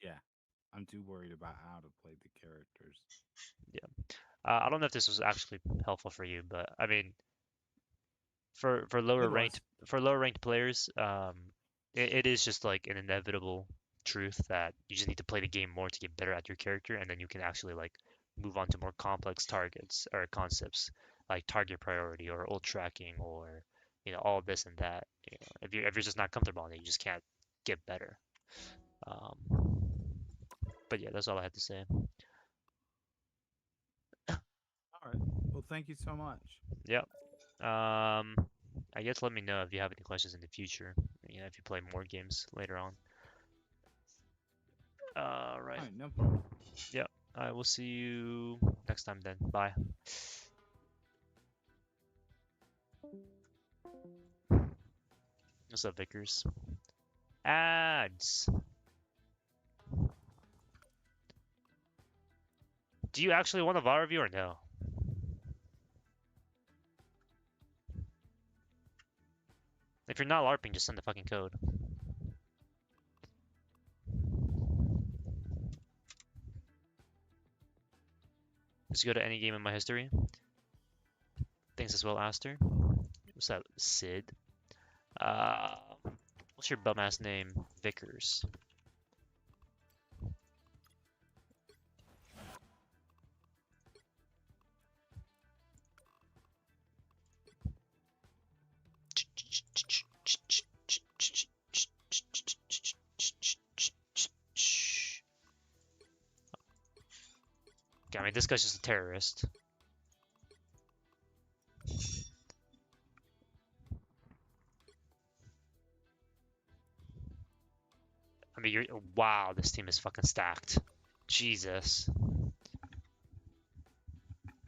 Yeah. I'm too worried about how to play the characters.
Yeah. I don't know if this was actually helpful for you, but I mean, for lower
It was.
ranked for lower ranked players, it is just like an inevitable truth that you just need to play the game more to get better at your character, and then you can actually like move on to more complex targets or concepts like target priority or ult tracking or all this and that. If you're just not comfortable on it, you just can't get better. Um, but yeah, that's all I had to say.
All right. Well, thank you so much.
Yep. I guess let me know if you have any questions in the future. If you play more games later on. Right.
All right. No problem.
Yep. I will see you next time then. Bye. What's up, Vickers? Ads. Do you actually want a VAR review or no? If you're not LARPing, just send the fucking code. Just go to any game in my history. Thanks as well, Aster. What's up, Sid? Uh, what's your bum ass name? Vickers. I mean, this guy's just a terrorist. I mean, wow, this team is fucking stacked. Jesus.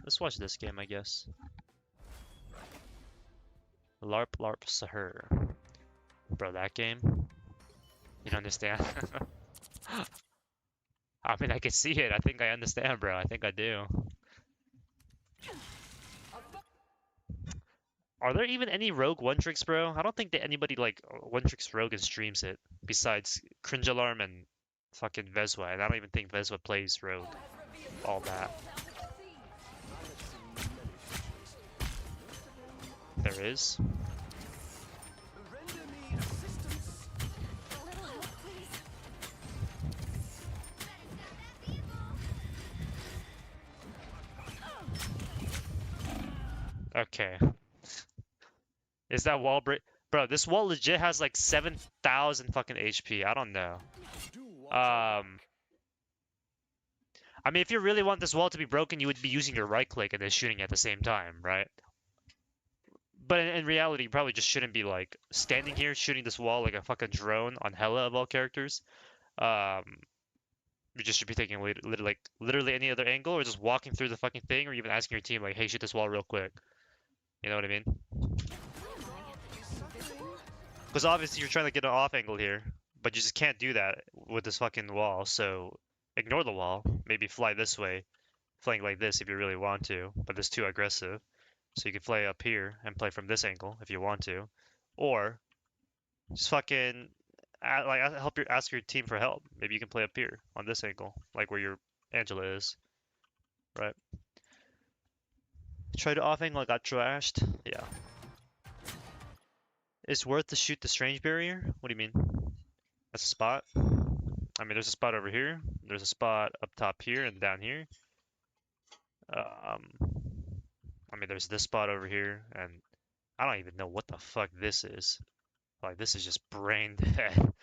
Let's watch this game, I guess. LARP LARP Sahur. Bro, that game? You don't understand? I mean, I can see it. I think I understand, bro. I think I do. Are there even any Rogue one tricks, bro? I don't think that anybody like one tricks Rogue and streams it besides Cringe Alarm and fucking Vezwa, and I don't even think Vezwa plays Rogue. All that. There is. Okay. Is that wall break? Bro, this wall legit has like 7,000 fucking HP. I don't know. I mean, if you really want this wall to be broken, you would be using your right click and then shooting at the same time, right? But in reality, you probably just shouldn't be like standing here shooting this wall like a fucking drone on Hella of all characters. Um, you just should be taking literally any other angle, or just walking through the fucking thing, or even asking your team like, "Hey, shoot this wall real quick." You know what I mean? Because obviously you're trying to get an off angle here, but you just can't do that with this fucking wall. So ignore the wall. Maybe fly this way, flying like this if you really want to, but it's too aggressive. So you can fly up here and play from this angle if you want to, or Just fucking ask your team for help. Maybe you can play up here on this angle, like where your Angela is, right? Tried to off angle, I got trashed. Yeah. It's worth to shoot the strange barrier? What do you mean? That's a spot? I mean, there's a spot over here. There's a spot up top here and down here. Um, I mean, there's this spot over here, and I don't even know what the fuck this is. Like, this is just brain dead.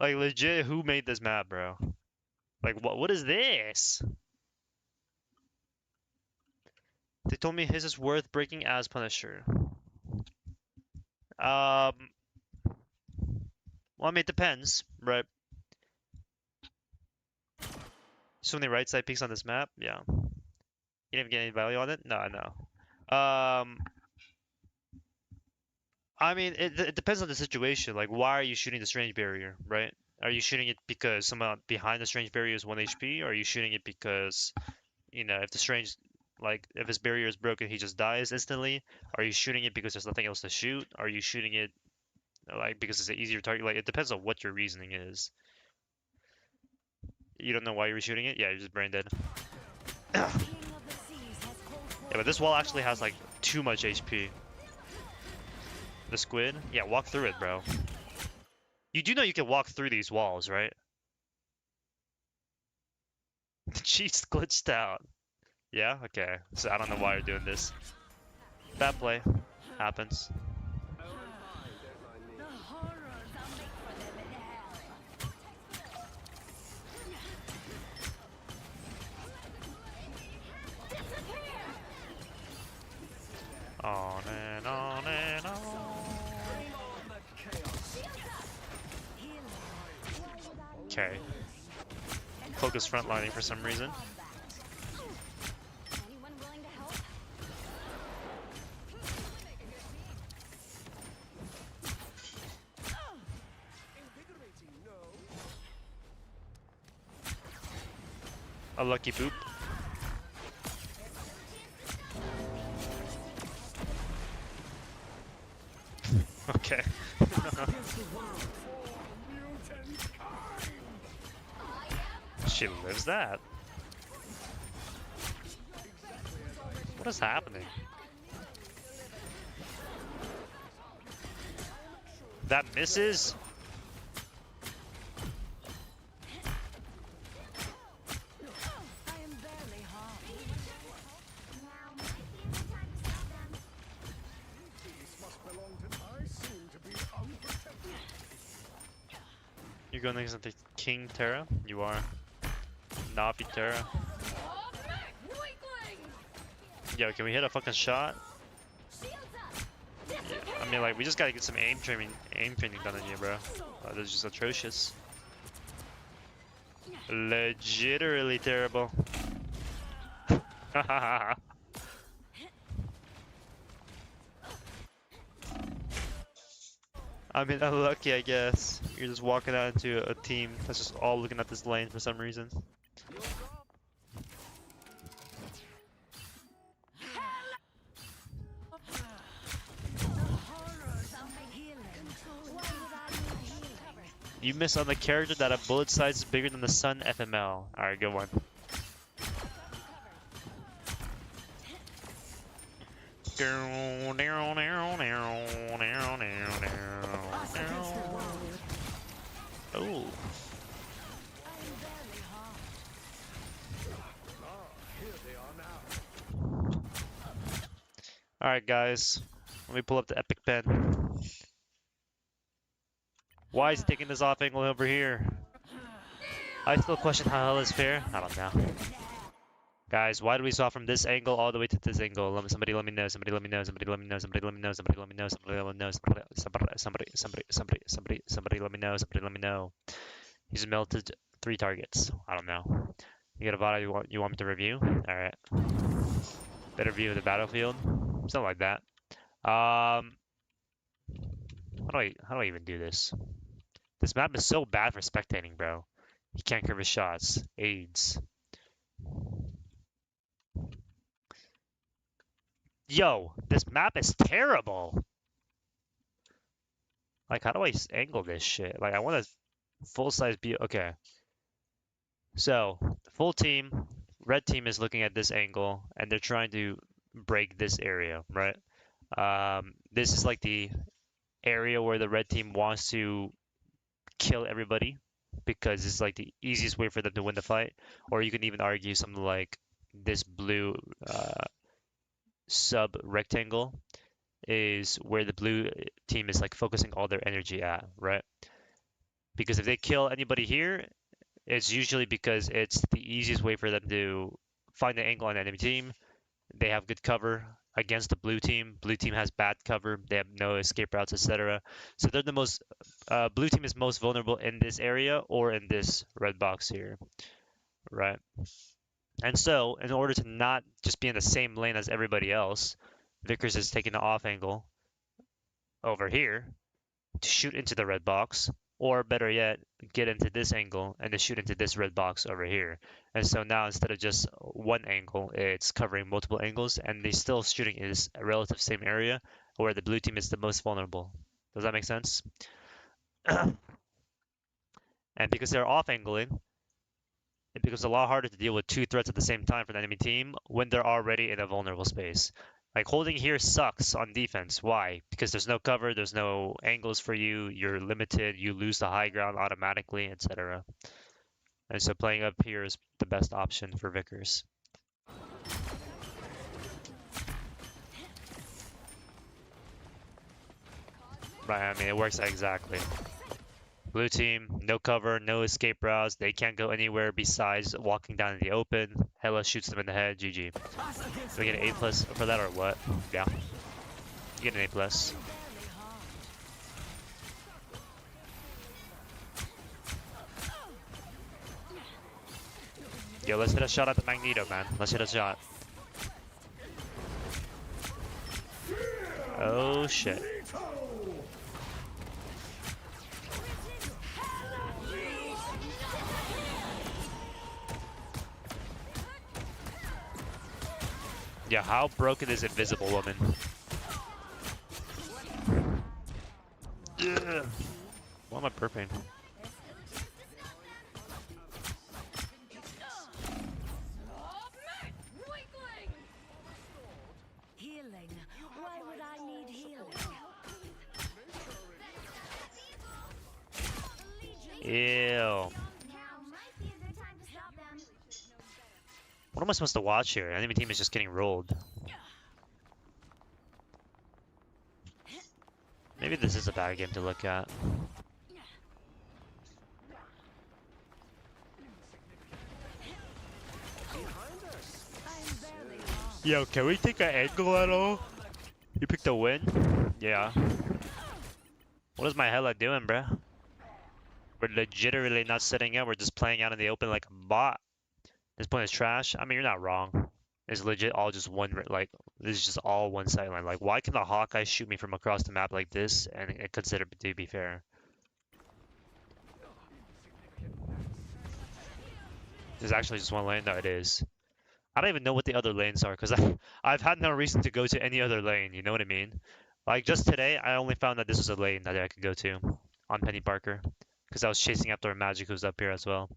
Like, legit, who made this map, bro? Like, what is this? They told me his is worth breaking as Punisher. Well, I mean, it depends, right? So many right side peaks on this map, yeah. You didn't even get any value on it? No, no. I mean, it depends on the situation. Like, why are you shooting the strange barrier, right? Are you shooting it because someone behind the strange barrier is 1 HP? Or are you shooting it because, you know, if the strange, like, if his barrier is broken, he just dies instantly? Are you shooting it because there's nothing else to shoot? Are you shooting it, like, because it's an easier target? Like, it depends on what your reasoning is. You don't know why you're shooting it? Yeah, you're just brain dead. Yeah, but this wall actually has, like, too much HP. The squid? Yeah, walk through it, bro. You do know you can walk through these walls, right? The cheats glitched out. Yeah? Okay. So I don't know why you're doing this. Bad play. Happens.
The horrors I'll make for them in hell.
On and on and on. Okay. Focus frontlining for some reason.
Anyone willing to help?
A lucky boop. Okay. She lives that. What is happening? That misses?
I am barely harmed.
You're going against the King Terra? You are. Navi Terra. Yo, can we hit a fucking shot? Yeah, I mean, like, we just gotta get some aim training done on you, bro. That's just atrocious. Legitimately terrible. I mean, unlucky, I guess. You're just walking out into a team that's just all looking at this lane for some reason. You miss on the character that a bullet size is bigger than the sun FML. Alright, good one. Oh. Alright, guys. Let me pull up the epic pen. Why is he taking this off angle over here? I still question how hell is fair. I don't know. Guys, why do we saw from this angle all the way to this angle? Somebody let me know. Somebody let me know. Somebody let me know. Somebody let me know. Somebody let me know. Somebody let me know. Somebody let me know. Somebody let me know. He's melted 3 targets. I don't know. You got a VOD you want me to review? All right. Better view of the battlefield. Something like that. How do I even do this? This map is so bad for spectating, bro. He can't curve his shots. AIDS. Yo, this map is terrible. Like, how do I angle this shit? Like, I want a full-size view. Okay. So, full team, red team is looking at this angle, and they're trying to break this area, right? This is like the area where the red team wants to kill everybody because it's like the easiest way for them to win the fight. Or you can even argue something like this blue sub rectangle is where the blue team is like focusing all their energy at, right? Because if they kill anybody here, it's usually because it's the easiest way for them to find the angle on the enemy team. They have good cover against the blue team. Blue team has bad cover. They have no escape routes, etc. So they're the most blue team is most vulnerable in this area or in this red box here, right? And so, in order to not just be in the same lane as everybody else, Vickers is taking the off angle over here to shoot into the red box, or better yet, get into this angle and to shoot into this red box over here. And so now instead of just one angle, it's covering multiple angles, and they still shooting in this relative same area where the blue team is the most vulnerable. Does that make sense? And because they're off angling, it becomes a lot harder to deal with two threats at the same time for the enemy team when they're already in a vulnerable space. Like holding here sucks on defense. Why? Because there's no cover, there's no angles for you, you're limited, you lose the high ground automatically, etc. And so playing up here is the best option for Vickers. Right, I mean, it works exactly. Blue team, no cover, no escape routes. They can't go anywhere besides walking down in the open. Hella shoots them in the head. GG. Do we get an A+ for that or what? Yeah. You get an A+. Yo, let's hit a shot at the Magneto, man. Let's hit a shot. Oh, shit. Yeah, how broken is Invisible Woman? Ugh. Why am I burping?
Healing. Why would I need healing?
Ew. What am I supposed to watch here? Enemy team is just getting rolled. Maybe this is a bad game to look at. Yo, can we take an angle at all? You picked a win? Yeah. What is my hella doing, bruh? We're legitimately not setting up, we're just playing out in the open like a bot. This point is trash. I mean, you're not wrong. It's legit all just one, like, this is just all one sideline. Like, why can the Hawkeye shoot me from across the map like this and consider it to be fair? There's actually just one lane? No, it is. I don't even know what the other lanes are because I've had no reason to go to any other lane, you know what I mean? Like, just today, I only found that this was a lane that I could go to on Penny Parker because I was chasing after a Magic who's up here as well.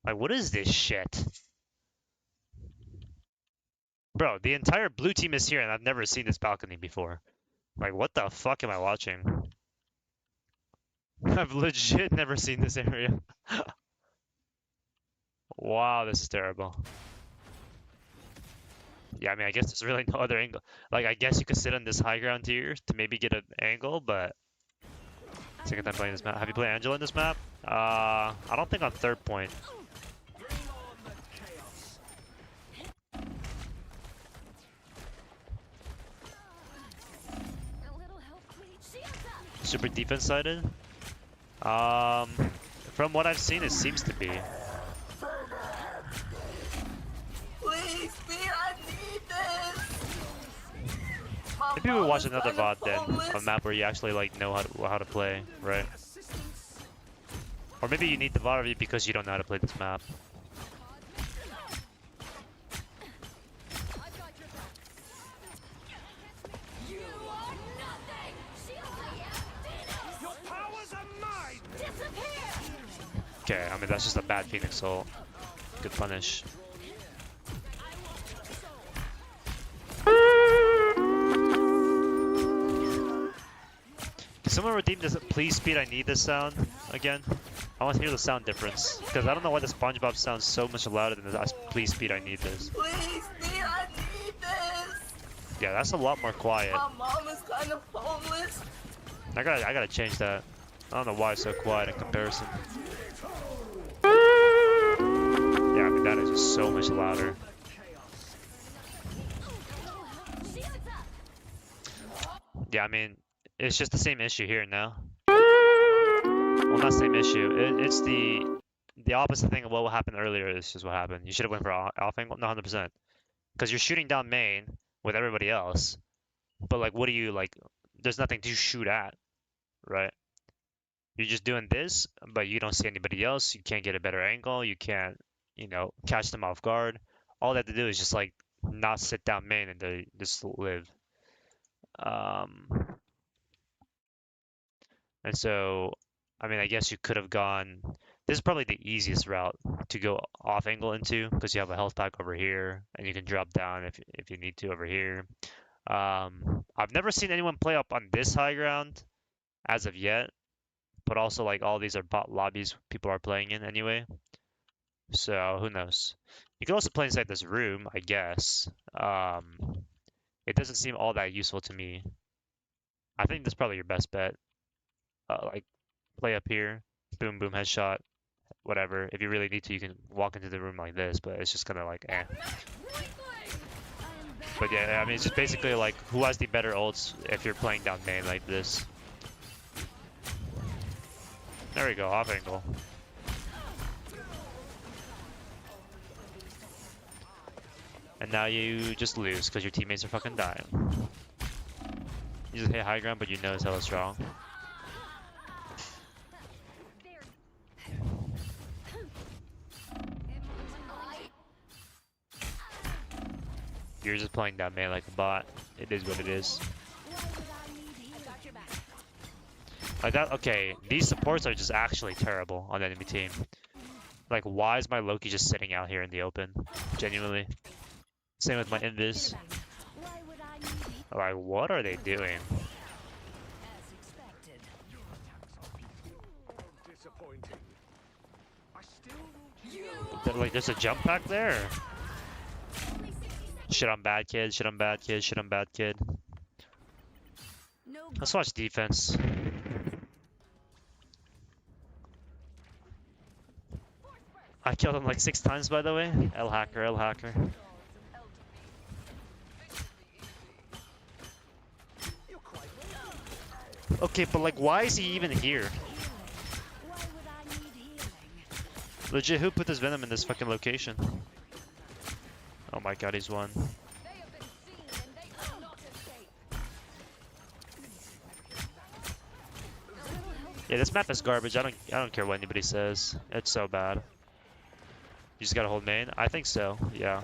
Like, what is this shit? Bro, the entire blue team is here and I've never seen this balcony before. Like, what the fuck am I watching? I've legit never seen this area. Wow, this is terrible. Yeah, I mean, I guess there's really no other angle. Like, I guess you could sit on this high ground here to maybe get an angle, but... Second time playing this map. Have you played Angela in this map? I don't think on third point. Super defense sided? From what I've seen, it seems to be.
Please, me, I need this.
Maybe we watch another VOD then, a map where you actually like know how to play, right? Or maybe you need the VOD review because you don't know how to play this map. Okay, I mean, that's just a bad Phoenix ult. Good punish. Can someone redeem this? Please speed, I need this sound again. I want to hear the sound difference. Because I don't know why the SpongeBob sounds so much louder than the please speed, I need this.
Please, Steve, I need this.
Yeah, that's a lot more quiet.
My mom is kind of homeless.
I gotta change that. I don't know why it's so quiet in comparison. Yeah, I mean, that is just so much louder. Yeah, I mean, it's just the same issue here now. Well, not same issue. It's the opposite thing of what happened earlier. This is what happened. You should have went for off angle. No, 100%. Because you're shooting down main with everybody else. But like, what do you like? There's nothing to shoot at, right? You're just doing this, but you don't see anybody else. You can't get a better angle. You can't, catch them off guard. All they have to do is just like not sit down main and they just live. And so, I mean, I guess you could have gone. This is probably the easiest route to go off angle into because you have a health pack over here and you can drop down if you need to over here. I've never seen anyone play up on this high ground as of yet, but also like all these are bot lobbies people are playing in anyway. So who knows? You can also play inside this room, I guess. It doesn't seem all that useful to me. I think that's probably your best bet. Like play up here, boom boom headshot, whatever. If you really need to, you can walk into the room like this, but it's just kind of like eh. But yeah, I mean, it's just basically like who has the better ults if you're playing down main like this. There we go, off angle. And now you just lose because your teammates are fucking dying. You just hit high ground, but you know it's hella strong. You're just playing down main like a bot. It is what it is. Like that, okay, these supports are just actually terrible on the enemy team. Like, why is my Loki just sitting out here in the open? Genuinely. Same with my Invis. Like, what are they doing? Like, there's a jump pack there. Shit on bad kid, shit on bad kid, shit on bad kid. Let's watch defense. I killed him like 6 times, by the way. L hacker, L hacker. Okay, but like, why is he even here? Legit, who put this venom in this fucking location? Oh my god, he's won. Yeah, this map is garbage. I don't care what anybody says. It's so bad. You just gotta hold main. I think so. Yeah.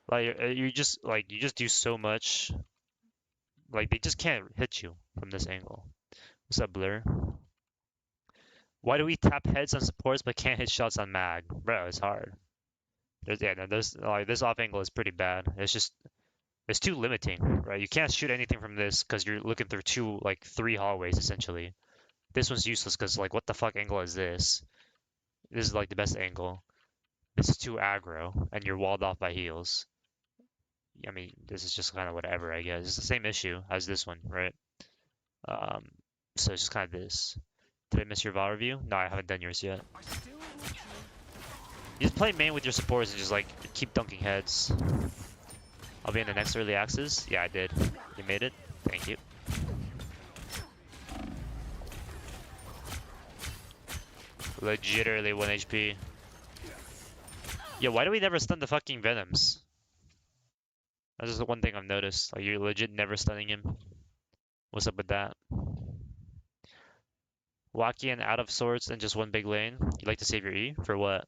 Like you just do so much. Like they just can't hit you from this angle. What's up, Blur? Why do we tap heads on supports but can't hit shots on mag? Bro, it's hard. This off angle is pretty bad. It's too limiting, right? You can't shoot anything from this because you're looking through 3 hallways essentially. This one's useless because like what the fuck angle is this? This is like the best angle. This is too aggro and you're walled off by heals. I mean, this is just kind of whatever, I guess. It's the same issue as this one, right? So it's just kind of this. Did I miss your VOD review? No, I haven't done yours yet. You just play main with your supports and just like keep dunking heads. I'll be in the next early access. Yeah, I did. You made it. Thank you. Legitimately 1 HP. Yeah, why do we never stun the fucking Venoms? That's just the one thing I've noticed. Like, you're legit never stunning him. What's up with that? Wacky and out of sorts and just one big lane. You like to save your E? For what?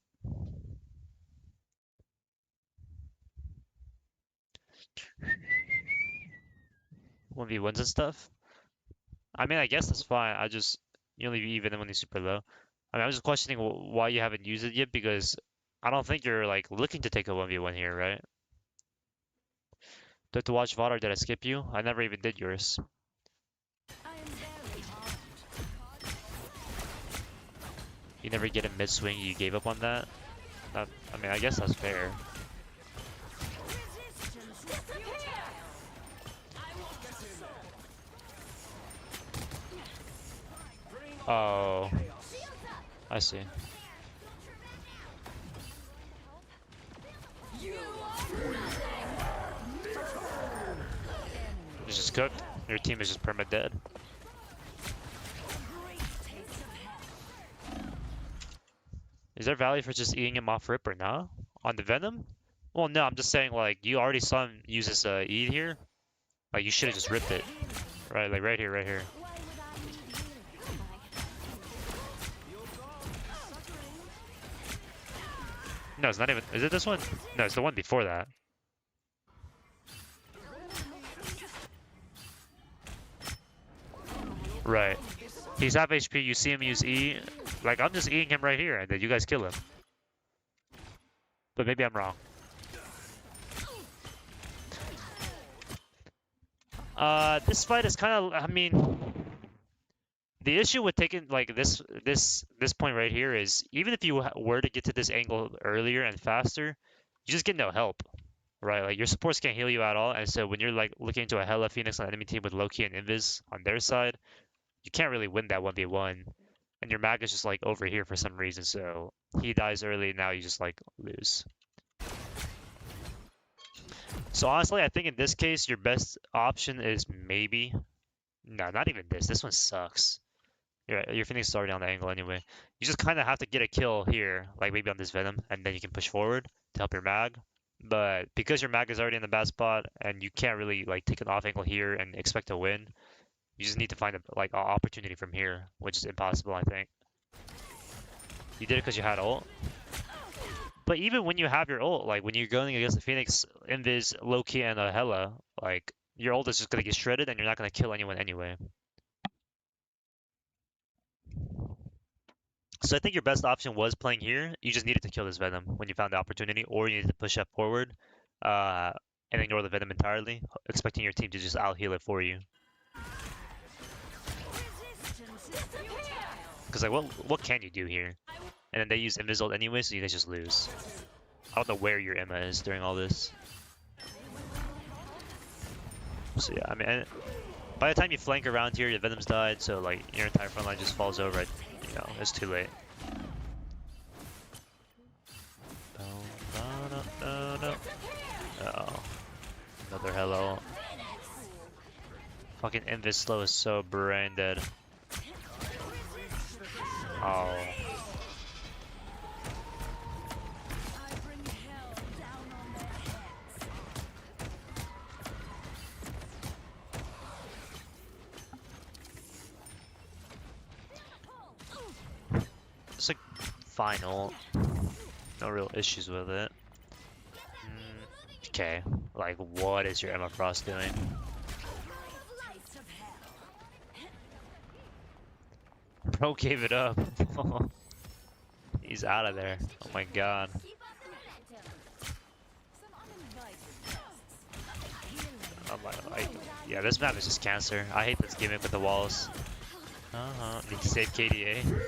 One v ones and stuff? I mean, I guess that's fine. You only be even when he's super low. I mean, I'm just questioning why you haven't used it yet because I don't think you're like looking to take a 1v1 here, right? Do I have to watch VOD or did I skip you? I never even did yours.
I am very harmed.
You never get a mid swing, you gave up on that? I mean, I guess that's fair.
Resistance is futile.
Oh, I see. It's just cooked. Your team is just perma dead. Is there value for just eating him off rip or not? On the Venom? Well, no, I'm just saying, like, you already saw him use this E here. Like, you should have just ripped it. Right, like, right here, right here.
Why would I need healing?
No, it's not even. Is it this one? No, it's the one before that. Right. He's half HP, you see him use E. Like, I'm just eating him right here, and then you guys kill him. But maybe I'm wrong. This fight is kind of, I mean, the issue with taking like this point right here is even if you were to get to this angle earlier and faster, you just get no help, right? Like your supports can't heal you at all, and so when you're like looking into a Hela Phoenix on enemy team with Loki and Invis on their side, you can't really win that 1v1, and your mag is just like over here for some reason, so he dies early, now you just like lose. So honestly, I think in this case, your best option is maybe... No, not even this. This one sucks. Your Phoenix is already on the angle anyway. You just kind of have to get a kill here, like maybe on this Venom, and then you can push forward to help your mag. But because your mag is already in the bad spot, and you can't really like take an off angle here and expect to win, you just need to find a like an opportunity from here, which is impossible, I think. You did it because you had ult. But even when you have your ult, like when you're going against the Phoenix, Invis, Loki, and a Hela, like your ult is just gonna get shredded, and you're not gonna kill anyone anyway. So I think your best option was playing here. You just needed to kill this Venom when you found the opportunity, or you needed to push up forward and ignore the Venom entirely, expecting your team to just out heal it for you. Because like, what can you do here? And then they use Invis anyway, so you guys just lose. I don't know where your Emma is during all this. So yeah, I mean, by the time you flank around here, your Venom's died, so like your entire front line just falls over. You know, it's too late. Uh-oh. Another hello. Fucking Invis slow is so brain dead. Oh. It's like final. No real issues with it. Okay, like what is your Emma Frost doing? Bro gave it up. He's out of there. Oh my god. Yeah, this map is just cancer. I hate this gimmick with the walls. Need to save KDA.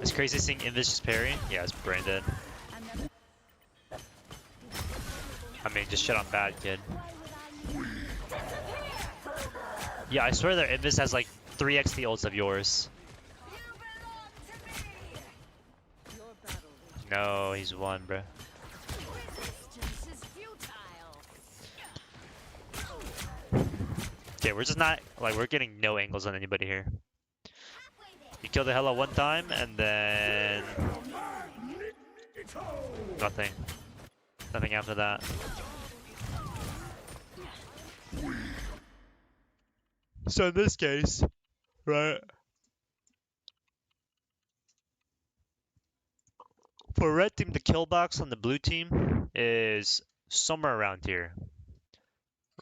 It's crazy seeing Invis just parry. Yeah, it's brain dead. I mean, just shit on bad, kid. Yeah, I swear that Invis has like 3x the ults of yours. No, he's won, bro. Okay, we're just not, like, we're getting no angles on anybody here. You kill the Hela one time, and then... Nothing. Nothing after that. So in this case, right? For red team, the kill box on the blue team is somewhere around here.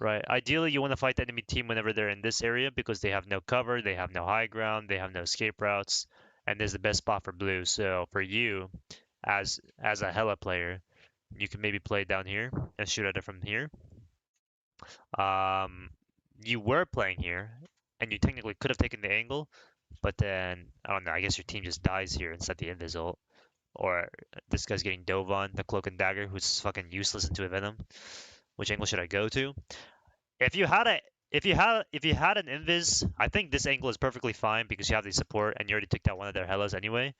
right? Ideally, you want to fight the enemy team whenever they're in this area because they have no cover, they have no high ground, they have no escape routes, and this is the best spot for blue. So for you, as a Hela player, you can maybe play down here and shoot at it from here. Um, you were playing here, and you technically could have taken the angle, but then I don't know. I guess your team just dies here instead of the invis, or this guy's getting dove on the cloak and dagger, who's fucking useless into a venom. Which angle should I go to? If you had a if you had an invis, I think this angle is perfectly fine because you have the support and you already took out one of their Hellas anyway.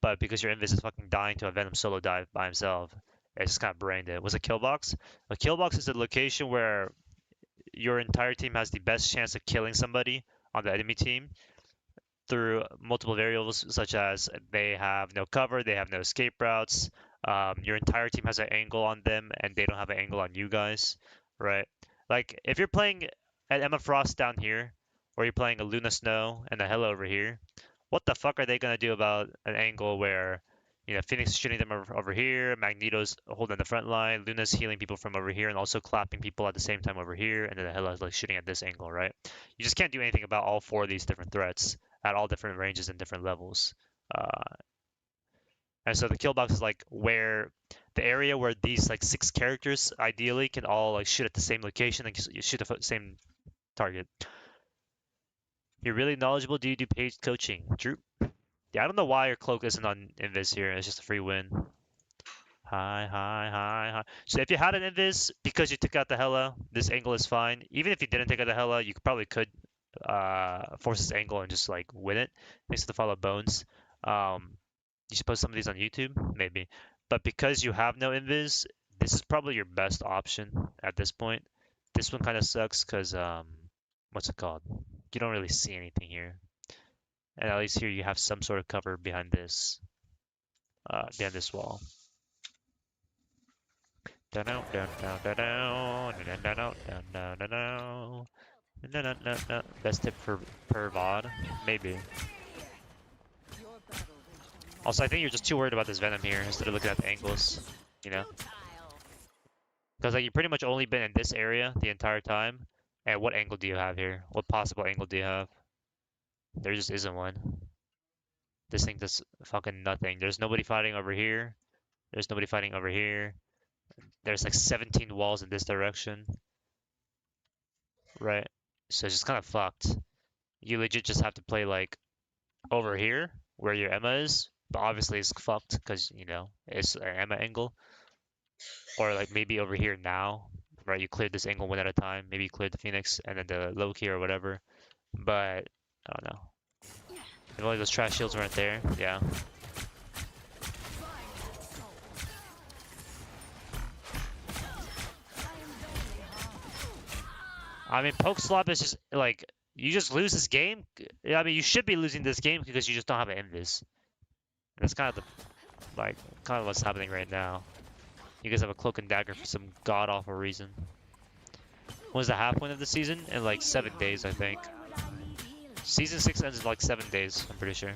But because your invis is fucking dying to a venom solo dive by himself, it just kind of brained it. Was a kill box? A kill box is a location where your entire team has the best chance of killing somebody on the enemy team through multiple variables such as they have no cover, they have no escape routes, your entire team has an angle on them and they don't have an angle on you guys, right? Like if you're playing at Emma Frost down here, or you're playing a Luna Snow and a Hela over here, what the fuck are they gonna do about an angle where Phoenix is shooting them over here, Magneto's holding the front line, Luna's healing people from over here and also clapping people at the same time over here, and then the Hela's like shooting at this angle, right? You just can't do anything about all four of these different threats at all different ranges and different levels. And so the kill box is like where the area where these like 6 characters ideally can all like shoot at the same location and you shoot the same target. You're really knowledgeable. Do you do paid coaching? Drew? Yeah, I don't know why your cloak isn't on invis here. It's just a free win. Hi, hi, hi, hi. So if you had an invis because you took out the Hela, this angle is fine. Even if you didn't take out the Hela, you probably could force this angle and just like win it. Thanks to the follow bones. You should post some of these on YouTube, maybe. But because you have no invis, this is probably your best option at this point. This one kind of sucks because what's it called? You don't really see anything here. And at least here you have some sort of cover behind this wall. Down, down, down, down, down, down, down, down, down, down, down. No, no, no, no. Best tip for per VOD? Maybe. Also, I think you're just too worried about this Venom here instead of looking at the angles, you know? Because like you've pretty much only been in this area the entire time. And what angle do you have here? What possible angle do you have? There just isn't one. This thing does fucking nothing. There's nobody fighting over here. There's nobody fighting over here. There's like 17 walls in this direction. Right? So it's just kind of fucked. You legit just have to play like over here where your Emma is. But obviously it's fucked because, it's an Emma angle. Or like maybe over here now, right? You cleared this angle one at a time. Maybe you cleared the Phoenix and then the Loki or whatever. But I don't know. If only those trash shields weren't there, yeah. I mean, poke slop is just like you just lose this game. I mean, you should be losing this game because you just don't have an invis. That's kind of what's happening right now. You guys have a cloak and dagger for some god awful reason. When was the half win of the season? In like 7 days, I think. Season 6 ends in like 7 days, I'm pretty sure.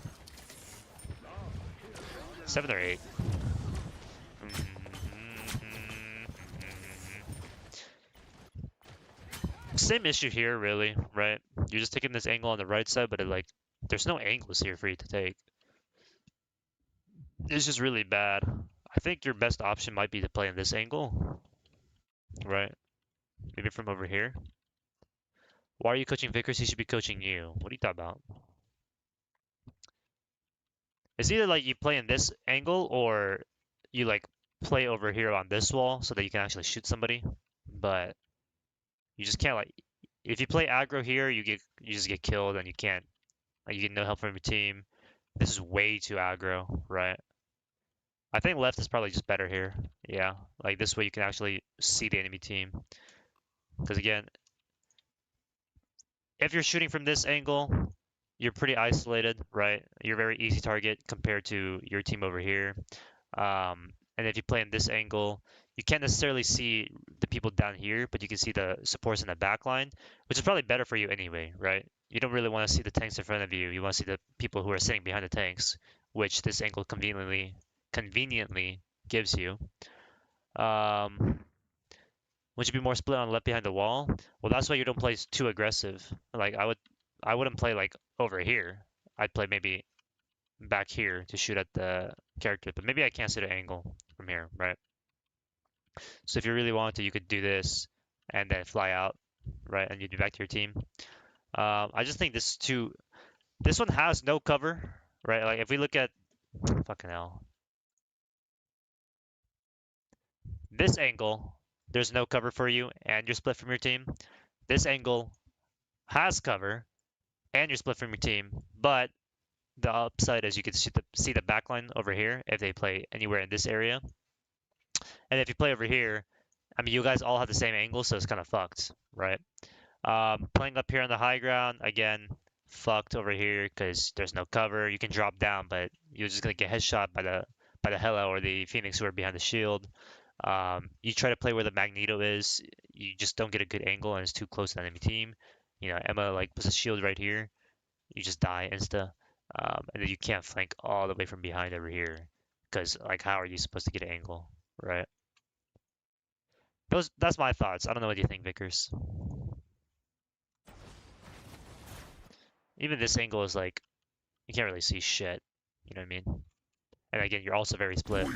7 or 8. Same issue here, really, right? You're just taking this angle on the right side, but there's no angles here for you to take. It's just really bad. I think your best option might be to play in this angle, right? Maybe from over here. Why are you coaching Vickers? He should be coaching you. What are you talking about? It's either like you play in this angle or you like play over here on this wall so that you can actually shoot somebody. But you just can't if you play aggro here, you just get killed and you can't you get no help from your team. This is way too aggro, right? I think left is probably just better here. Yeah, like this way you can actually see the enemy team. Because again, if you're shooting from this angle, you're pretty isolated, right? You're a very easy target compared to your team over here. And if you play in this angle, you can't necessarily see the people down here, but you can see the supports in the back line, which is probably better for you anyway, right? You don't really want to see the tanks in front of you. You want to see the people who are sitting behind the tanks, which this angle conveniently gives you. Would you be more split on left behind the wall? Well, that's why you don't play too aggressive. Like I wouldn't play like over here. I'd play maybe back here to shoot at the character, but maybe I can't see the angle from here, right? So if you really wanted to, you could do this and then fly out, right? And you'd be back to your team. I just think this one has no cover, right? Like if we look at, fucking hell, this angle, there's no cover for you and you're split from your team. This angle has cover and you're split from your team, but the upside is you can see the back line over here if they play anywhere in this area. And if you play over here, I mean, you guys all have the same angle, so it's kind of fucked, right? Playing up here on the high ground, again, fucked over here because there's no cover. You can drop down, but you're just gonna get headshot by the Hela or the Phoenix who are behind the shield. You try to play where the Magneto is, you just don't get a good angle and it's too close to the enemy team. You know, Emma like puts a shield right here, you just die insta. And then you can't flank all the way from behind over here because like how are you supposed to get an angle, right? That's my thoughts. I don't know what you think, Vickers. Even this angle is like you can't really see shit. You know what I mean? And again, you're also very split.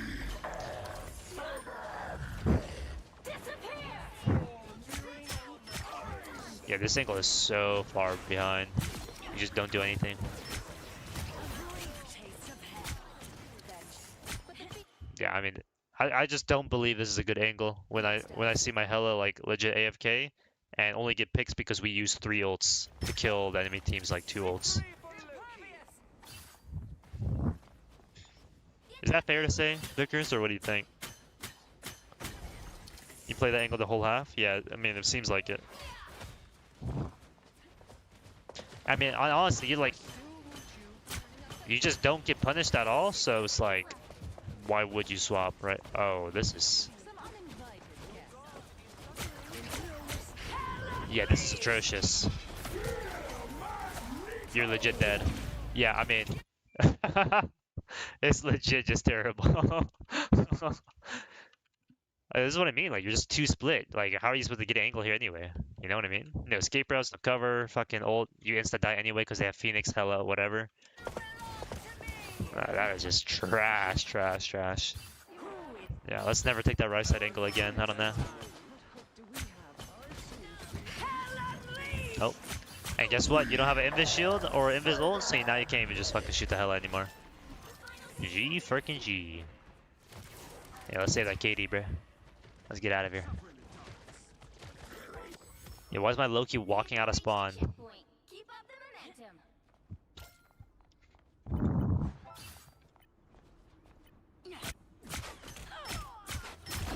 Yeah, this angle is so far behind. You just don't do anything. Yeah, I mean, I just don't believe this is a good angle when I see my Hela like legit AFK and only get picks because we use 3 ults to kill the enemy team's like 2 ults. Is that fair to say, Vickers, or what do you think? You play that angle the whole half? Yeah, I mean, it seems like it. I mean, honestly, you just don't get punished at all, so it's like, why would you swap, right? Oh, this is... Yeah, this is atrocious. You're legit dead. Yeah, I mean... It's legit just terrible. This is what I mean, like, you're just too split. Like, how are you supposed to get an angle here anyway? You know what I mean? No escape routes, no cover, fucking ult, you insta-die anyway because they have Phoenix, Hela, whatever. That is just trash, trash, trash. Yeah, let's never take that right side angle again. I don't know. Oh. And guess what? You don't have an Invis shield or Invis ult, so now you can't even just fucking shoot the Hela anymore. G freaking G. Yeah, let's save that KD, bro. Let's get out of here. Yeah, why is my Loki walking out of spawn?
Keep up the momentum.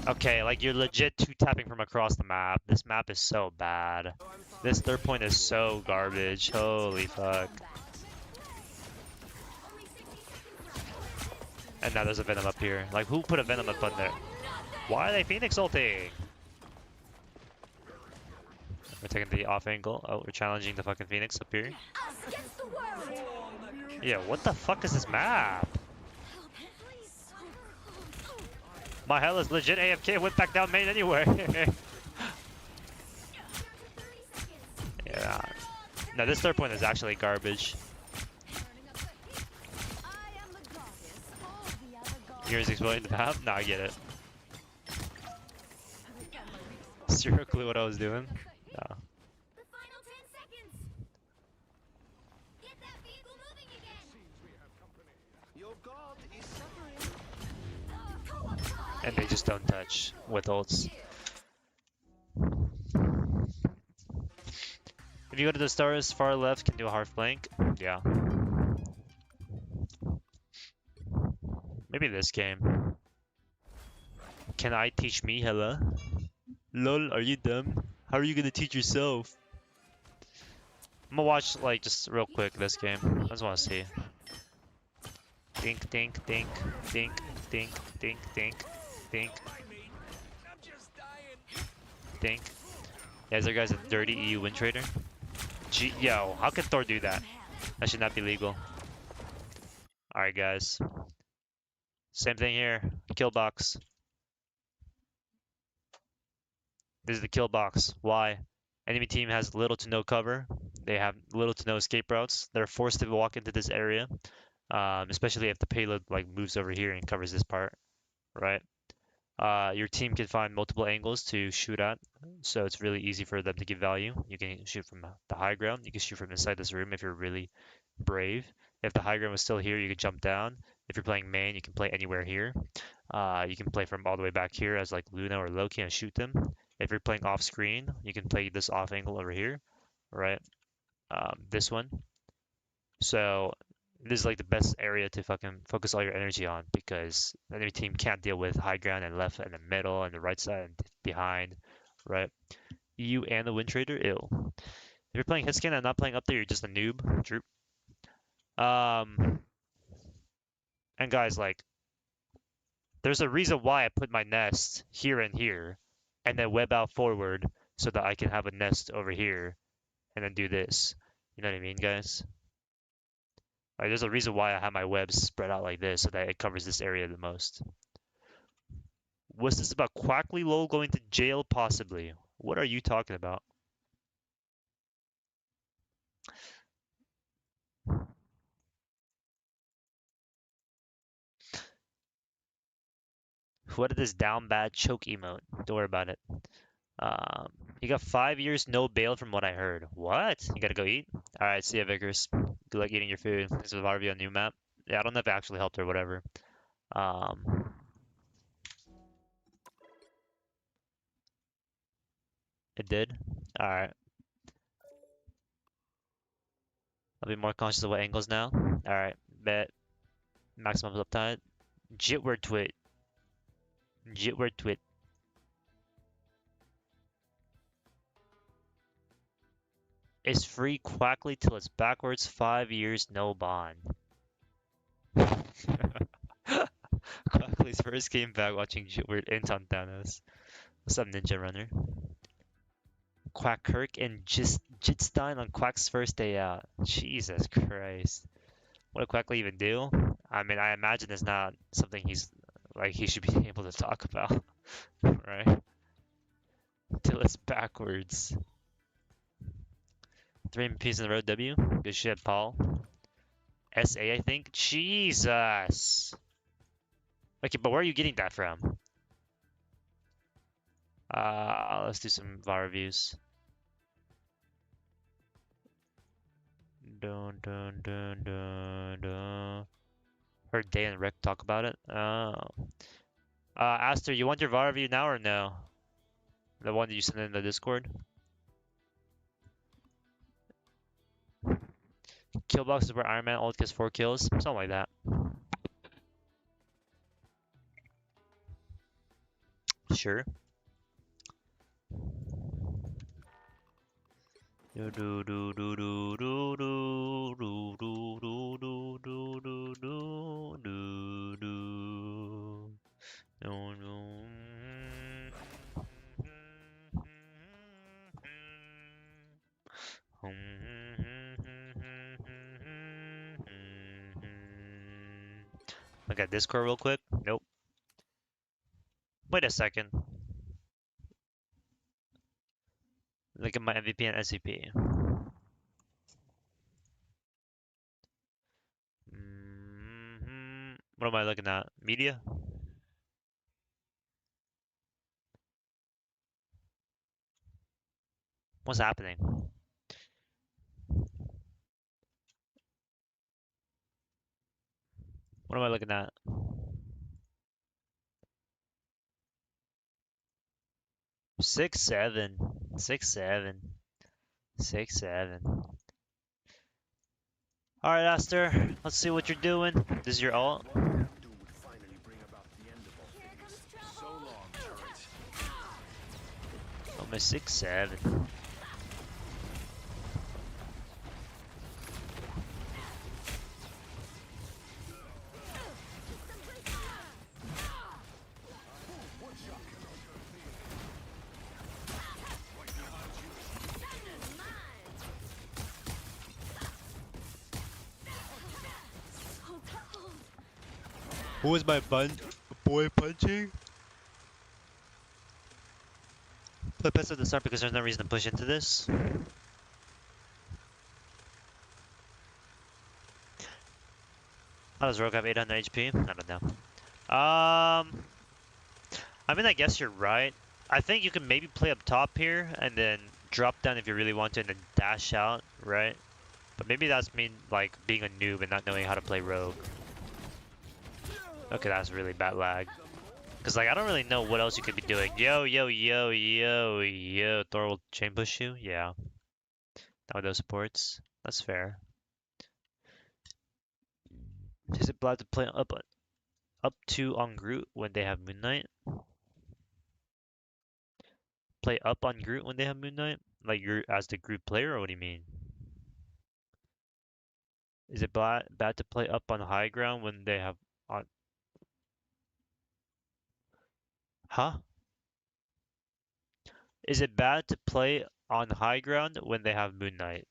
Okay, like you're legit 2-tapping from across the map. This map is so bad. This third point is so garbage. Holy fuck. And now there's a Venom up here. Like, who put a Venom up on there? Why are they Phoenix ulting? We're taking the off angle. Oh, we're challenging the fucking Phoenix up here. Yeah, what the fuck is this map? My hell is legit AFK, went back down main anyway. Yeah. No, this third point is actually garbage. Yours exploding the map? No, I get it. Zero clue what I was doing? No. And they just don't touch with ults. If you go to the stars far left, can do a hard flank. Yeah. Maybe this game. Can I teach me, Hela? Lol, are you dumb? How are you gonna teach yourself? I'm gonna watch, like, just real quick this game. I just wanna see. Dink, dink, dink, dink, dink, dink, dink, dink. Dink. Yeah, is there guys a dirty EU win trader? Yo, how can Thor do that? That should not be legal. Alright, guys. Same thing here. Kill box. This is the kill box. Why? Enemy team has little to no cover. They have little to no escape routes. They're forced to walk into this area, especially if the payload like moves over here and covers this part, right? Your team can find multiple angles to shoot at, so it's really easy for them to give value. You can shoot from the high ground. You can shoot from inside this room if you're really brave. If the high ground was still here, you could jump down. If you're playing main, you can play anywhere here. You can play from all the way back here as like Luna or Loki and shoot them. If you're playing off screen, you can play this off angle over here, right? This one. So this is like the best area to fucking focus all your energy on because the enemy team can't deal with high ground and left and the middle and the right side and behind, right? You and the Wind Trader, ill. If you're playing hitscan and not playing up there, you're just a noob. Droop. And guys, like, there's a reason why I put my nest here and here, and then web out forward so that I can have a nest over here, and then do this. You know what I mean, guys? Like, there's a reason why I have my webs spread out like this so that it covers this area the most. What's this about Quackley Lol going to jail possibly? What are you talking about? What is this down bad choke emote? Don't worry about it. You got 5 years no bail from what I heard. What? You gotta go eat? Alright, see ya, Vickers. Good luck eating your food. This is RV on new map. Yeah, I don't know if it actually helped or whatever. It did? Alright. I'll be more conscious of what angles now. Alright, bet. Maximum uptide. Jitward twit. Jitward twit. It's free Quackley till it's backwards 5 years no bond. Quackley's first game back watching Jitward in on Thanos. What's up, Ninja Runner? Quack Kirk and Jitstein on Quack's first day out. Jesus Christ. What did Quackley even do? I mean, I imagine it's not something he should be able to talk about, right? Till it's backwards. 3 MVPs in the road, W. Good shit, Paul. SA, I think. Jesus. Okay, but where are you getting that from? Let's do some VAR reviews. Dun dun dun dun dun. Heard Day and Rick talk about it. Oh. Aster, you want your VAR review now or no? The one that you sent in the Discord? Kill boxes where Iron Man ult gets 4 kills. Something like that. Sure. Do do do do do do do do do do do do do do do do. No no. Look at Discord real quick. Nope. Wait a second. Look at my MVP and SCP. What am I looking at? Media? What's happening? What am I looking at? Six, seven. 6-7. 6-7. Alright, Aster. Let's see what you're doing. This is your ult. Oh, my 6-7. Who was my boy punching? I pressed at the start because there's no reason to push into this. How does Rogue have 800 HP? I don't know. I mean, I guess you're right. I think you can maybe play up top here and then drop down if you really want to and then dash out, right? But maybe that's mean like being a noob and not knowing how to play Rogue. Okay, that's really bad lag. Cause like I don't really know what else you could be doing. Yo, yo, yo, yo, yo. Thor will chain push you? Yeah. Not with those supports. That's fair. Is it bad to play up 2 on Groot when they have Moon Knight? Play up on Groot when they have Moon Knight? Like you're as the Groot player, or what do you mean? Is it bad to play up on high ground when they have on? Huh? Is it bad to play on high ground when they have Moon Knight?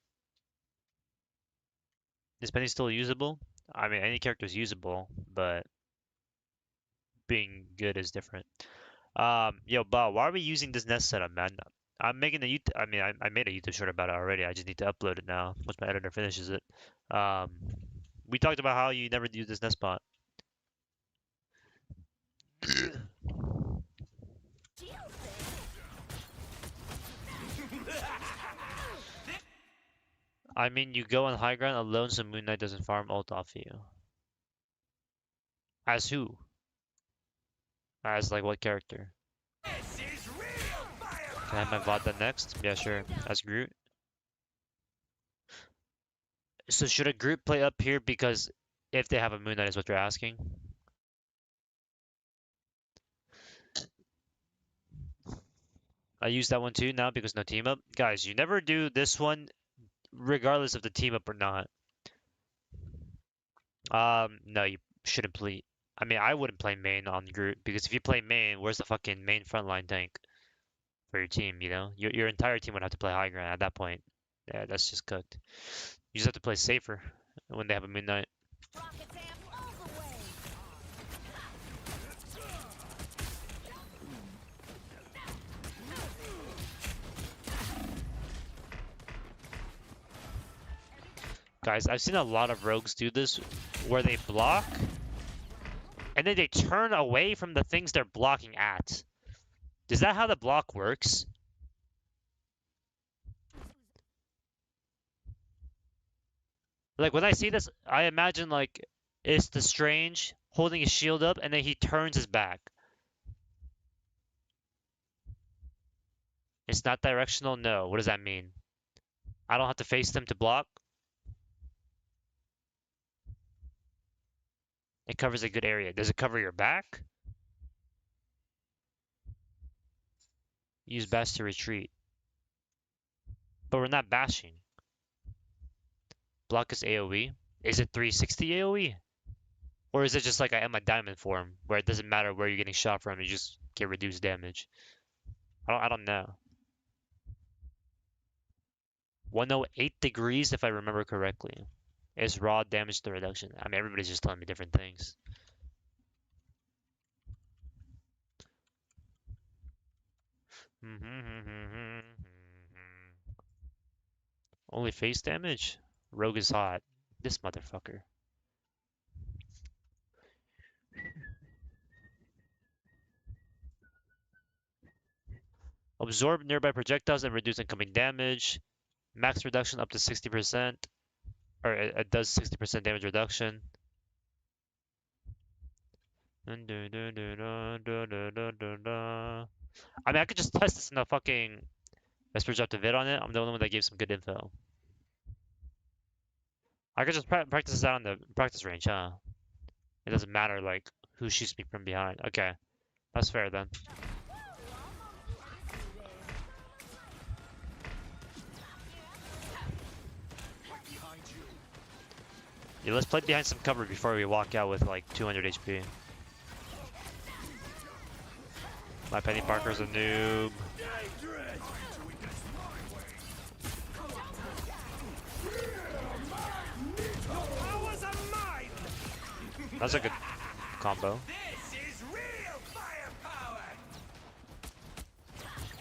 Is Penny still usable? I mean, any character is usable, but being good is different. Yo, Bob, why are we using this nest setup, man? I'm making a YouTube. I mean, I made a YouTube short about it already. I just need to upload it now once my editor finishes it. We talked about how you never use this nest spot. I mean, you go on high ground alone so Moon Knight doesn't farm ult off you. As who? As like what character? Can I have my Vada next? Yeah, sure. As Groot. So should a Groot play up here because if they have a Moon Knight is what you're asking? I use that one too now because no team up. Guys, you never do this one regardless of the team up or not. No, you shouldn't play. I mean, I wouldn't play main on Groot because if you play main, where's the fucking main frontline tank for your team? You know, your entire team would have to play high ground at that point. Yeah, that's just cooked. You just have to play safer when they have a Moon Knight. Guys, I've seen a lot of rogues do this where they block and then they turn away from the things they're blocking at. Is that how the block works? Like when I see this, I imagine like it's the Strange holding his shield up and then he turns his back. It's not directional? No. What does that mean? I don't have to face them to block? It covers a good area. Does it cover your back? Use bash to retreat. But we're not bashing. Block is AoE. Is it 360 AoE? Or is it just like a Emma Diamond form where it doesn't matter where you're getting shot from, you just get reduced damage? I don't know. 108 degrees if I remember correctly. Is raw damage to reduction. I mean, everybody's just telling me different things. Only face damage? Rogue is hot. This motherfucker. Absorb nearby projectiles and reduce incoming damage. Max reduction up to 60%. Or it does 60% damage reduction. I mean, I could just test this in a fucking Best Projective vid on it. I'm the only one that gave some good info. I could just practice this out on the practice range, huh? It doesn't matter, like, who shoots me from behind. Okay. That's fair, then. Yeah, let's play behind some cover before we walk out with, like, 200 HP. My Penny Parker's a noob. That's a good combo.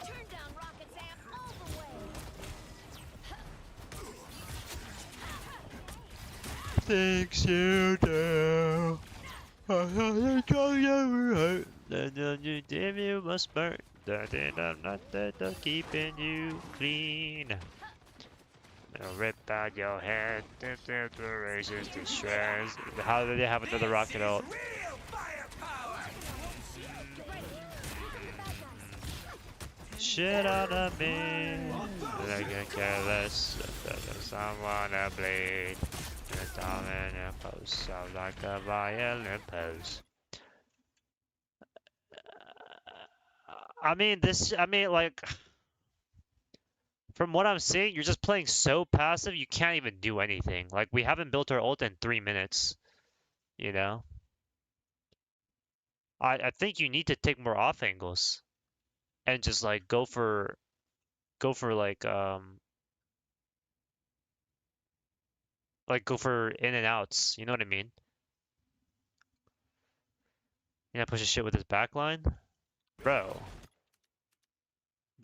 Turn down rocket
thinks you do. And then you damn you must burn. That I'm not that keeping you clean. I'll rip out your head, the razors to shreds. How do they have another rocket ult?
Real firepower.
Shit out of me. I can care less. Someone to bleed. The dominant post sounds like a violent pose. I mean, like, from what I'm seeing, you're just playing so passive, you can't even do anything. Like, we haven't built our ult in 3 minutes, you know? I think you need to take more off angles and just, like, go for go for in and outs, you know what I mean? Push a shit with his backline? Bro.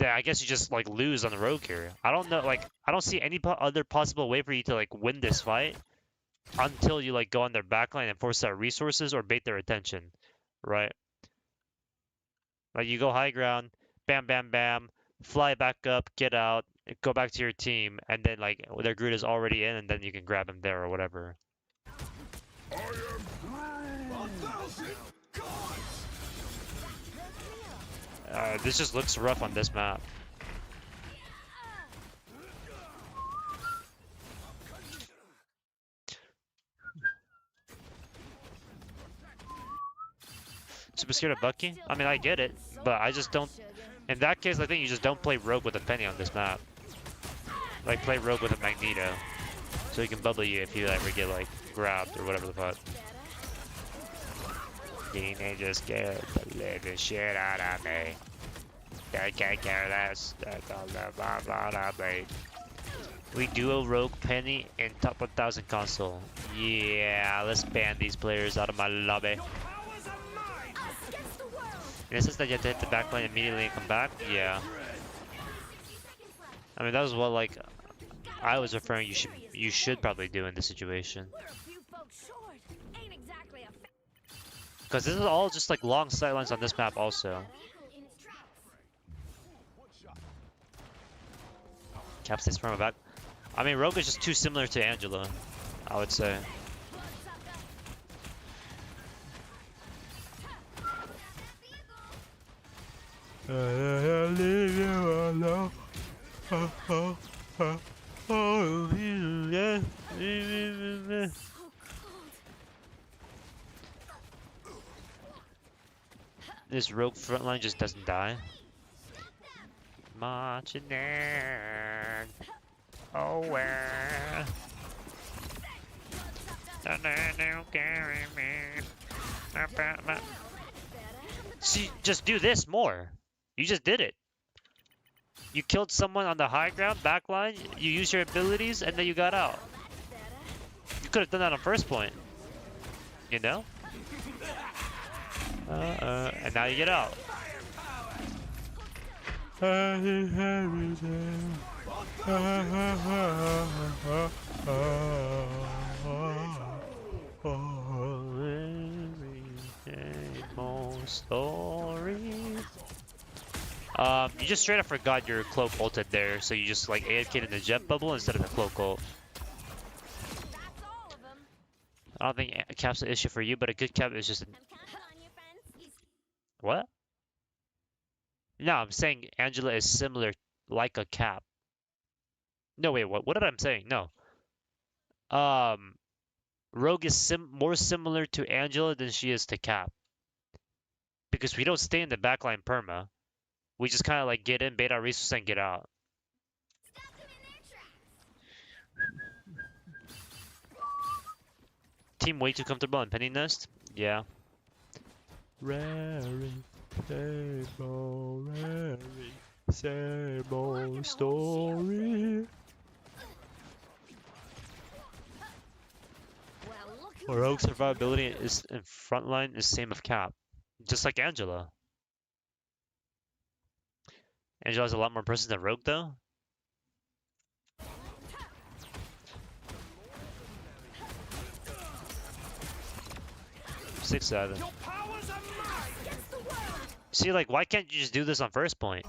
Yeah, I guess you just, like, lose on the rogue here. I don't know, like, I don't see any other possible way for you to, like, win this fight until you, like, go on their backline and force out resources or bait their attention, right? Like, you go high ground, bam, bam, bam, fly back up, get out, go back to your team, and then, like, their Groot is already in, and then you can grab him there or whatever. This just looks rough on this map. Super scared of Bucky? I mean, I get it, but I just don't. In that case, I think you just don't play Rogue with a Penny on this map. Like, play Rogue with a Magneto, so he can bubble you if you ever get, like, grabbed or whatever the fuck. Teenagers scared the living shit out of me. They can't care less. That's all about me. We duo Rogue Penny in top 1000 console. Yeah, let's ban these players out of my lobby. In a sense that you have to hit the backline immediately and come back? Yeah. I mean, that was what, like, I was referring you should probably do in this situation. Because this is all just, like, long sightlines on this map also. Cap stays from my back. I mean, Rogue is just too similar to Angela, I would say. Leave you alone. This Rogue frontline just doesn't die. Marching in. Oh, where? Carry me. See, just do this more. You just did it. You killed someone on the high ground, backline, you used your abilities, and then you got out. You could have done that on first point. You know? And now you get out. Story. You just straight up forgot your cloak ulted there, so you just like AFK'd in the jet bubble instead of the cloak ult. I don't think cap's an issue for you, but a good cap is just what? No, I'm saying Angela is similar, like a cap. No, wait, what did I saying? No. Rogue is more similar to Angela than she is to Cap. Because we don't stay in the backline perma. We just kind of like get in, bait our resources, and get out. Team way too comfortable in Penny Nest? Yeah. Rary, same old story. Rogue survivability is in frontline is same of Cap. Just like Angela. Angela has a lot more impressive than Rogue though. 6-7.
Your powers are mine.
See, like, why can't you just do this on first point?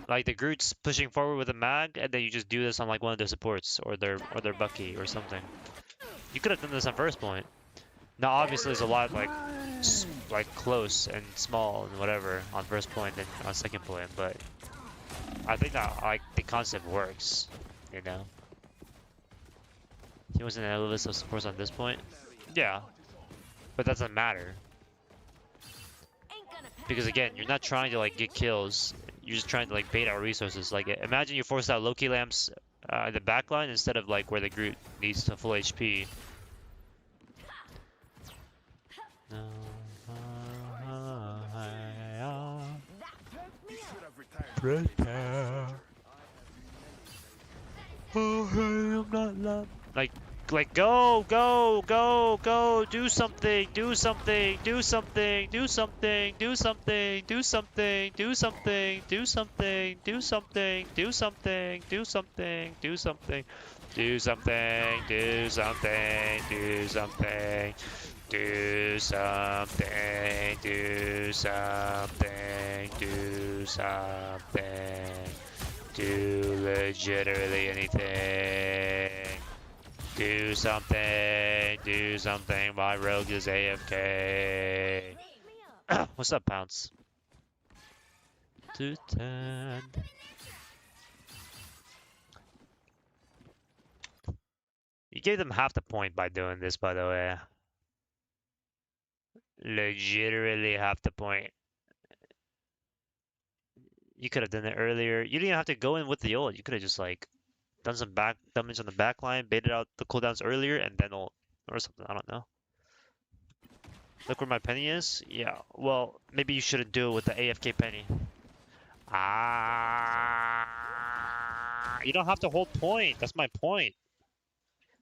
Like the Groot's pushing forward with a mag, and then you just do this on like one of their supports or their Bucky or something. You could have done this on first point. Now, obviously, there's a lot like close and small and whatever on first point than on second point, but I think that like the concept works, you know. He was in a list of supports on this point, yeah, but that doesn't matter because again, you're not trying to like get kills. You're just trying to like bait out resources. Like imagine you force out Loki lamps in the backline instead of like where the Groot needs to full HP. Oh, hey, I'm not loved. Like go, do something, do something, do something, do something, do something, do something, do something, do something, do something, do something, do something, do something, do something, do something, do something, do something, do something, do something, do legitimately anything. Do something, my rogue is AFK. What's up, Pounce? 210. You gave them half the point by doing this, by the way. Legitimately half the point. You could have done it earlier. You didn't even have to go in with the ult. You could have just like done some back damage on the back line, baited out the cooldowns earlier, and then ult or something. I don't know. Look where my Penny is. Yeah. Well, maybe you shouldn't do it with the AFK Penny. You don't have to hold point. That's my point.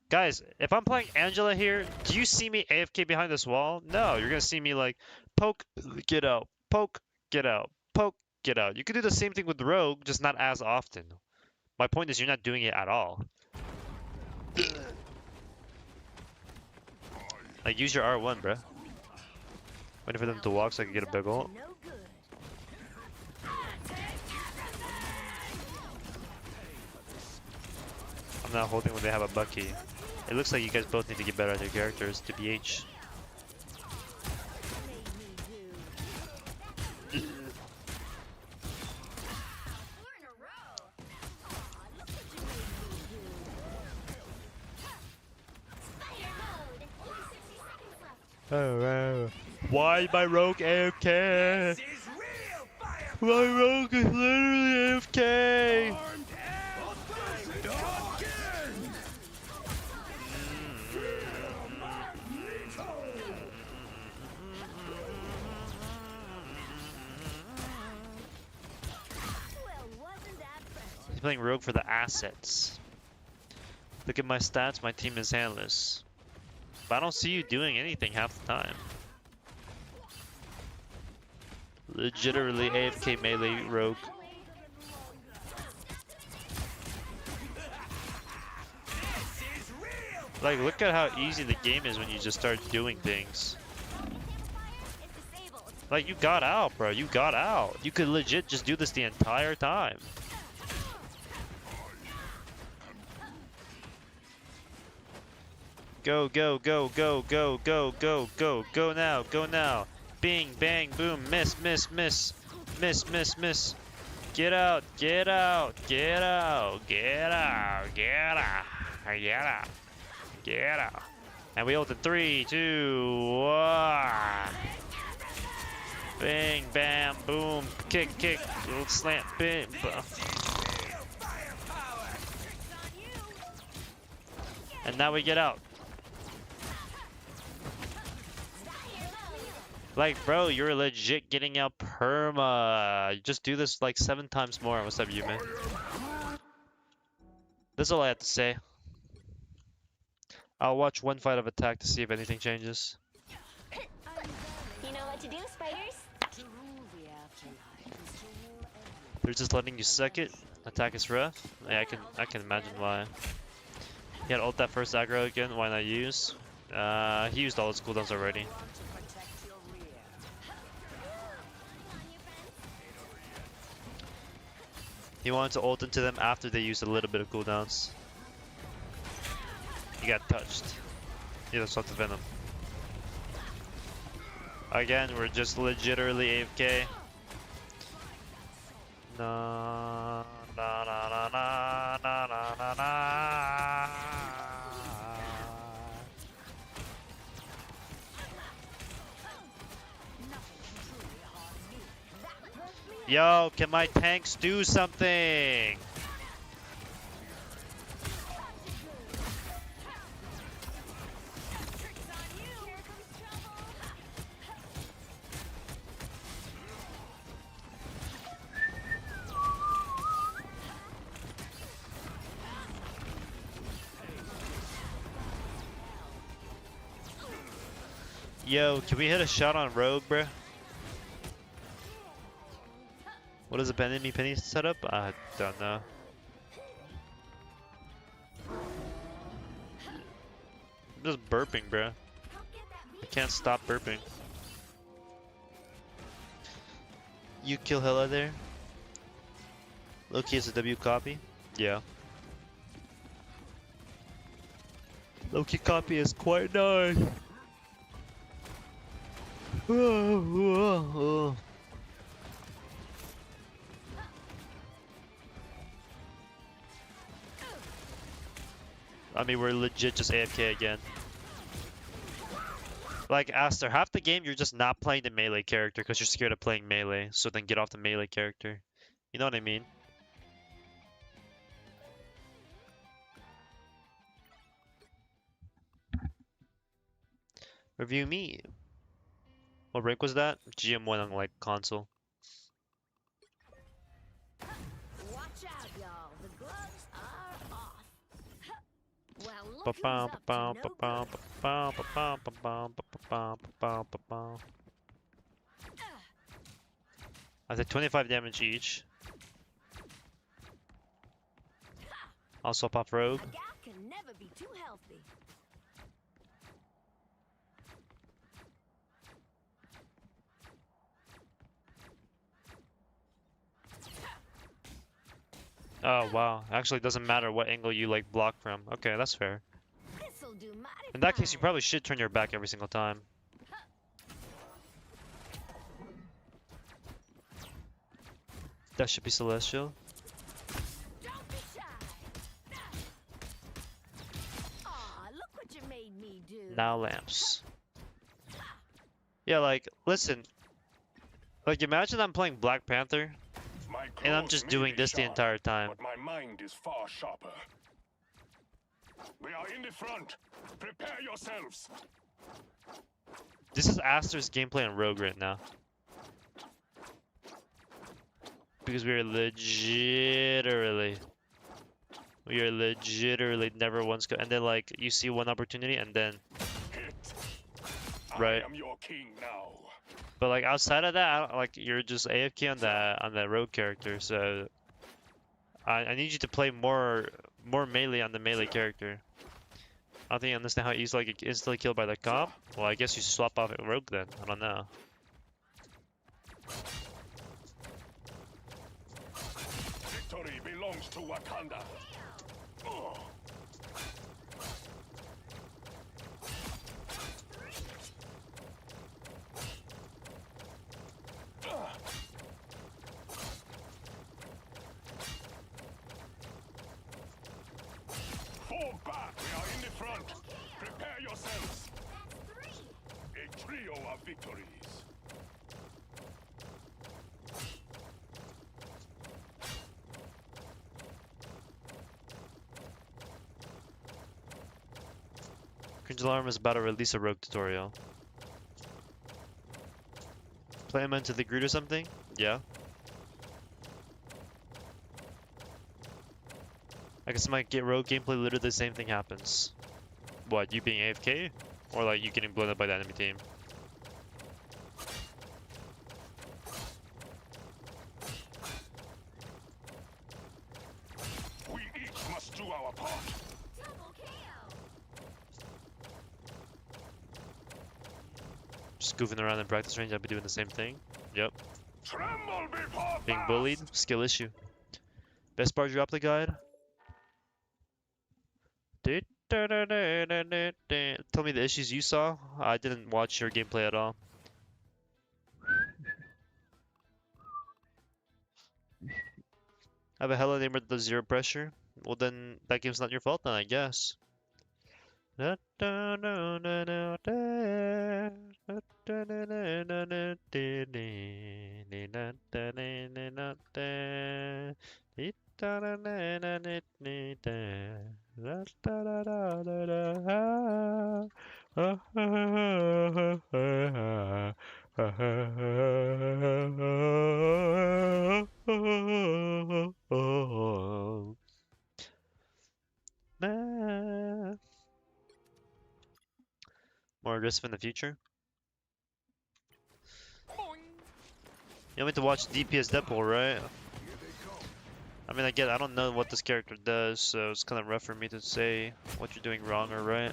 Guys, if I'm playing Angela here, do you see me AFK behind this wall? No, you're gonna see me like poke, get out, poke, get out, poke, get out. You could do the same thing with Rogue, just not as often. My point is you're not doing it at all. Like, use your R1, bro. Waiting for them to walk so I can get a big ult. I'm not holding when they have a Bucky. It looks like you guys both need to get better at your characters, to BH. Oh wow. Why my rogue AFK? My rogue is literally AFK! He's playing rogue for the assets. Look at my stats, my team is handless. But I don't see you doing anything half the time. Legitimately AFK melee rogue. Like, look at how easy the game is when you just start doing things. Like, you got out, bro. You got out. You could legit just do this the entire time. Go, go, go, go, go, go, go, go, go now, go now. Bing, bang, boom, miss, miss, miss, miss, miss, miss. Get out, get out, get out, get out, get out, get out, get out. And we ult in 3, 2, 1. Bing, bam, boom, kick, kick, slam, bing. And now we get out. Like, bro, you're legit getting out perma. Just do this like 7 times more. What's up, you man? That's all I have to say. I'll watch one fight of attack to see if anything changes.
You know what to do, spiders?
They're just letting you suck it. Attack is rough. Yeah, I can imagine why. He had ult that first aggro again. Why not use? He used all his cooldowns already. He wanted to ult into them after they used a little bit of cooldowns. He got touched. He just swapped the venom. Again, we're just legitimately AFK. Na na na na na na na na na. Yo, can my tanks do something? Yo, can we hit a shot on Rogue, bruh? What is the Peni setup? I don't know. I'm just burping, bruh. I can't stop burping. You kill Hela there? Loki is a W copy? Yeah. Loki copy is quite nice. I mean, we're legit just AFK again. Like, Aster, half the game you're just not playing the melee character because you're scared of playing melee, so then get off the melee character. You know what I mean? Review me. What rank was that? GM1 on, like, console.
Watch out, y'all. The gloves are off. Well, look who's up to no good.
I did 25 damage each. I'll swap off Rogue.
A gal can never be too healthy.
Oh wow, actually it doesn't matter what angle you like block from. Okay, that's fair.
This'll do mighty
In that case, you
fine.
probably should turn your back every single time. That should be Celestial.
Don't be shy. Aw, look what you made me do.
Now lamps. Yeah, like, listen. Like, imagine I'm playing Black Panther, and I'm just doing this the entire time.
But my mind is far sharper. We are in the front. Prepare yourselves.
This is Aster's gameplay on Rogue right now. Because we are legitimately never once go, and then like you see one opportunity and then
Hit.
Right.
I am your king now.
but like outside of that, I don't, like you're just AFK on that Rogue character. So I need you to play more melee on the melee character. I don't think you understand how easily like get instantly killed by the comp. Well, I guess you swap off at Rogue then. I don't know.
Victory belongs to Wakanda. Oh. Fall back. We are in the front. Prepare yourselves. A trio of victories.
Cringe Alarm is about to release a Rogue tutorial. Play him into the Groot or something? Yeah. I guess I might get Rogue gameplay, literally the same thing happens. What, you being AFK? Or like you getting blown up by the enemy team?
We each must do our part.
Double kill.
Just goofing around in practice range, I'll be doing the same thing. Yep.
Tremble before
Being
fast.
bullied, skill issue. Best bar drop the guide. Tell me the issues you saw. I didn't watch your gameplay at all. I have a hella name with the zero pressure. Well then, that game's not your fault then, I guess. More aggressive in the future. You want me to watch DPS Deadpool, right? I mean, I don't know what this character does, so it's kind of rough for me to say what you're doing wrong or right.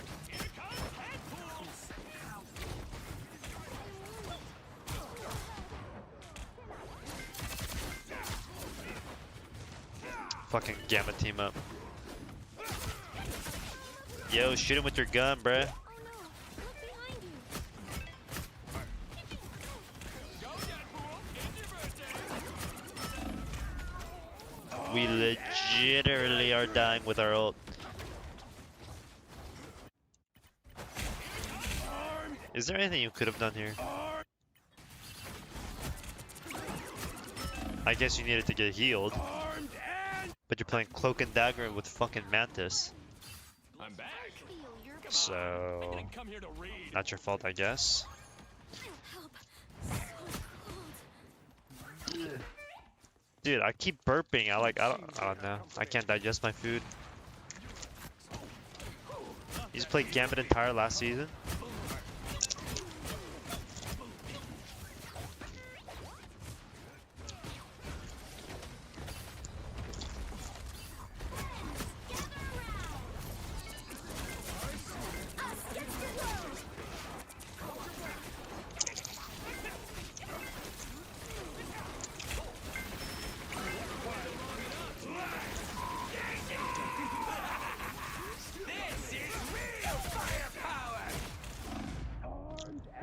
Fucking Gamma team up. Yo, shoot him with your gun, bruh. We legitimately are dying with our ult. Is there anything you could have done here? I guess you needed to get healed. But you're playing Cloak and Dagger with fucking Mantis.
I'm back.
So, not your fault, I guess. Dude, I keep burping. I don't know. I can't digest my food. You just played Gambit entire last season.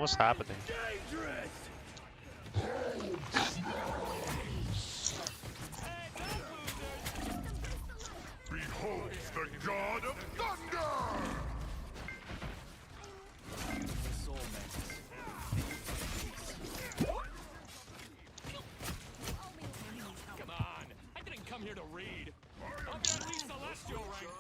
What's happening?
Behold the god of thunder! Come on, I didn't come here to read. I'll be at least celestial rank.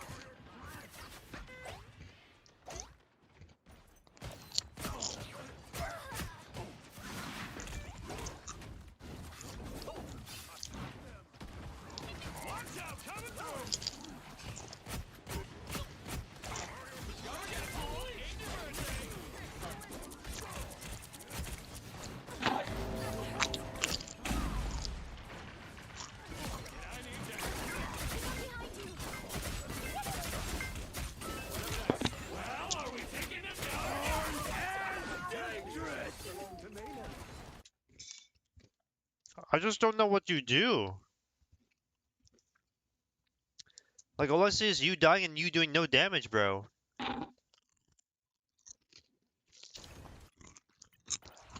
I just don't know what you do. Like, all I see is you dying and you doing no damage, bro.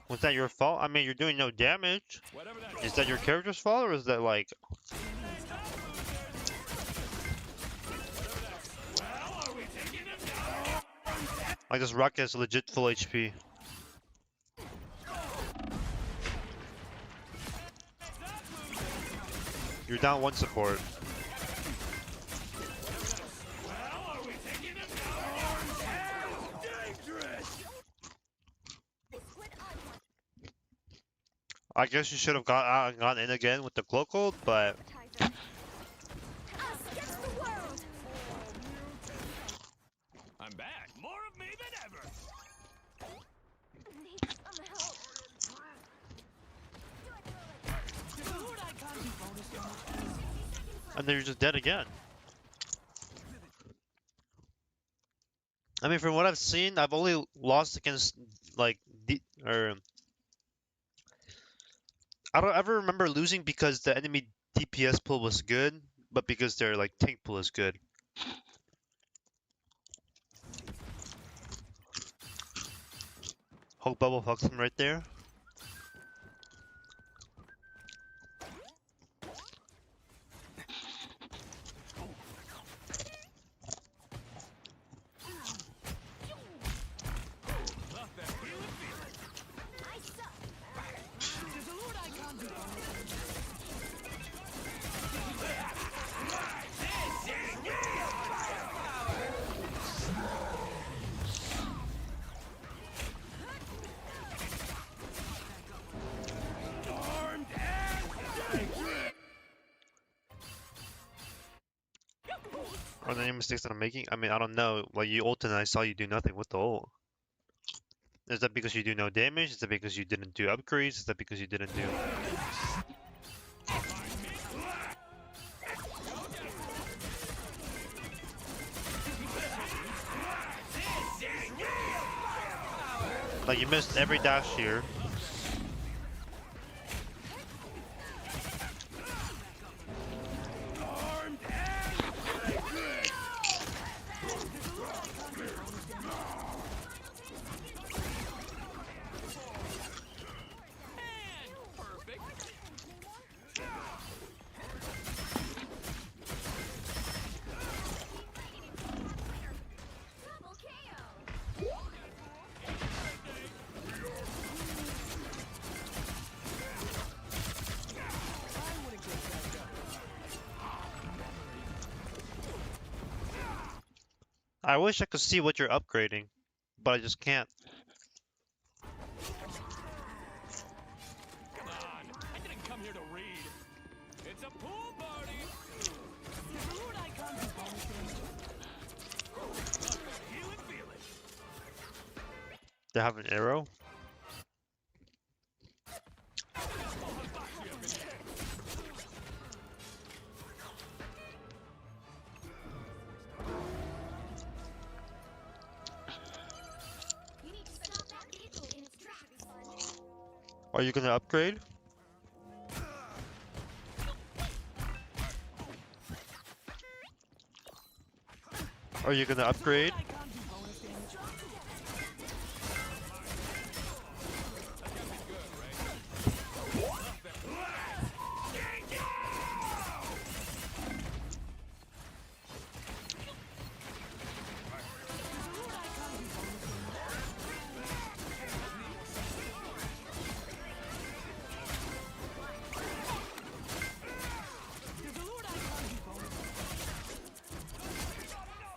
Was that your fault? I mean, you're doing no damage. Is that your character's fault, or is that like... Like, this Rocket is legit full HP. You're down one support. I guess you should have gone in again with the cloak hold, but
I'm back. More of me than ever.
and then you're just dead again. I mean, from what I've seen, I've only lost against like I don't ever remember losing because the enemy DPS pool was good, but because their like tank pool is good. Hulk bubble fucks him right there. Are there any mistakes that I'm making? I mean, I don't know. Like you ult and I saw you do nothing with the ult. Is that because you do no damage? Is that because you didn't do upgrades? Is that because you didn't do... Like you missed every dash here. I wish I could see what you're upgrading, but I just can't.
Come on, I didn't come here to read. It's a pool party. Feel it, feel it.
They have an arrow? Are you gonna upgrade? Are you gonna upgrade?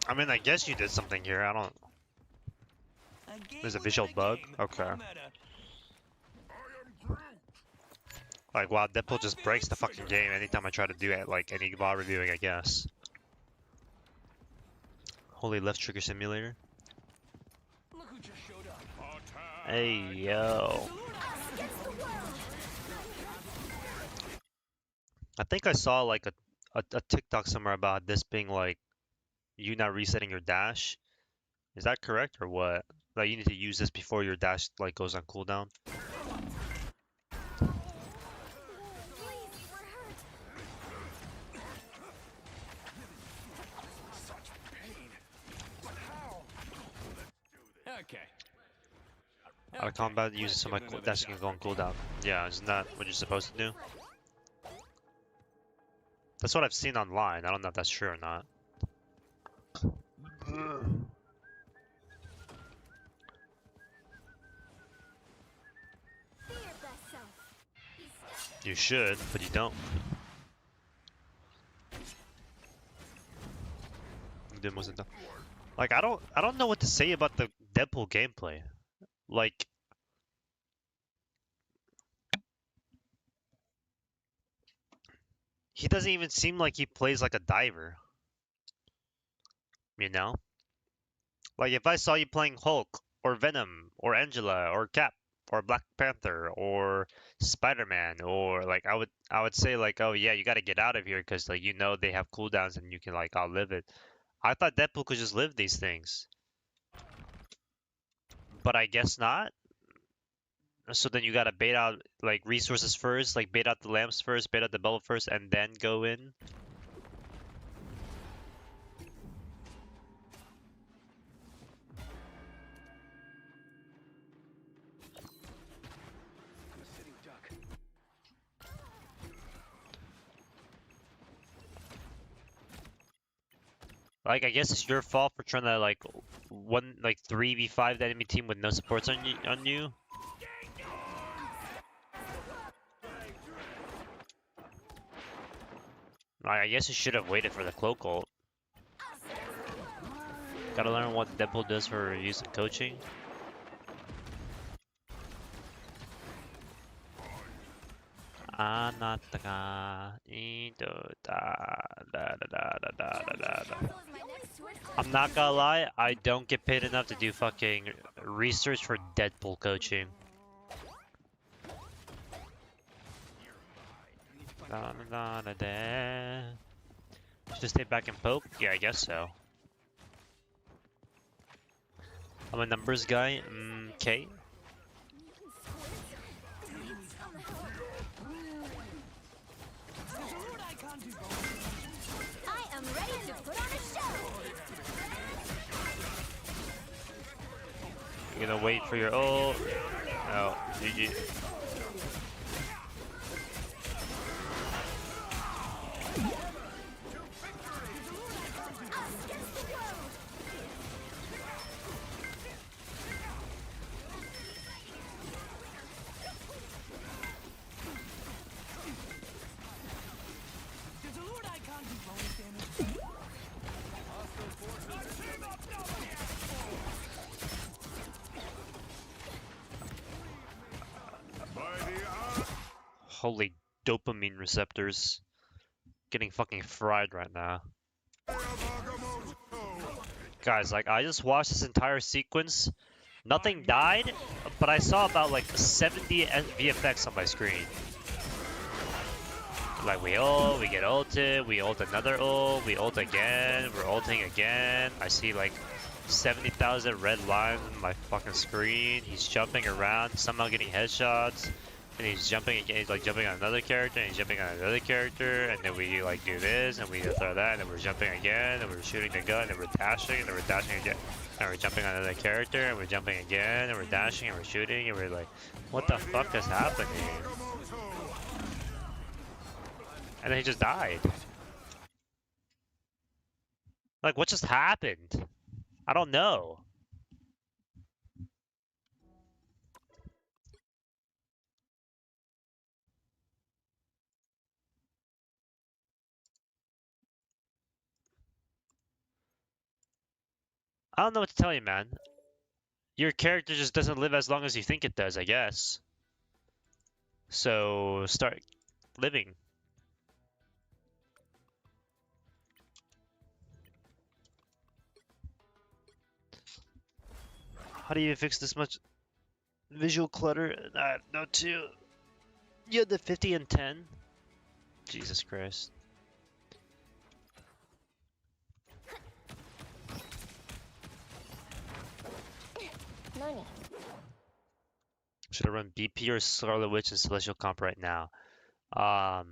I mean, I guess you did something here. I don't... There's a visual bug? Okay. Like, wow, Deadpool just breaks the fucking game anytime I try to do it, like, any VOD reviewing, I guess. Holy left trigger simulator.
Look who just showed up.
Hey, yo. I think I saw, like, a TikTok somewhere about this being, like, you not resetting your dash. Is that correct, or what? Like, you need to use this before your dash, like, goes on cooldown?
Okay.
Out of combat, use some like dash can go on cooldown. Yeah, isn't that what you're supposed to do? That's what I've seen online. I don't know if that's true or not. You should, but you don't. Like I don't know what to say about the Deadpool gameplay. Like he doesn't even seem like he plays like a diver. You know? Like if I saw you playing Hulk or Venom or Angela or Cap or Black Panther or Spider-Man or like I would say like, oh yeah, you got to get out of here because like you know they have cooldowns and you can like outlive it. I thought Deadpool could just live these things. But I guess not. So then you gotta bait out like resources first, like bait out the lamps first, bait out the bubble first, and then go in. Like, I guess it's your fault for trying to, like, 3v5 the enemy team with no supports on you. Like, I guess you should have waited for the cloak ult. Gotta learn what Deadpool does for use and coaching. Anataka, ito, da, da, da, da, da, da, da, da. I'm not gonna lie, I don't get paid enough to do fucking research for Deadpool coaching. Da, da, da, da. Should stay back and poke? Yeah, I guess so. I'm a numbers guy. Okay.
I am ready to put on a show.
You're gonna wait for your ult. Oh, GG. Holy dopamine receptors. Getting fucking fried right now. Guys, like, I just watched this entire sequence. Nothing died, but I saw about like 70 VFX on my screen. Like, we get ulted, we ult another ult, we ult again, we're ulting again. I see like 70,000 red lines on my fucking screen. He's jumping around, somehow getting headshots. And he's jumping again, he's like jumping on another character, and he's jumping on another character, and then we like do this, and we throw that, and then we're jumping again, and we're shooting the gun, and we're dashing, and then we're dashing again. And we're jumping on another character, and we're jumping again, and we're dashing, and we're shooting, and we're like, what the fuck is happening? And then he just died. Like, what just happened? I don't know. I don't know what to tell you, man. Your character just doesn't live as long as you think it does, I guess. So, start living. How do you fix this much visual clutter? No, too. You had the 50 and 10? Jesus Christ.
Money.
Should I run BP or Scarlet Witch and Celestial Comp right now? How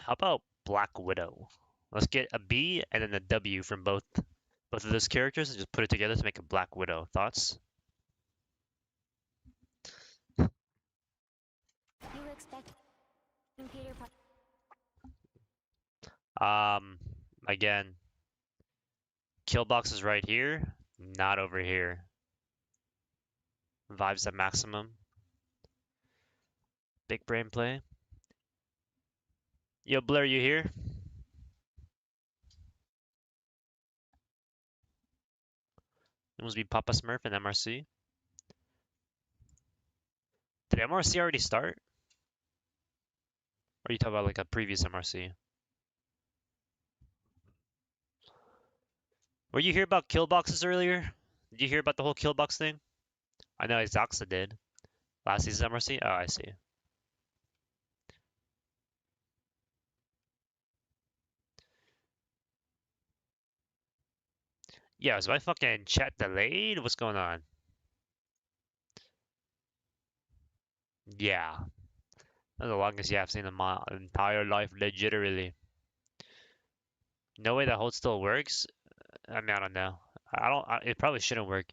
about Black Widow? Let's get a B and then a W from both of those characters and just put it together to make a Black Widow. Thoughts?
You expect Peter
Again, kill box is right here, not over here. Vibes at maximum. Big brain play. Yo, Blair, you here? It must be Papa Smurf and MRC. Did MRC already start? Or are you talking about like a previous MRC? Were you here about kill boxes earlier? Did you hear about the whole kill box thing? I know Zaxa did. Last season MRC? Oh, I see. Yeah, is my fucking chat delayed? What's going on? Yeah. That's the longest yeah I've seen in my entire life, legitimately. No way that hold still works? I mean, I don't know. It probably shouldn't work.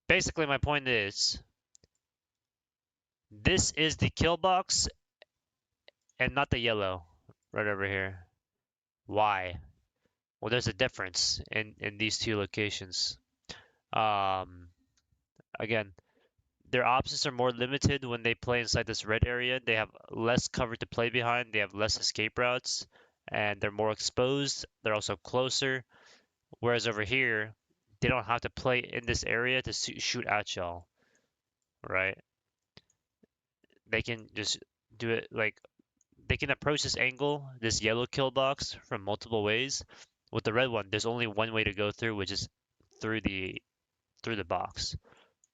Basically my point is, this is the kill box, and not the yellow right over here. Why? Well, there's a difference in these two locations. Um, Again, their options are more limited when they play inside this red area. They have less cover to play behind. They have less escape routes, and they're more exposed. They're also closer. Whereas over here, they don't have to play in this area to shoot at y'all, right? They can just do it like they can approach this angle, this yellow kill box from multiple ways. With the red one, there's only one way to go through, which is through the box.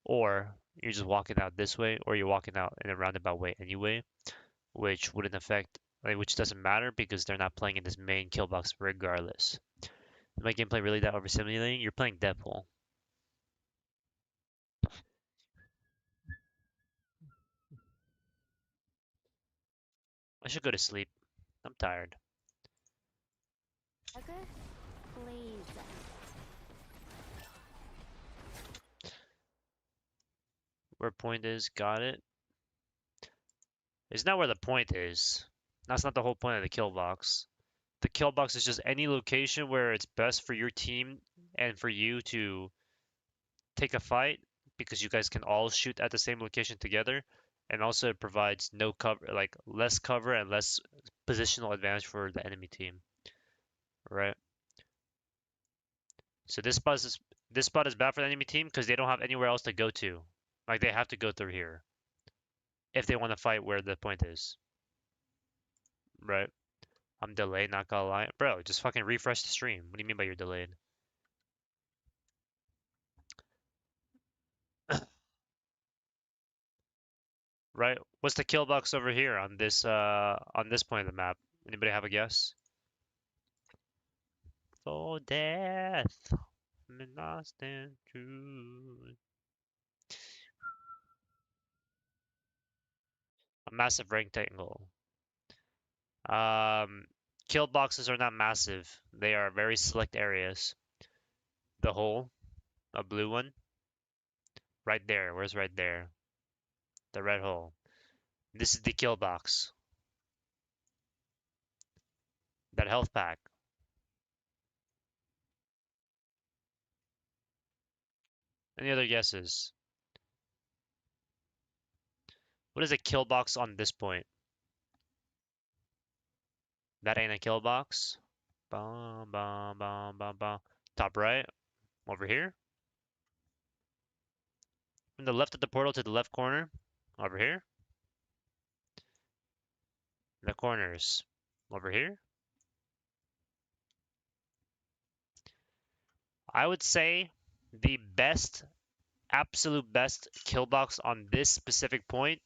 Or you're just walking out this way, or you're walking out in a roundabout way anyway, which wouldn't affect, like, which doesn't matter because they're not playing in this main kill box regardless. Is my gameplay really that overstimulating? You're playing Deadpool. I should go to sleep. I'm tired.
Okay, please.
Where point is, got it. It's not where the point is. That's not the whole point of the kill box. The kill box is just any location where it's best for your team and for you to take a fight because you guys can all shoot at the same location together, and also it provides no cover, like less cover and less positional advantage for the enemy team, right? So this spot is bad for the enemy team because they don't have anywhere else to go to. Like they have to go through here if they want to fight where the point is, right? I'm delayed, not gonna lie. Bro, just fucking refresh the stream. What do you mean by you're delayed? Right? What's the kill box over here on this point of the map? Anybody have a guess? For death, I'm lost and true. A massive rectangle. Um, Kill boxes are not massive. They are very select areas. The hole, a blue one, right there. Where's right there? The red hole. This is the kill box. That health pack. Any other guesses? What is a kill box on this point? That ain't a kill box. Bum, bum, bum, bum, bum. Top right. Over here. From the left of the portal to the left corner. Over here. The corners. Over here. I would say the best, absolute best kill box on this specific point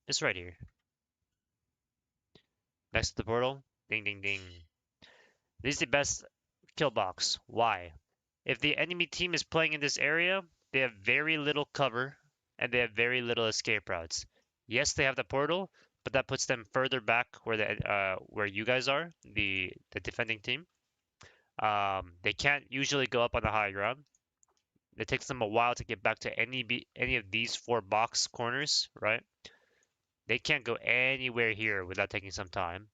is right here. Next to the portal. Ding, ding, ding. This is the best kill box. Why? If the enemy team is playing in this area, they have very little cover and they have very little escape routes. Yes, they have the portal, but that puts them further back where you guys are, the defending team. They can't usually go up on the high ground. It takes them a while to get back to any of these four box corners, right? They can't go anywhere here without taking some time.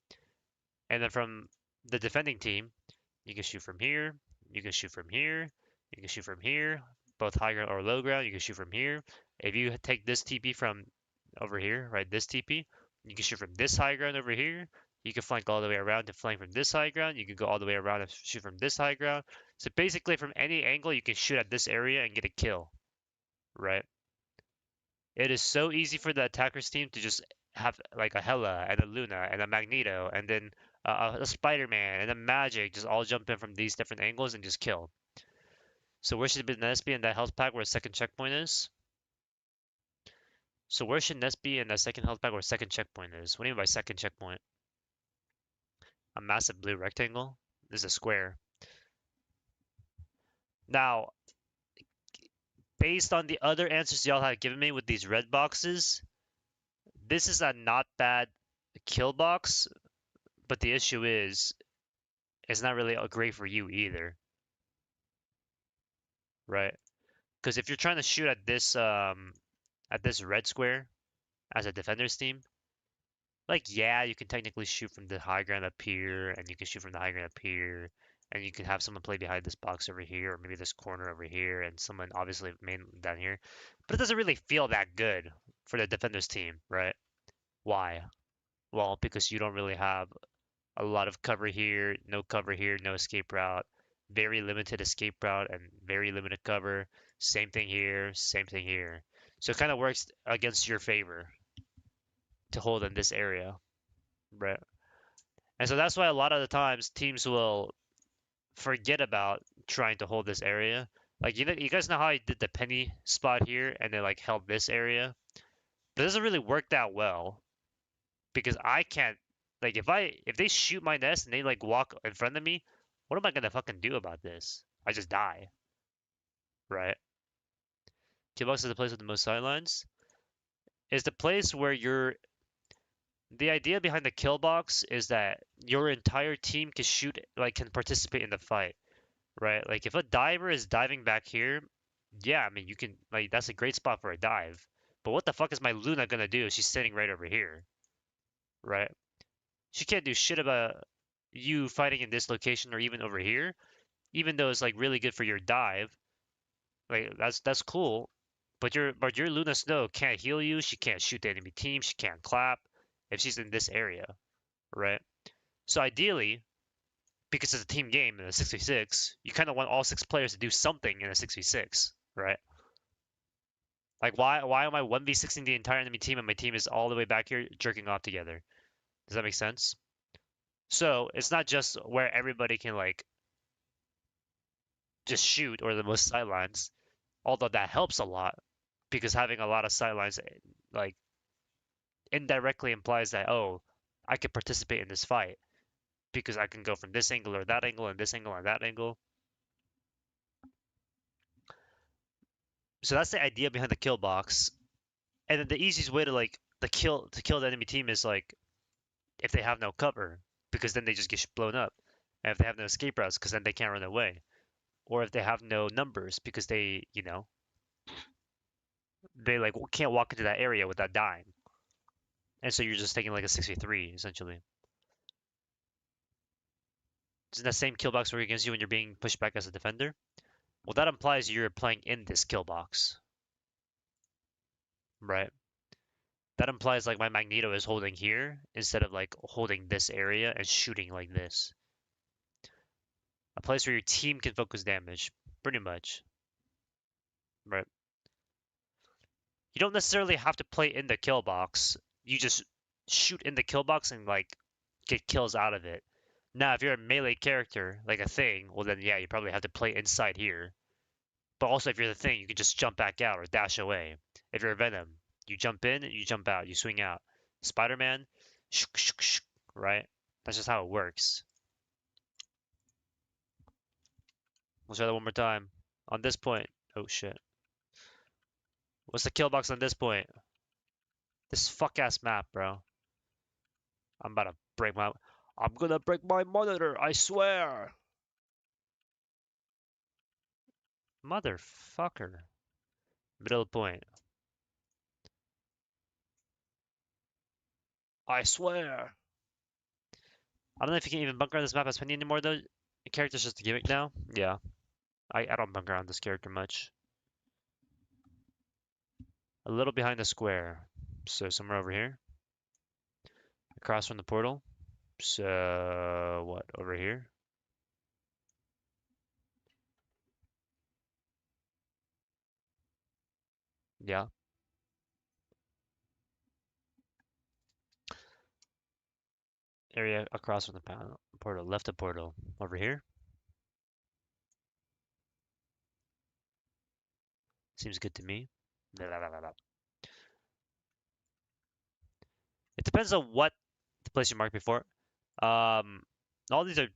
And then from the defending team, you can shoot from here, you can shoot from here, you can shoot from here, both high ground or low ground. You can shoot from here. If you take this TP from over here, right, this TP, you can shoot from this high ground over here. You can flank all the way around to flank from this high ground. You can go all the way around and shoot from this high ground. So basically, from any angle, you can shoot at this area and get a kill, right? It is so easy for the attackers team to just have like a Hela and a Luna and a Magneto and then a Spider-Man and a Magic just all jump in from these different angles and just kill. So where should Ness be in that health pack where the second checkpoint is? So where should Ness be in that second health pack where second checkpoint is? What do you mean by second checkpoint? A massive blue rectangle? This is a square. Now, based on the other answers y'all have given me with these red boxes, this is a not bad kill box, but the issue is it's not really great for you either, right? Because if you're trying to shoot at this red square, as a defender's team. Like, yeah, you can technically shoot from the high ground up here, and you can shoot from the high ground up here, and you can have someone play behind this box over here, or maybe this corner over here, and someone obviously main down here. But it doesn't really feel that good for the defender's team, right? Why? Well, because you don't really have a lot of cover here, no escape route, very limited escape route, and very limited cover. Same thing here, same thing here. So it kind of works against your favor to hold in this area, right? And so that's why a lot of the times teams will forget about trying to hold this area. Like you guys know how I did the Peni spot here and then like held this area, but it doesn't really work that well because I can't like if they shoot my nest and they like walk in front of me, what am I gonna fucking do about this? I just die, right? Killbox is the place with the most sidelines. Is the place where you're the idea behind the kill box is that your entire team can shoot like can participate in the fight, right? Like if a diver is diving back here, yeah, I mean you can like that's a great spot for a dive. But what the fuck is my Luna gonna do if she's sitting right over here, right? She can't do shit about you fighting in this location or even over here, even though it's like really good for your dive. Like that's cool. But your Luna Snow can't heal you, she can't shoot the enemy team, she can't clap if she's in this area, right? So ideally, because it's a team game in a 6v6, you kind of want all 6 players to do something in a 6v6, right? Like why am I 1v6ing the entire enemy team and my team is all the way back here jerking off together? Does that make sense? So it's not just where everybody can like just shoot or the most sidelines, although that helps a lot because having a lot of sidelines like indirectly implies that oh, I could participate in this fight because I can go from this angle or that angle and this angle and that angle. So that's the idea behind the kill box. And then the easiest way to like to kill the enemy team is like if they have no cover because then they just get blown up. And if they have no escape routes because then they can't run away. Or if they have no numbers because they like can't walk into that area without dying. And so you're just taking like a 6v3 essentially. Doesn't that same kill box work against you when you're being pushed back as a defender? Well, that implies you're playing in this kill box, right? That implies like my Magneto is holding here instead of like holding this area and shooting like this. A place where your team can focus damage, pretty much, right? You don't necessarily have to play in the kill box. You just shoot in the kill box and like get kills out of it. Now, if you're a melee character, like a thing, well then yeah, you probably have to play inside here. But also if you're the thing, you can just jump back out or dash away. If you're a Venom, you jump in, you jump out, you swing out. Spider-Man, right? That's just how it works. Let's try that one more time. On this point. Oh shit. What's the kill box on this point? This fuck ass map, bro. I'm about to break my. I'm gonna break my monitor, I swear. Motherfucker. Middle point. I swear. I don't know if you can even bunker on this map as Penny anymore though. The character's just a gimmick now. Yeah. I don't bunker on this character much. A little behind the square. So somewhere over here. Across from the portal. So what, over here? Yeah. Area across from the portal. Left of portal. Over here. Seems good to me. Blah, blah, blah, blah. It depends on what the place you marked before. All these are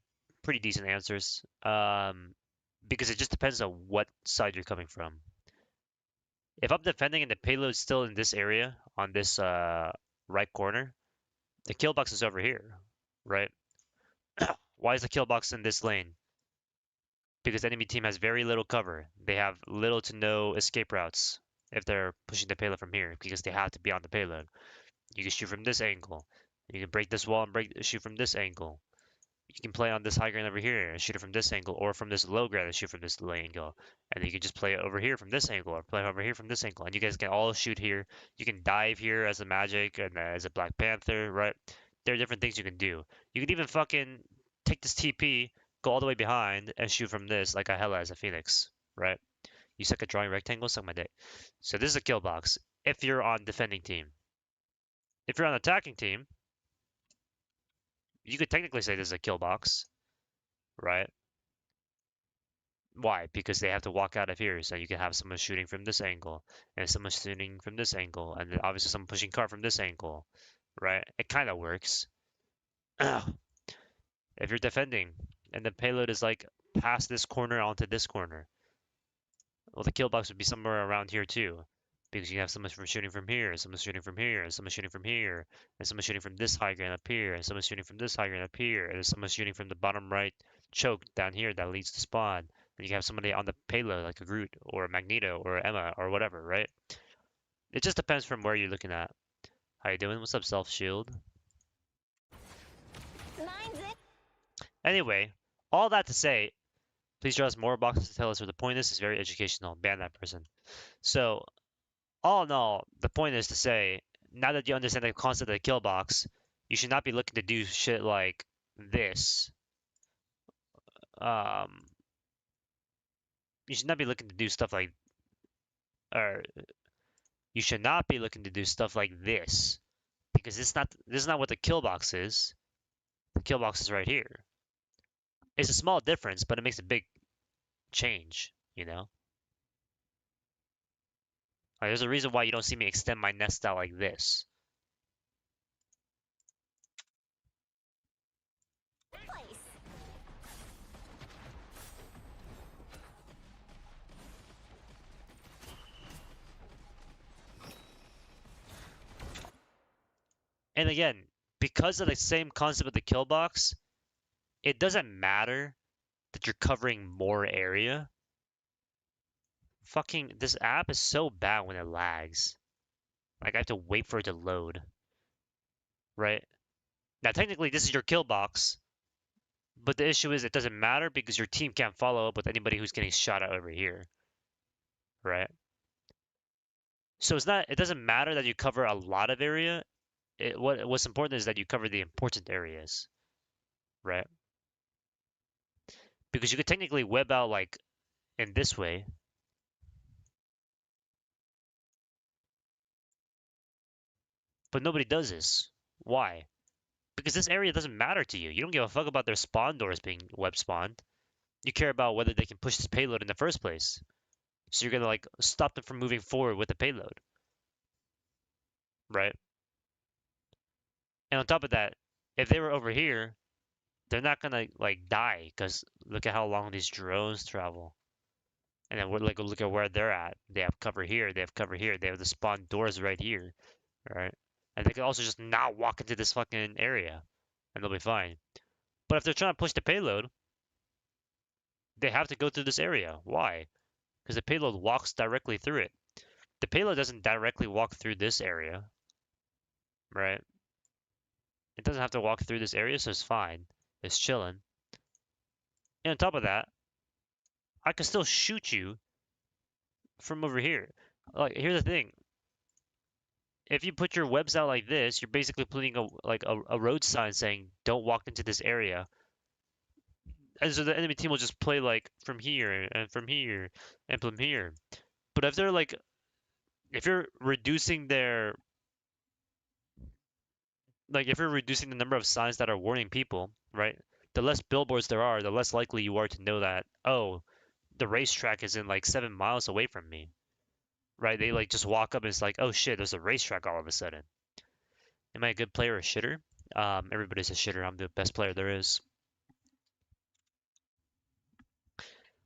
pretty decent answers. Because it just depends on what side you're coming from. If I'm defending and the payload's still in this area, on this right corner, the kill box is over here, right? Why is the kill box in this lane? Because the enemy team has very little cover. They have little to no escape routes. if they're pushing the payload from here because they have to be on the payload. You can shoot from this angle. You can break this wall and shoot from this angle. You can play on this high ground over here and shoot it from this angle, or from this low ground and shoot from this low angle. And then you can just play it over here from this angle, or play over here from this angle. And you guys can all shoot here. You can dive here as a Magic and as a Black Panther, right? There are different things you can do. You can even fucking take this TP, go all the way behind, and shoot from this like a Hela as a Phoenix, right? You suck at drawing rectangles, suck my dick. So this is a kill box if you're on defending team. If you're on attacking team, you could technically say this is a kill box, right? Why? Because they have to walk out of here, so you can have someone shooting from this angle, and someone shooting from this angle, and then obviously someone pushing cart from this angle, right? It kind of works. If you're defending, and the payload is like past this corner onto this corner, well, the kill box would be somewhere around here too, because you have someone from shooting from here, someone shooting from here, someone shooting from here, and someone shooting from this high ground up here, and someone shooting from this high ground up here, and someone shooting from the bottom right choke down here that leads to spawn. And you have somebody on the payload like a Groot or a Magneto or Emma or whatever, right? It just depends from where you're looking at. How you doing? What's up, Self Shield?
Mine's it.
Anyway, all that to say, please draw us more boxes to tell us what the point is. It's very educational. Ban that person. So, all in all, the point is to say, now that you understand the concept of the kill box, you should not be looking to do shit like this. Um, you should not be looking to do stuff like, or you should not be looking to do stuff like this, because this is not what the kill box is. The kill box is right here. It's a small difference, but it makes a big change, you know? Like, there's a reason why you don't see me extend my nest out like this.
Place.
And again, because of the same concept of the kill box, it doesn't matter that you're covering more area. Fucking, this app is so bad when it lags. Like, I have to wait for it to load. Right? Now, technically, this is your kill box, but the issue is it doesn't matter because your team can't follow up with anybody who's getting shot at over here. Right? So it doesn't matter that you cover a lot of area. What's important is that you cover the important areas. Right? Because you could technically web out like in this way. But nobody does this. Why? Because this area doesn't matter to you. You don't give a fuck about their spawn doors being web spawned. You care about whether they can push this payload in the first place. So you're gonna like stop them from moving forward with the payload. Right? And on top of that, if they were over here, they're not gonna like die because look at how long these drones travel. And then we're like look at where they're at. They have cover here, they have cover here, they have the spawn doors right here. Right? And they can also just not walk into this fucking area and they'll be fine. But if they're trying to push the payload, they have to go through this area. Why? Because the payload walks directly through it. The payload doesn't directly walk through this area, right? It doesn't have to walk through this area, so it's fine. It's chilling. And on top of that, I can still shoot you from over here. Like, here's the thing. If you put your webs out like this, you're basically putting a road sign saying, don't walk into this area. And so the enemy team will just play like from here and from here and from here. But if they're like, if you're reducing their like if you're reducing the number of signs that are warning people, right? The less billboards there are, the less likely you are to know that, oh, the racetrack is in like 7 miles away from me, right? They like just walk up and it's like, oh shit, there's a racetrack all of a sudden. Am I a good player or a shitter? Everybody's a shitter. I'm the best player there is.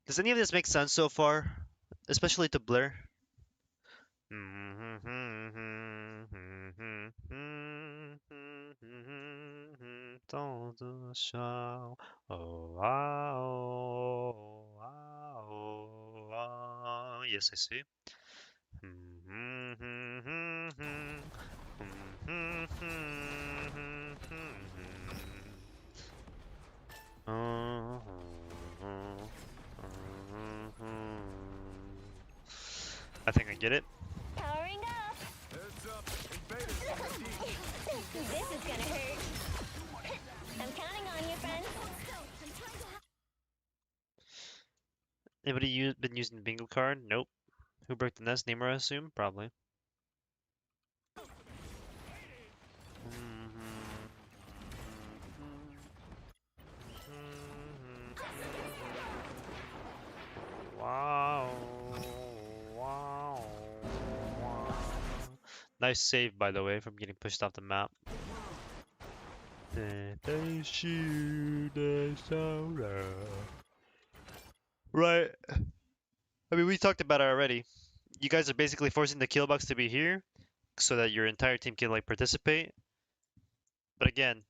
Does any of this make sense so far? Especially to Blair? Yes, I see. I think I get it.
Powering up. This is gonna hurt. I'm counting on you, friend.
Anybody been using the bingo card? Nope. Who broke the nest? Namer, I assume? Probably. Wow. Wow. Wow. Nice save, by the way, from getting pushed off the map. Right. I mean, we talked about it already. You guys are basically forcing the kill box to be here so that your entire team can like participate. But again,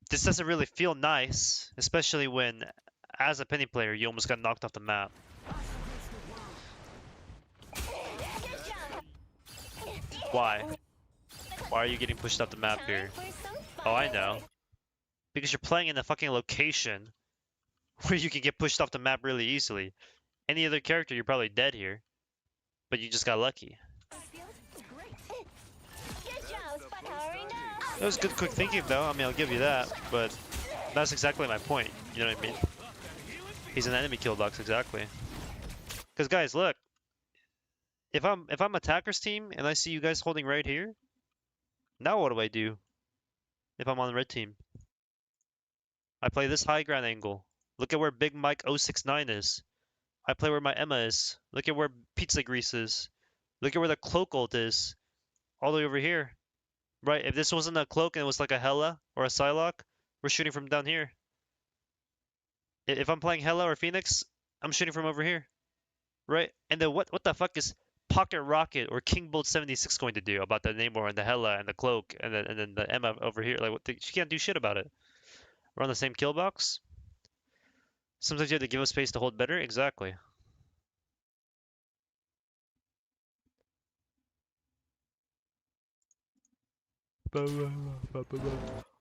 this doesn't really feel nice, especially when, as a Penny player, you almost got knocked off the map. Why? Why are you getting pushed off the map here? Oh, I know. Because you're playing in a fucking location where you can get pushed off the map really easily. Any other character, you're probably dead here. But you just got lucky. That was good quick thinking though, I mean I'll give you that, but that's exactly my point, you know what I mean? He's an enemy kill box, exactly. Cause guys, look. If I'm attacker's team and I see you guys holding right here, now what do I do? If I'm on the red team? I play this high ground angle. Look at where Big Mike 069 is. I play where my Emma is. Look at where Pizza Grease is. Look at where the cloak ult is. All the way over here. Right, if this wasn't a cloak and it was like a Hela or a Psylocke, we're shooting from down here. If I'm playing Hela or Phoenix, I'm shooting from over here. Right? And then what the fuck is Pocket Rocket or King Bolt 76 going to do about the Namor and the Hela and the cloak and then the Emma over here? Like she can't do shit about it. We're on the same kill box. Sometimes you have to give us space to hold better. Exactly.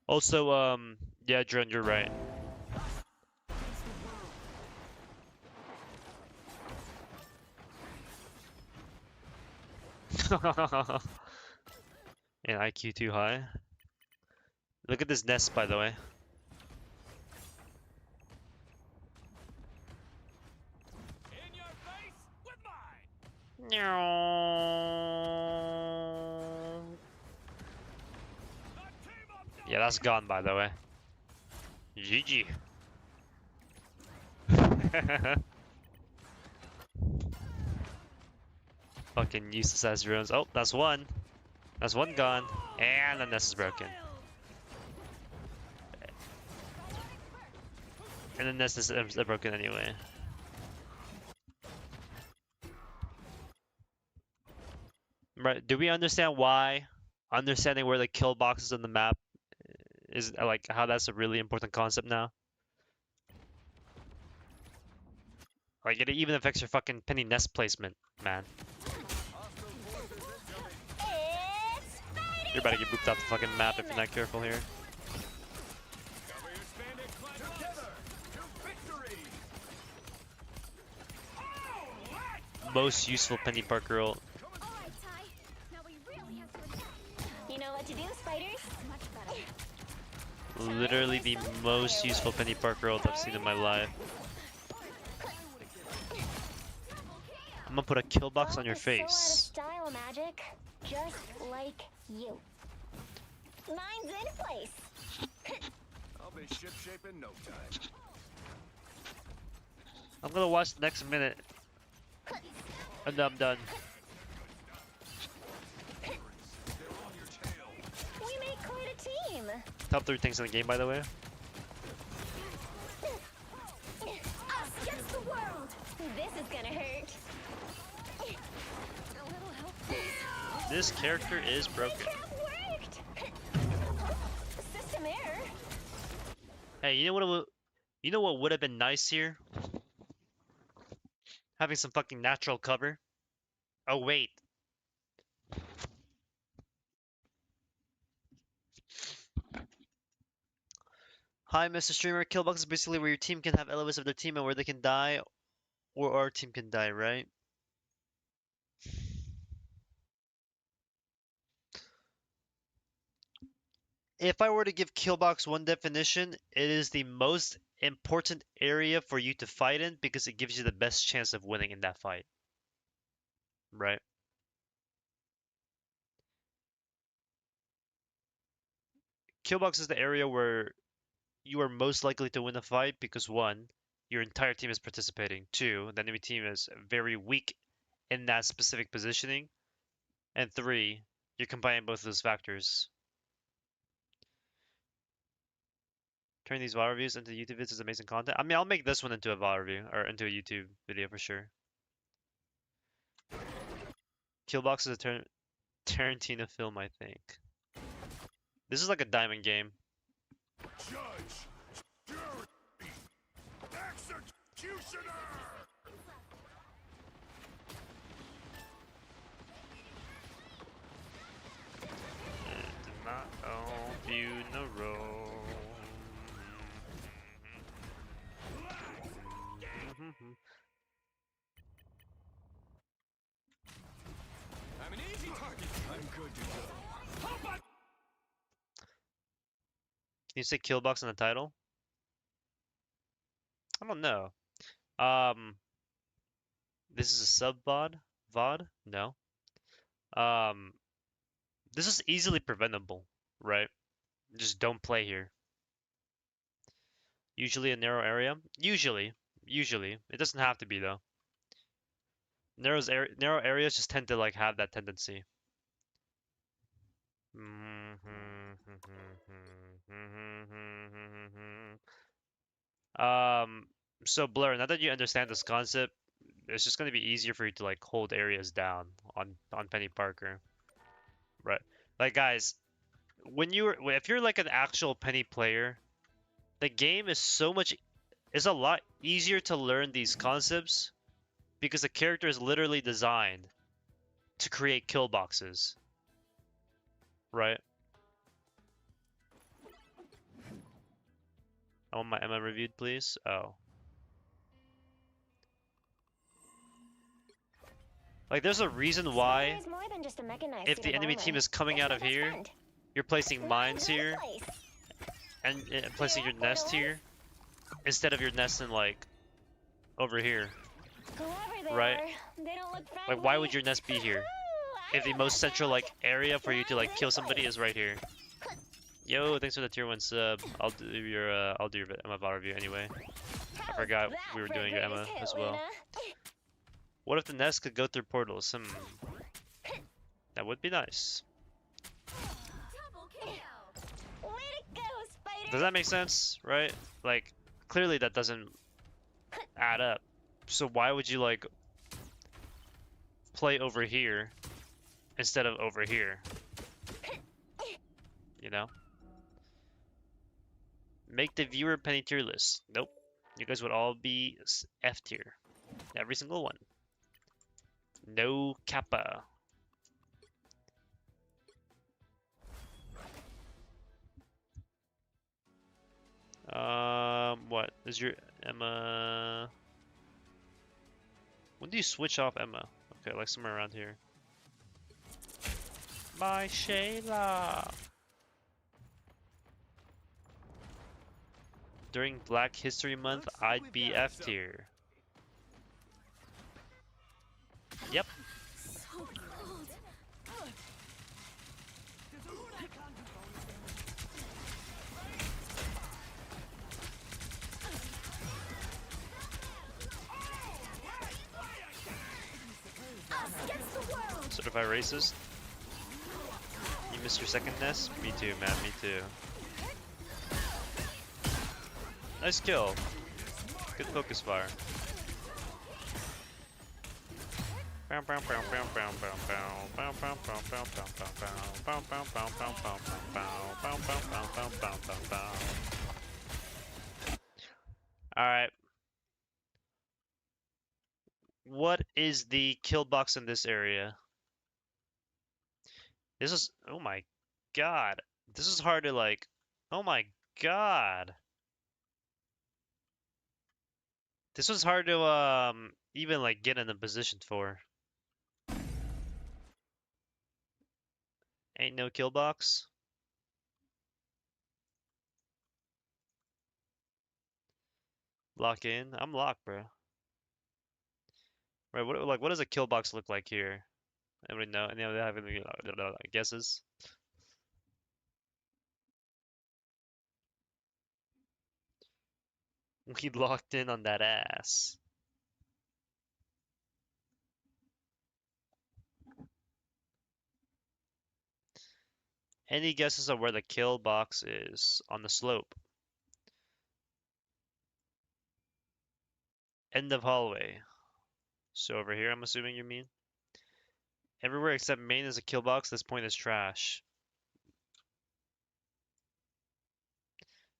Also, yeah, Dren, you're right. And IQ too high. Look at this nest, by the way.
In your face with mine.
Yeah, that's gone, by the way. GG. Fucking useless ass drones. Oh, that's one. That's one gone. And the nest is broken. And the nest is broken anyway. Right, do we understand why understanding where the kill boxes on the map is like how that's a really important concept now? Like it even affects your fucking Penny nest placement, man. You're about to get booped off the fucking map if you're not careful here. Most useful Penny Parker ult.
You know what to do, spiders?
Literally the most useful Penny Parker ult I've seen in my life. I'm gonna put a kill box on your face.
So out of style, magic, just like you. Mine's in place.
I'll be shipshape in no time.
I'm gonna watch the next minute. And then I'm done.
We make quite a team.
Top 3 things in the game, by the way.
Us against the world. This is gonna hurt. A little help, please.
This character is broken.
Worked. System error.
Hey, you know what would have been nice here? Having some fucking natural cover. Oh wait. Hi, Mr. Streamer. Killbox is basically where your team can have elements of their team and where they can die, or our team can die, right? If I were to give Killbox one definition, it is the most important area for you to fight in because it gives you the best chance of winning in that fight. Right? Killbox is the area where you are most likely to win a fight because one, your entire team is participating. Two, the enemy team is very weak in that specific positioning. And three, you're combining both of those factors. Turning these VOD reviews into YouTube vids is amazing content. I mean, I'll make this one into a VOD review or into a YouTube video for sure. Killbox is a Tarantino film, I think. This is like a diamond game.
Judge, jury, executioner.
And not all funeral.
I'm an easy target. I'm good to go.
Can you say Killbox in the title? I don't know. This is a sub VOD? VOD? No. This is easily preventable, right? Just don't play here. Usually a narrow area. Usually. It doesn't have to be though. Narrow areas just tend to like have that tendency. So Blur, now that you understand this concept, it's just gonna be easier for you to like hold areas down on Penny Parker, right? Like guys, if you're like an actual Penny player, the game is a lot easier to learn these concepts because the character is literally designed to create kill boxes, right? I want my Emma reviewed, please. Oh. Like, there's a reason why,
There's more than just a mechanized
if
suit
the
of
enemy
armor.
team is coming
It's
out
my
of
best
here,
friend.
you're placing mines
Another
here
place.
and placing your nest here instead of your nest in like over here,
Whoever they
right?
are, they don't look
Like, why
friendly.
would your nest be here
Ooh, I
if the
know
most
that
central
sound.
like area for you to like
Mine's
kill
in
somebody
place.
is right here? Yo, thanks for the tier 1 sub. I'll do your Emma VOD review anyway. I
How's
forgot
that
we were
for a
doing your
greatest
Emma
hit,
as well.
Lena?
What if the nest could go through portals? That would be nice.
Way to go, Spider!
Does that make sense? Right? Like, clearly that doesn't add up. So why would you like play over here instead of over here? You know? Make the viewer Penny tier list. Nope. You guys would all be F tier. Every single one. No kappa. What is your Emma? When do you switch off Emma? Okay, like somewhere around here. My Shayla. During Black History Month, I'd be F tier. Yep.
So cold. Us against the world.
Certified racist. You missed your second nest? Me too, man. Me too. Nice kill. Good focus fire. Alright. What is the kill box in this area? This is, oh my god. This is hard to like, oh my god. This was hard to even like get in a position for. Ain't no kill box. Lock in. I'm locked, bro. Right, what does a kill box look like here? Anybody know? Anybody have any guesses? We locked in on that ass. Any guesses on where the kill box is on the slope? End of hallway. So over here, I'm assuming you mean? Everywhere except main is a kill box. This point is trash.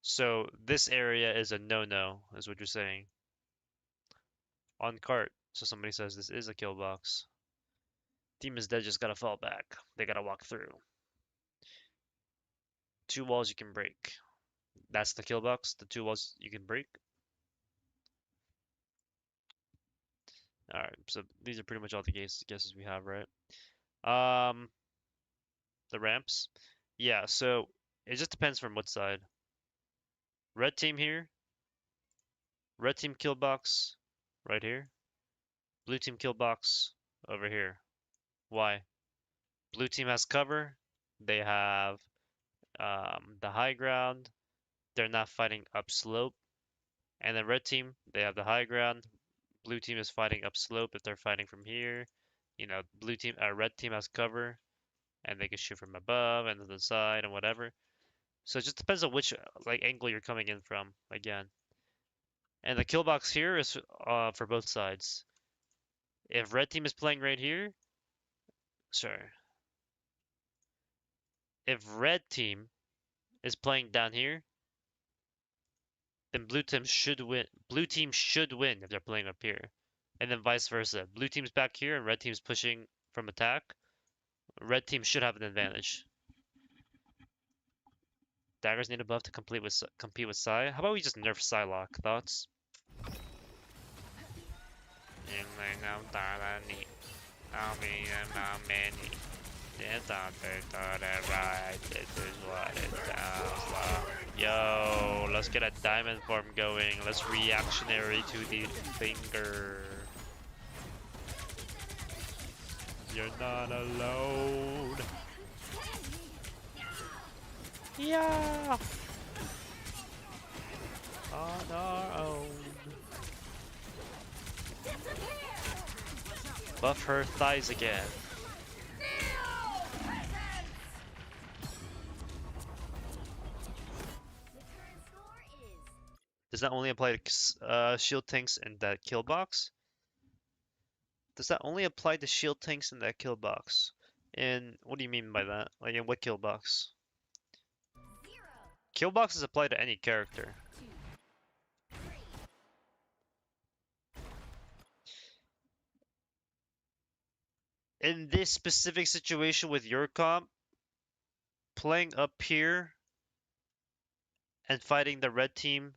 So this area is a no-no, is what you're saying. On cart. So somebody says this is a kill box. Team is dead, just gotta fall back. They gotta walk through. 2 walls you can break. That's the kill box. The 2 walls you can break. Alright, so these are pretty much all the guesses we have, right? The ramps. Yeah, so it just depends from what side. Red team here. Red team kill box right here. Blue team kill box over here. Why? Blue team has cover. They have the high ground. They're not fighting up slope. And then red team, they have the high ground. Blue team is fighting up slope if they're fighting from here. You know, red team has cover, and they can shoot from above and to the side and whatever. So it just depends on which like angle you're coming in from again. And the kill box here is for both sides. If red team is playing right here, sorry. If red team is playing down here, then blue team should win. Blue team should win if they're playing up here. And then vice versa. Blue team's back here and red team's pushing from attack. Red team should have an advantage. Daggers need a buff to compete with Psy. How about we just nerf Psylocke? Thoughts? This is what it sounds like. Yo, let's get a diamond farm going. Let's reactionary to the finger. You're not alone. Yeah. On our own. Buff her thighs again. Does that only apply to shield tanks in that kill box? Does that only apply to shield tanks in that kill box? And what do you mean by that? Like in what kill box? Kill boxes apply to any character. In this specific situation with your comp, playing up here and fighting the red team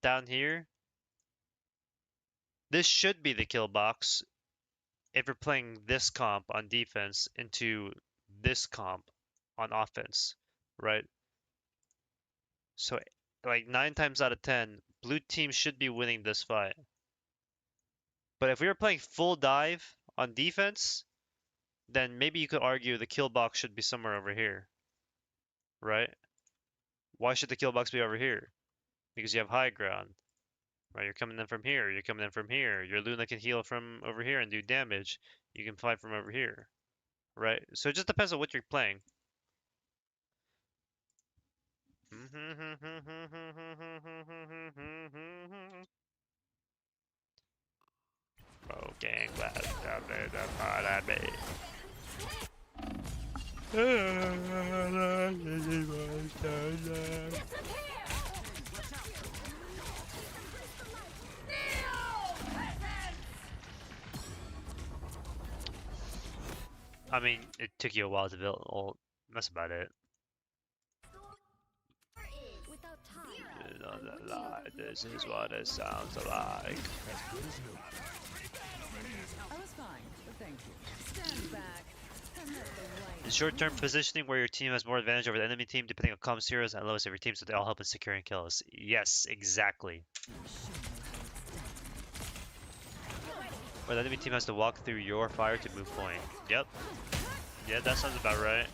down here, this should be the kill box if you're playing this comp on defense into this comp on offense, right? So like 9 times out of 10, blue team should be winning this fight. But if we were playing full dive on defense, then maybe you could argue the kill box should be somewhere over here, right? Why should the kill box be over here? Because you have high ground, right? You're coming in from here, you're coming in from here. Your Luna can heal from over here and do damage. You can fight from over here, right? So it just depends on what you're playing. Smoking glass down there, the pot at me. I mean, it took you a while to build ult. That's about it. This is what it sounds like.
I was fine, but thank you. Stand back.
Short-term positioning where your team has more advantage over the enemy team depending on comms heroes and lowest of your team, so they all help in securing kills. Yes, exactly. Where the enemy team has to walk through your fire to move point. Yep. Yeah, that sounds about right.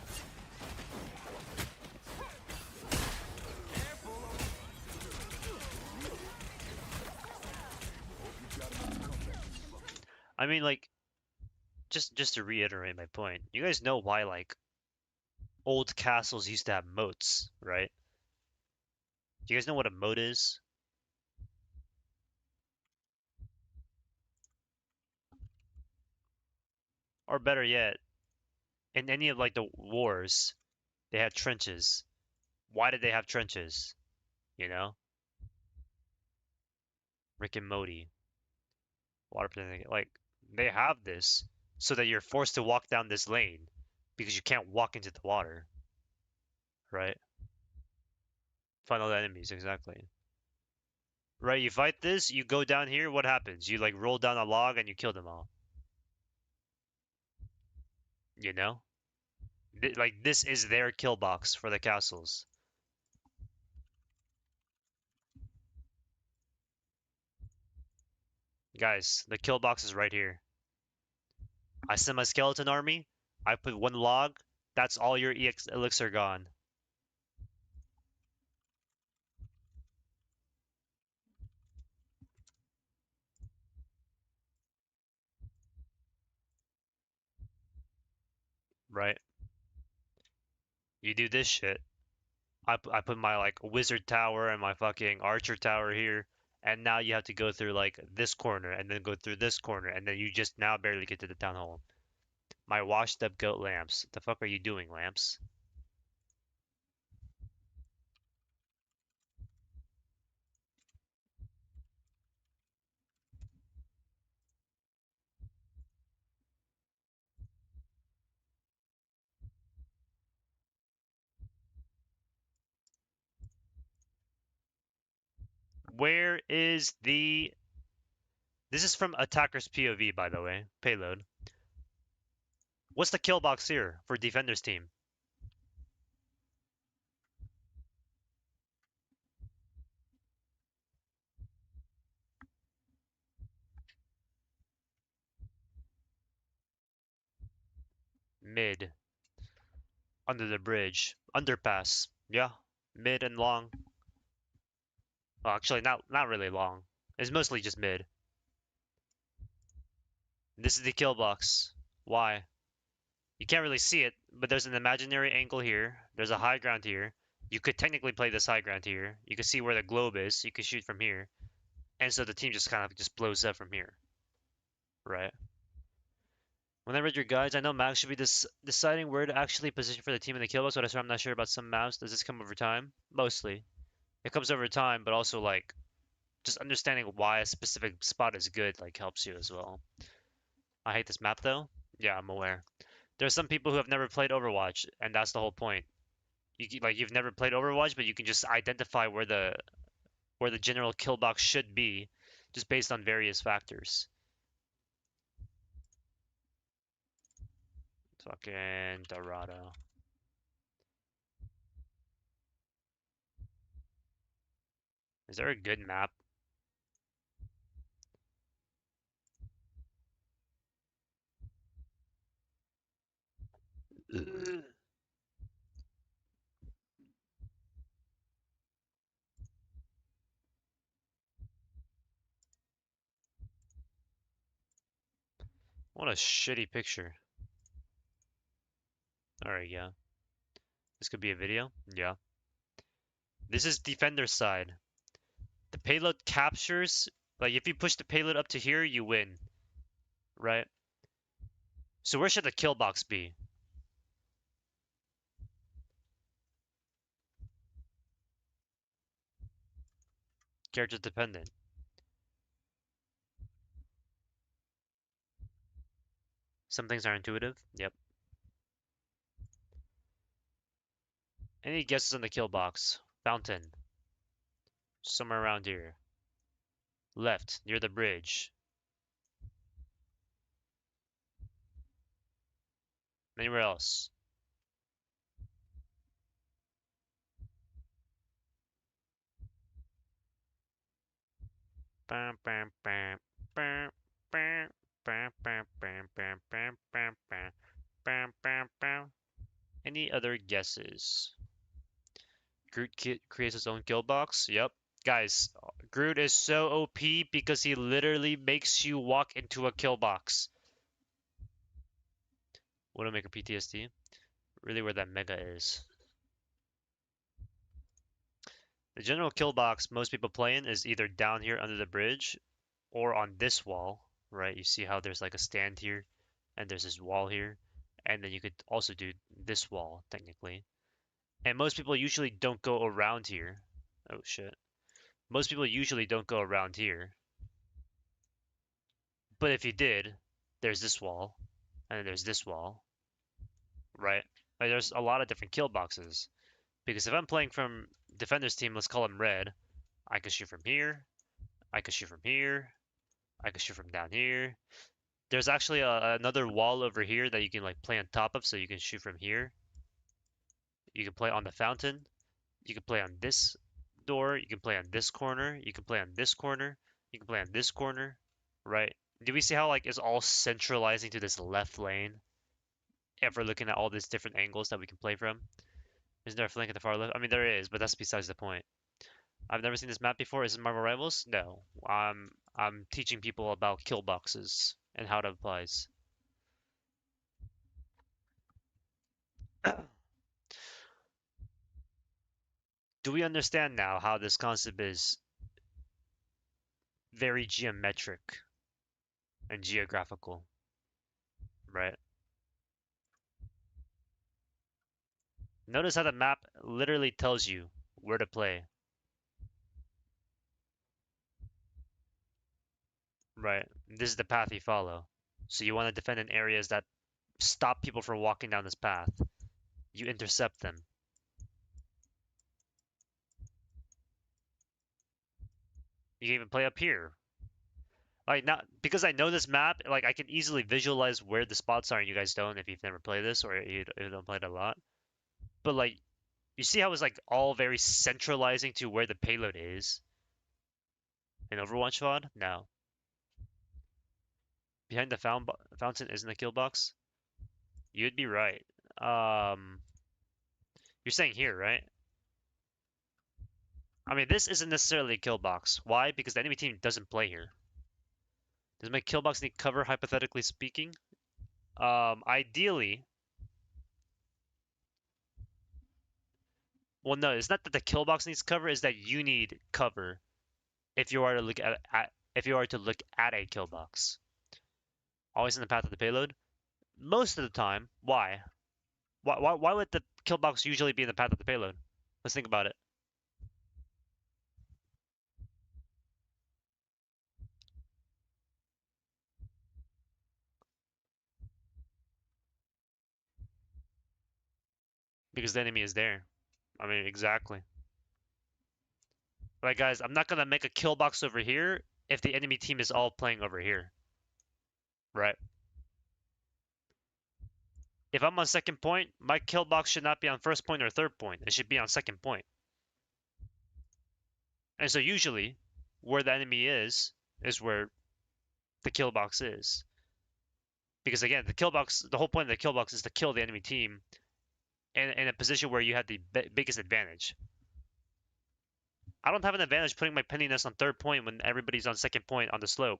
I mean, like, just to reiterate my point, you guys know why, like, old castles used to have moats, right? Do you guys know what a moat is? Or better yet, in any of, like, the wars, they had trenches. Why did they have trenches? You know? Rick and Morty. Water protecting, like, they have this so that you're forced to walk down this lane because you can't walk into the water, right? Find all the enemies, exactly. Right, you fight this, you go down here, what happens? You, like, roll down a log and you kill them all. You know? Like, this is their kill box for the castles. Guys, the kill box is right here. I send my skeleton army, I put one log, that's all your EX elixir gone. Right? You do this shit. I put my like wizard tower and my fucking archer tower here, and now you have to go through like this corner and then go through this corner, and then you just now barely get to the town hall. My washed up goat lamps. The fuck are you doing, lamps? Where is the... This is from attacker's POV, by the way. Payload. What's the kill box here for defender's team? Mid. Under the bridge. Underpass. Yeah. Mid and long. Well, actually, not really long. It's mostly just mid. This is the kill box. Why? You can't really see it, but there's an imaginary angle here. There's a high ground here. You could technically play this high ground here. You can see where the globe is. You can shoot from here. And so the team just kind of just blows up from here. Right? When I read your guides, I know maps should be deciding where to actually position for the team in the kill box, but I swear I'm not sure about some maps. Does this come over time? Mostly. It comes over time, but also like just understanding why a specific spot is good like helps you as well. I hate this map though. Yeah, I'm aware. There's some people who have never played Overwatch, and that's the whole point. You've never played Overwatch, but you can just identify where the general kill box should be, just based on various factors. Fucking Dorado. Is there a good map? Ugh. What a shitty picture. Alright, yeah. This could be a video? Yeah. This is defender side. The payload captures, like if you push the payload up to here, you win. Right? So where should the kill box be? Character dependent. Some things are intuitive. Yep. Any guesses on the kill box? Fountain. Somewhere around here. Left, near the bridge. Anywhere else? Bam, bam, bam, bam, bam, bam, bam, bam, bam, bam, bam, bam, bam, bam, bam. Any other guesses? Groot creates his own kill box. Yep. Guys, Groot is so OP because he literally makes you walk into a kill box. Widowmaker PTSD. Really where that mega is. The general kill box most people play in is either down here under the bridge or on this wall, right? You see how there's like a stand here and there's this wall here. And then you could also do this wall, technically. And most people usually don't go around here. Oh shit. Most people usually don't go around here. But if you did, there's this wall, and then there's this wall, right? Like there's a lot of different kill boxes. Because if I'm playing from defender's team, let's call him red, I can shoot from here, I can shoot from here, I can shoot from down here. There's actually another wall over here that you can like play on top of, so you can shoot from here. You can play on the fountain. You can play on this door. You can play on this corner. You can play on this corner. You can play on this corner, right? Do we see how like it's all centralizing to this left lane? If we're looking at all these different angles that we can play from. Isn't there a flank at the far left? I mean, there is, but that's besides the point. I've never seen this map before. Is it Marvel Rivals? No. I'm teaching people about kill boxes and how it applies. Do we understand now how this concept is very geometric and geographical, right? Notice how the map literally tells you where to play, right? This is the path you follow. So you want to defend in areas that stop people from walking down this path. You intercept them. You can even play up here. Like not because I know this map, like I can easily visualize where the spots are, and you guys don't if you've never played this or you don't play it a lot. But like, you see how it's like all very centralizing to where the payload is in Overwatch VOD? No. Behind the fountain isn't a kill box? You'd be right. You're saying here, right? I mean, this isn't necessarily a kill box. Why? Because the enemy team doesn't play here. Does my kill box need cover, hypothetically speaking? Ideally. Well, no, it's not that the kill box needs cover. It's that you need cover if you are to look at a kill box. Always in the path of the payload. Most of the time. Why? Why would the kill box usually be in the path of the payload? Let's think about it. Because the enemy is there. I mean, exactly. Right, guys, I'm not gonna make a kill box over here if the enemy team is all playing over here. Right? If I'm on second point, my kill box should not be on first point or third point. It should be on second point. And so usually, where the enemy is where the kill box is. Because again, the whole point of the kill box is to kill the enemy team in a position where you have the biggest advantage. I don't have an advantage putting my Peni nest on third point when everybody's on second point on the slope.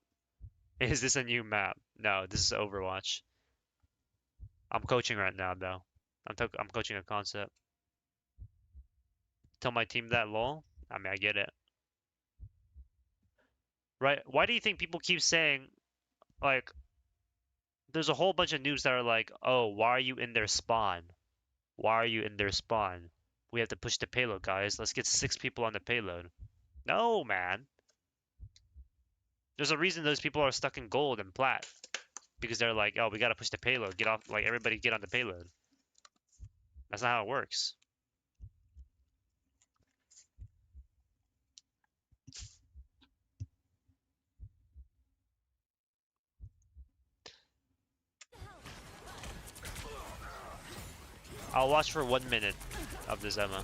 Is this a new map? No, this is Overwatch. I'm coaching right now, though. I'm coaching a concept. Tell my team that, lol. I mean, I get it. Right? Why do you think people keep saying, like, there's a whole bunch of noobs that are like, oh, why are you in their spawn? Why are you in their spawn? We have to push the payload, guys. Let's get 6 people on the payload. No, man. There's a reason those people are stuck in gold and plat. Because they're like, oh, we gotta push the payload. Get off, like, everybody get on the payload. That's not how it works. I'll watch for 1 minute of this Emma.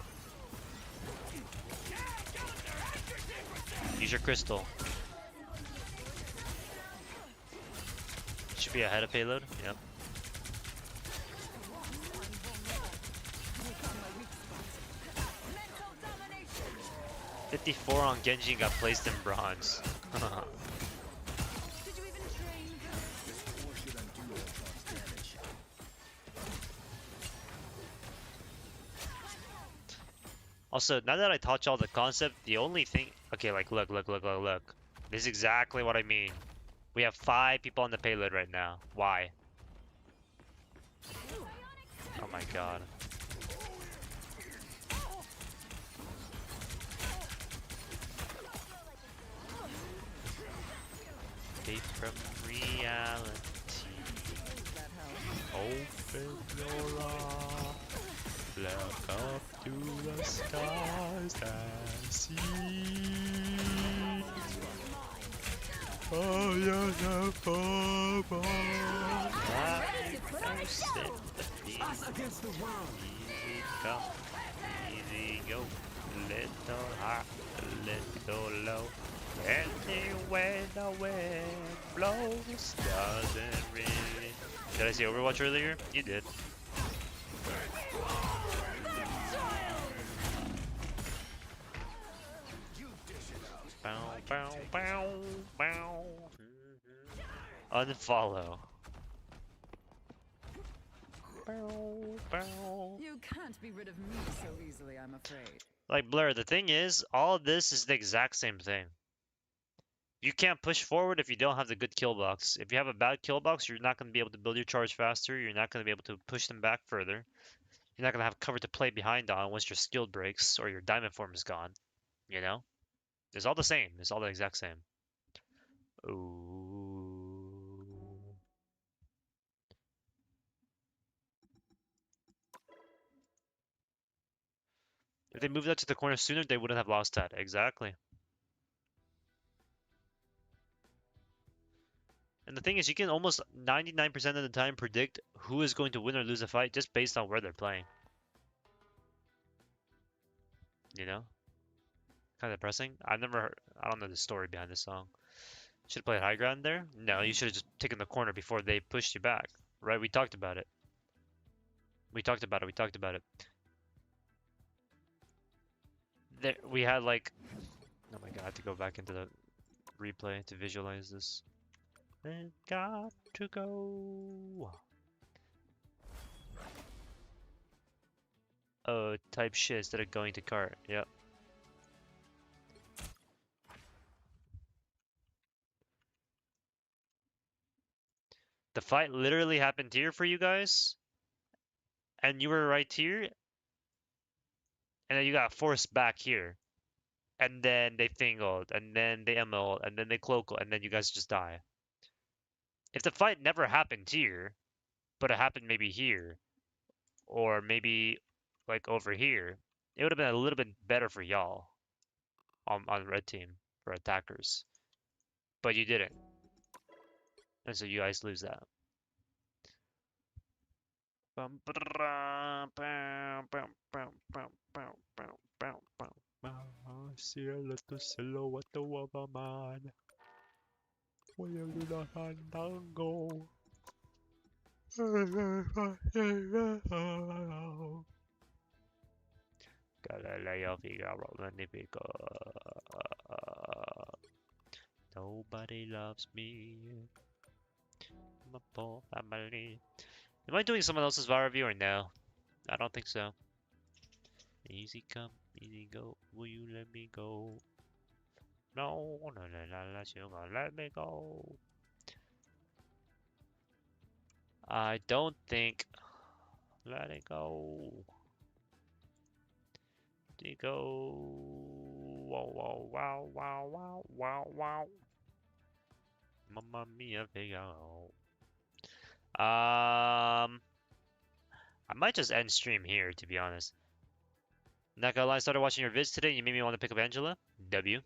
Use your crystal. Should be ahead of payload. Yep. 54 on Genji got placed in bronze. Also, now that I taught y'all the concept, the only thing... Okay, like, look. This is exactly what I mean. We have 5 people on the payload right now. Why? Oh my god. Escape from reality. Open your eyes. Look up to the skies and see. Oh, you're the football.
Us against the world.
Easy come, easy go. Little high, little low. Anyway, the wind blows doesn't really. Did I see Overwatch earlier? You did. Bow, bow, bow, bow. Unfollow. Bow, bow.
You can't be rid of me so easily, I'm afraid.
Like Blur, the thing is, all of this is the exact same thing. You can't push forward if you don't have the good kill box. If you have a bad kill box, you're not going to be able to build your charge faster. You're not going to be able to push them back further. You're not going to have cover to play behind on once your skill breaks or your diamond form is gone. You know? It's all the same. It's all the exact same. Ooh. If they moved that to the corner sooner, they wouldn't have lost that. Exactly. And the thing is, you can almost 99% of the time predict who is going to win or lose a fight just based on where they're playing. You know? Kind of depressing. I don't know the story behind this song. Should have played high ground there? No, you should have just taken the corner before they pushed you back. Right? We talked about it. We talked about it. There, we had like... Oh my god, I have to go back into the replay to visualize this. It got to go. Oh, type shit instead of going to cart. Yep. The fight literally happened here for you guys, and you were right here, and then you got forced back here, and then they fingled, and then they ML'd, and then they cloaked, and then you guys just die. If the fight never happened here, but it happened maybe here, or maybe like over here, it would have been a little bit better for y'all on red team for attackers. But you didn't. And so you guys lose that. I see a little silhouette of a man. Will you do the fandango? Galileo Figaro Magnifico. Nobody loves me. My poor family. Am I doing someone else's VAR review or no? I don't think so. Easy come, easy go. Will you let me go? No, no, no, no, no, you're gonna let me go. I don't think. Let it go. Let it go. Wow, wow, wow, wow, wow, wow, wow. Mamma mia, Figaro. I might just end stream here, to be honest. Not gonna lie, I started watching your vids today. You made me want to pick up Angela. W.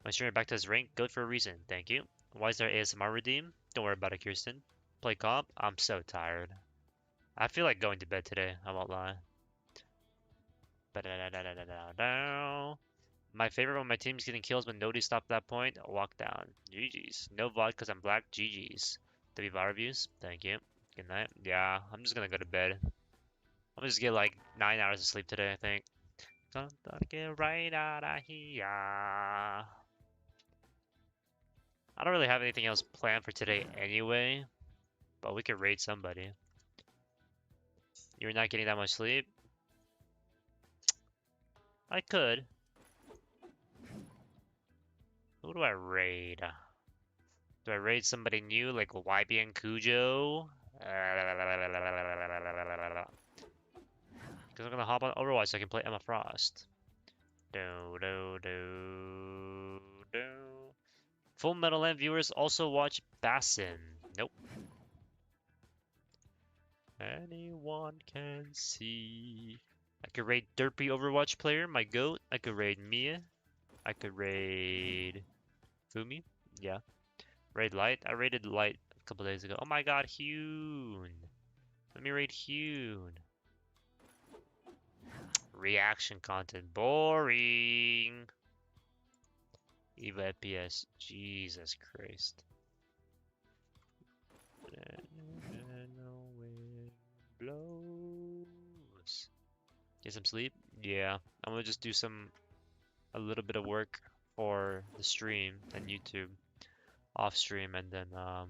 My streamer back to his rank. Good for a reason. Thank you. Why is there ASMR redeem? Don't worry about it, Kirsten. Play comp. I'm so tired. I feel like going to bed today, I won't lie. Ba-da-da-da-da-da-da. My favorite when my team's getting kills when nobody stopped that point. Walk down. GG's. No VOD because I'm black. GG's. WVOD reviews. Thank you. Good night. Yeah, I'm just gonna go to bed. I'm gonna just get like 9 hours of sleep today, I think. Gonna get right out of here. I don't really have anything else planned for today anyway, but we could raid somebody. You're not getting that much sleep? I could. Who do I raid? Do I raid somebody new like YBN Cujo? Because I'm gonna hop on Overwatch so I can play Emma Frost. Do do do do. Fullmetallamps viewers also watch Bassin. Nope. Anyone can see. I could raid Derpy Overwatch player, my goat. I could raid Mia. I could raid Fumi. Yeah. Raid Light. I raided Light a couple days ago. Oh my god, Hune. Let me raid Hune. Reaction content. Boring. Eva FPS. Jesus Christ. Blows. Get some sleep? Yeah. I'm gonna just do a little bit of work for the stream and YouTube off stream, and then I'm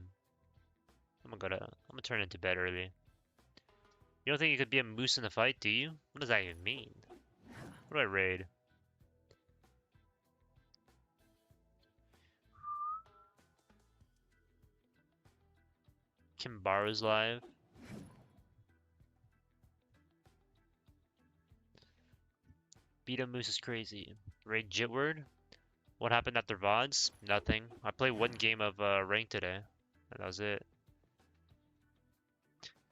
gonna turn into bed early. You don't think you could be a moose in a fight, do you? What does that even mean? What do I raid? Kimbaru's live. Beat a moose is crazy. Raid Jitward? What happened after VODs? Nothing. I played one game of rank today, and that was it.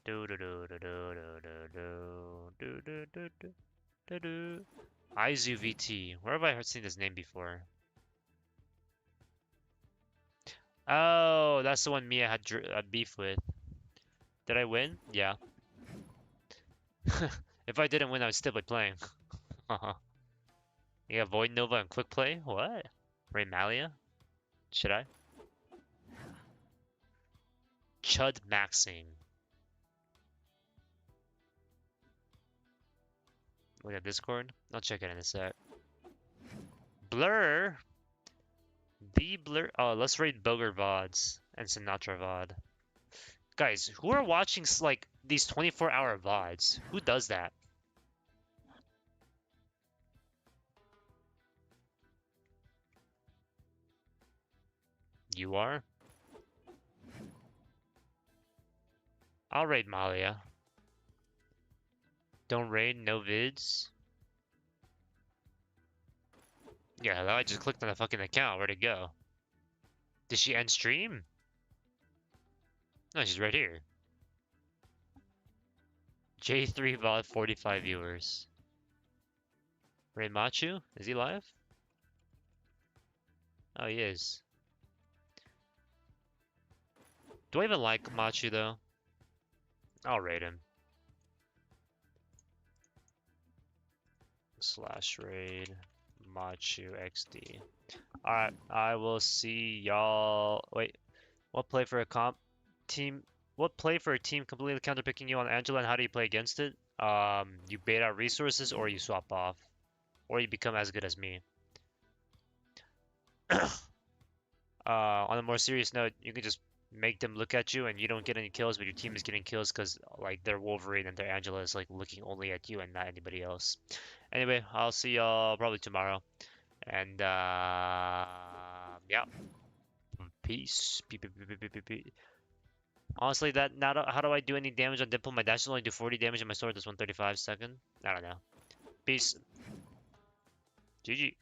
Do do do do do do do do do do do do. Izu VT. Where have I seen this name before? Oh, that's the one Mia had beef with. Did I win? Yeah. If I didn't win, I would still be playing. You got Void Nova and Quick Play? What? Raymalia? Should I? Chud Maxing. Look at Discord. I'll check it in a sec. Blur? The Blur? Oh, let's rate Booger VODs and Sinatra VOD. Guys, who are watching like these 24-hour VODs? Who does that? You are? I'll raid Malia. Don't raid, no vids. Yeah, hello, I just clicked on the fucking account. Where'd it go? Did she end stream? No, she's right here. J3 VOD 45 viewers. Raid Machu? Is he live? Oh, he is. Do I even like Machu though? I'll raid him. / raid Machu XD. Alright, I will see y'all. Wait, what play for a team? What play for a team completely counterpicking you on Angela, and how do you play against it? You bait out resources, or you swap off, or you become as good as me. On a more serious note, you can just make them look at you and you don't get any kills, but your team is getting kills because like their Wolverine and their Angela is like looking only at you and not anybody else. Anyway, I'll see y'all probably tomorrow. And yeah. Peace. Honestly, that not how do I do any damage on Dimple? My dash will only do 40 damage and my sword does 135 second. I don't know. Peace. GG.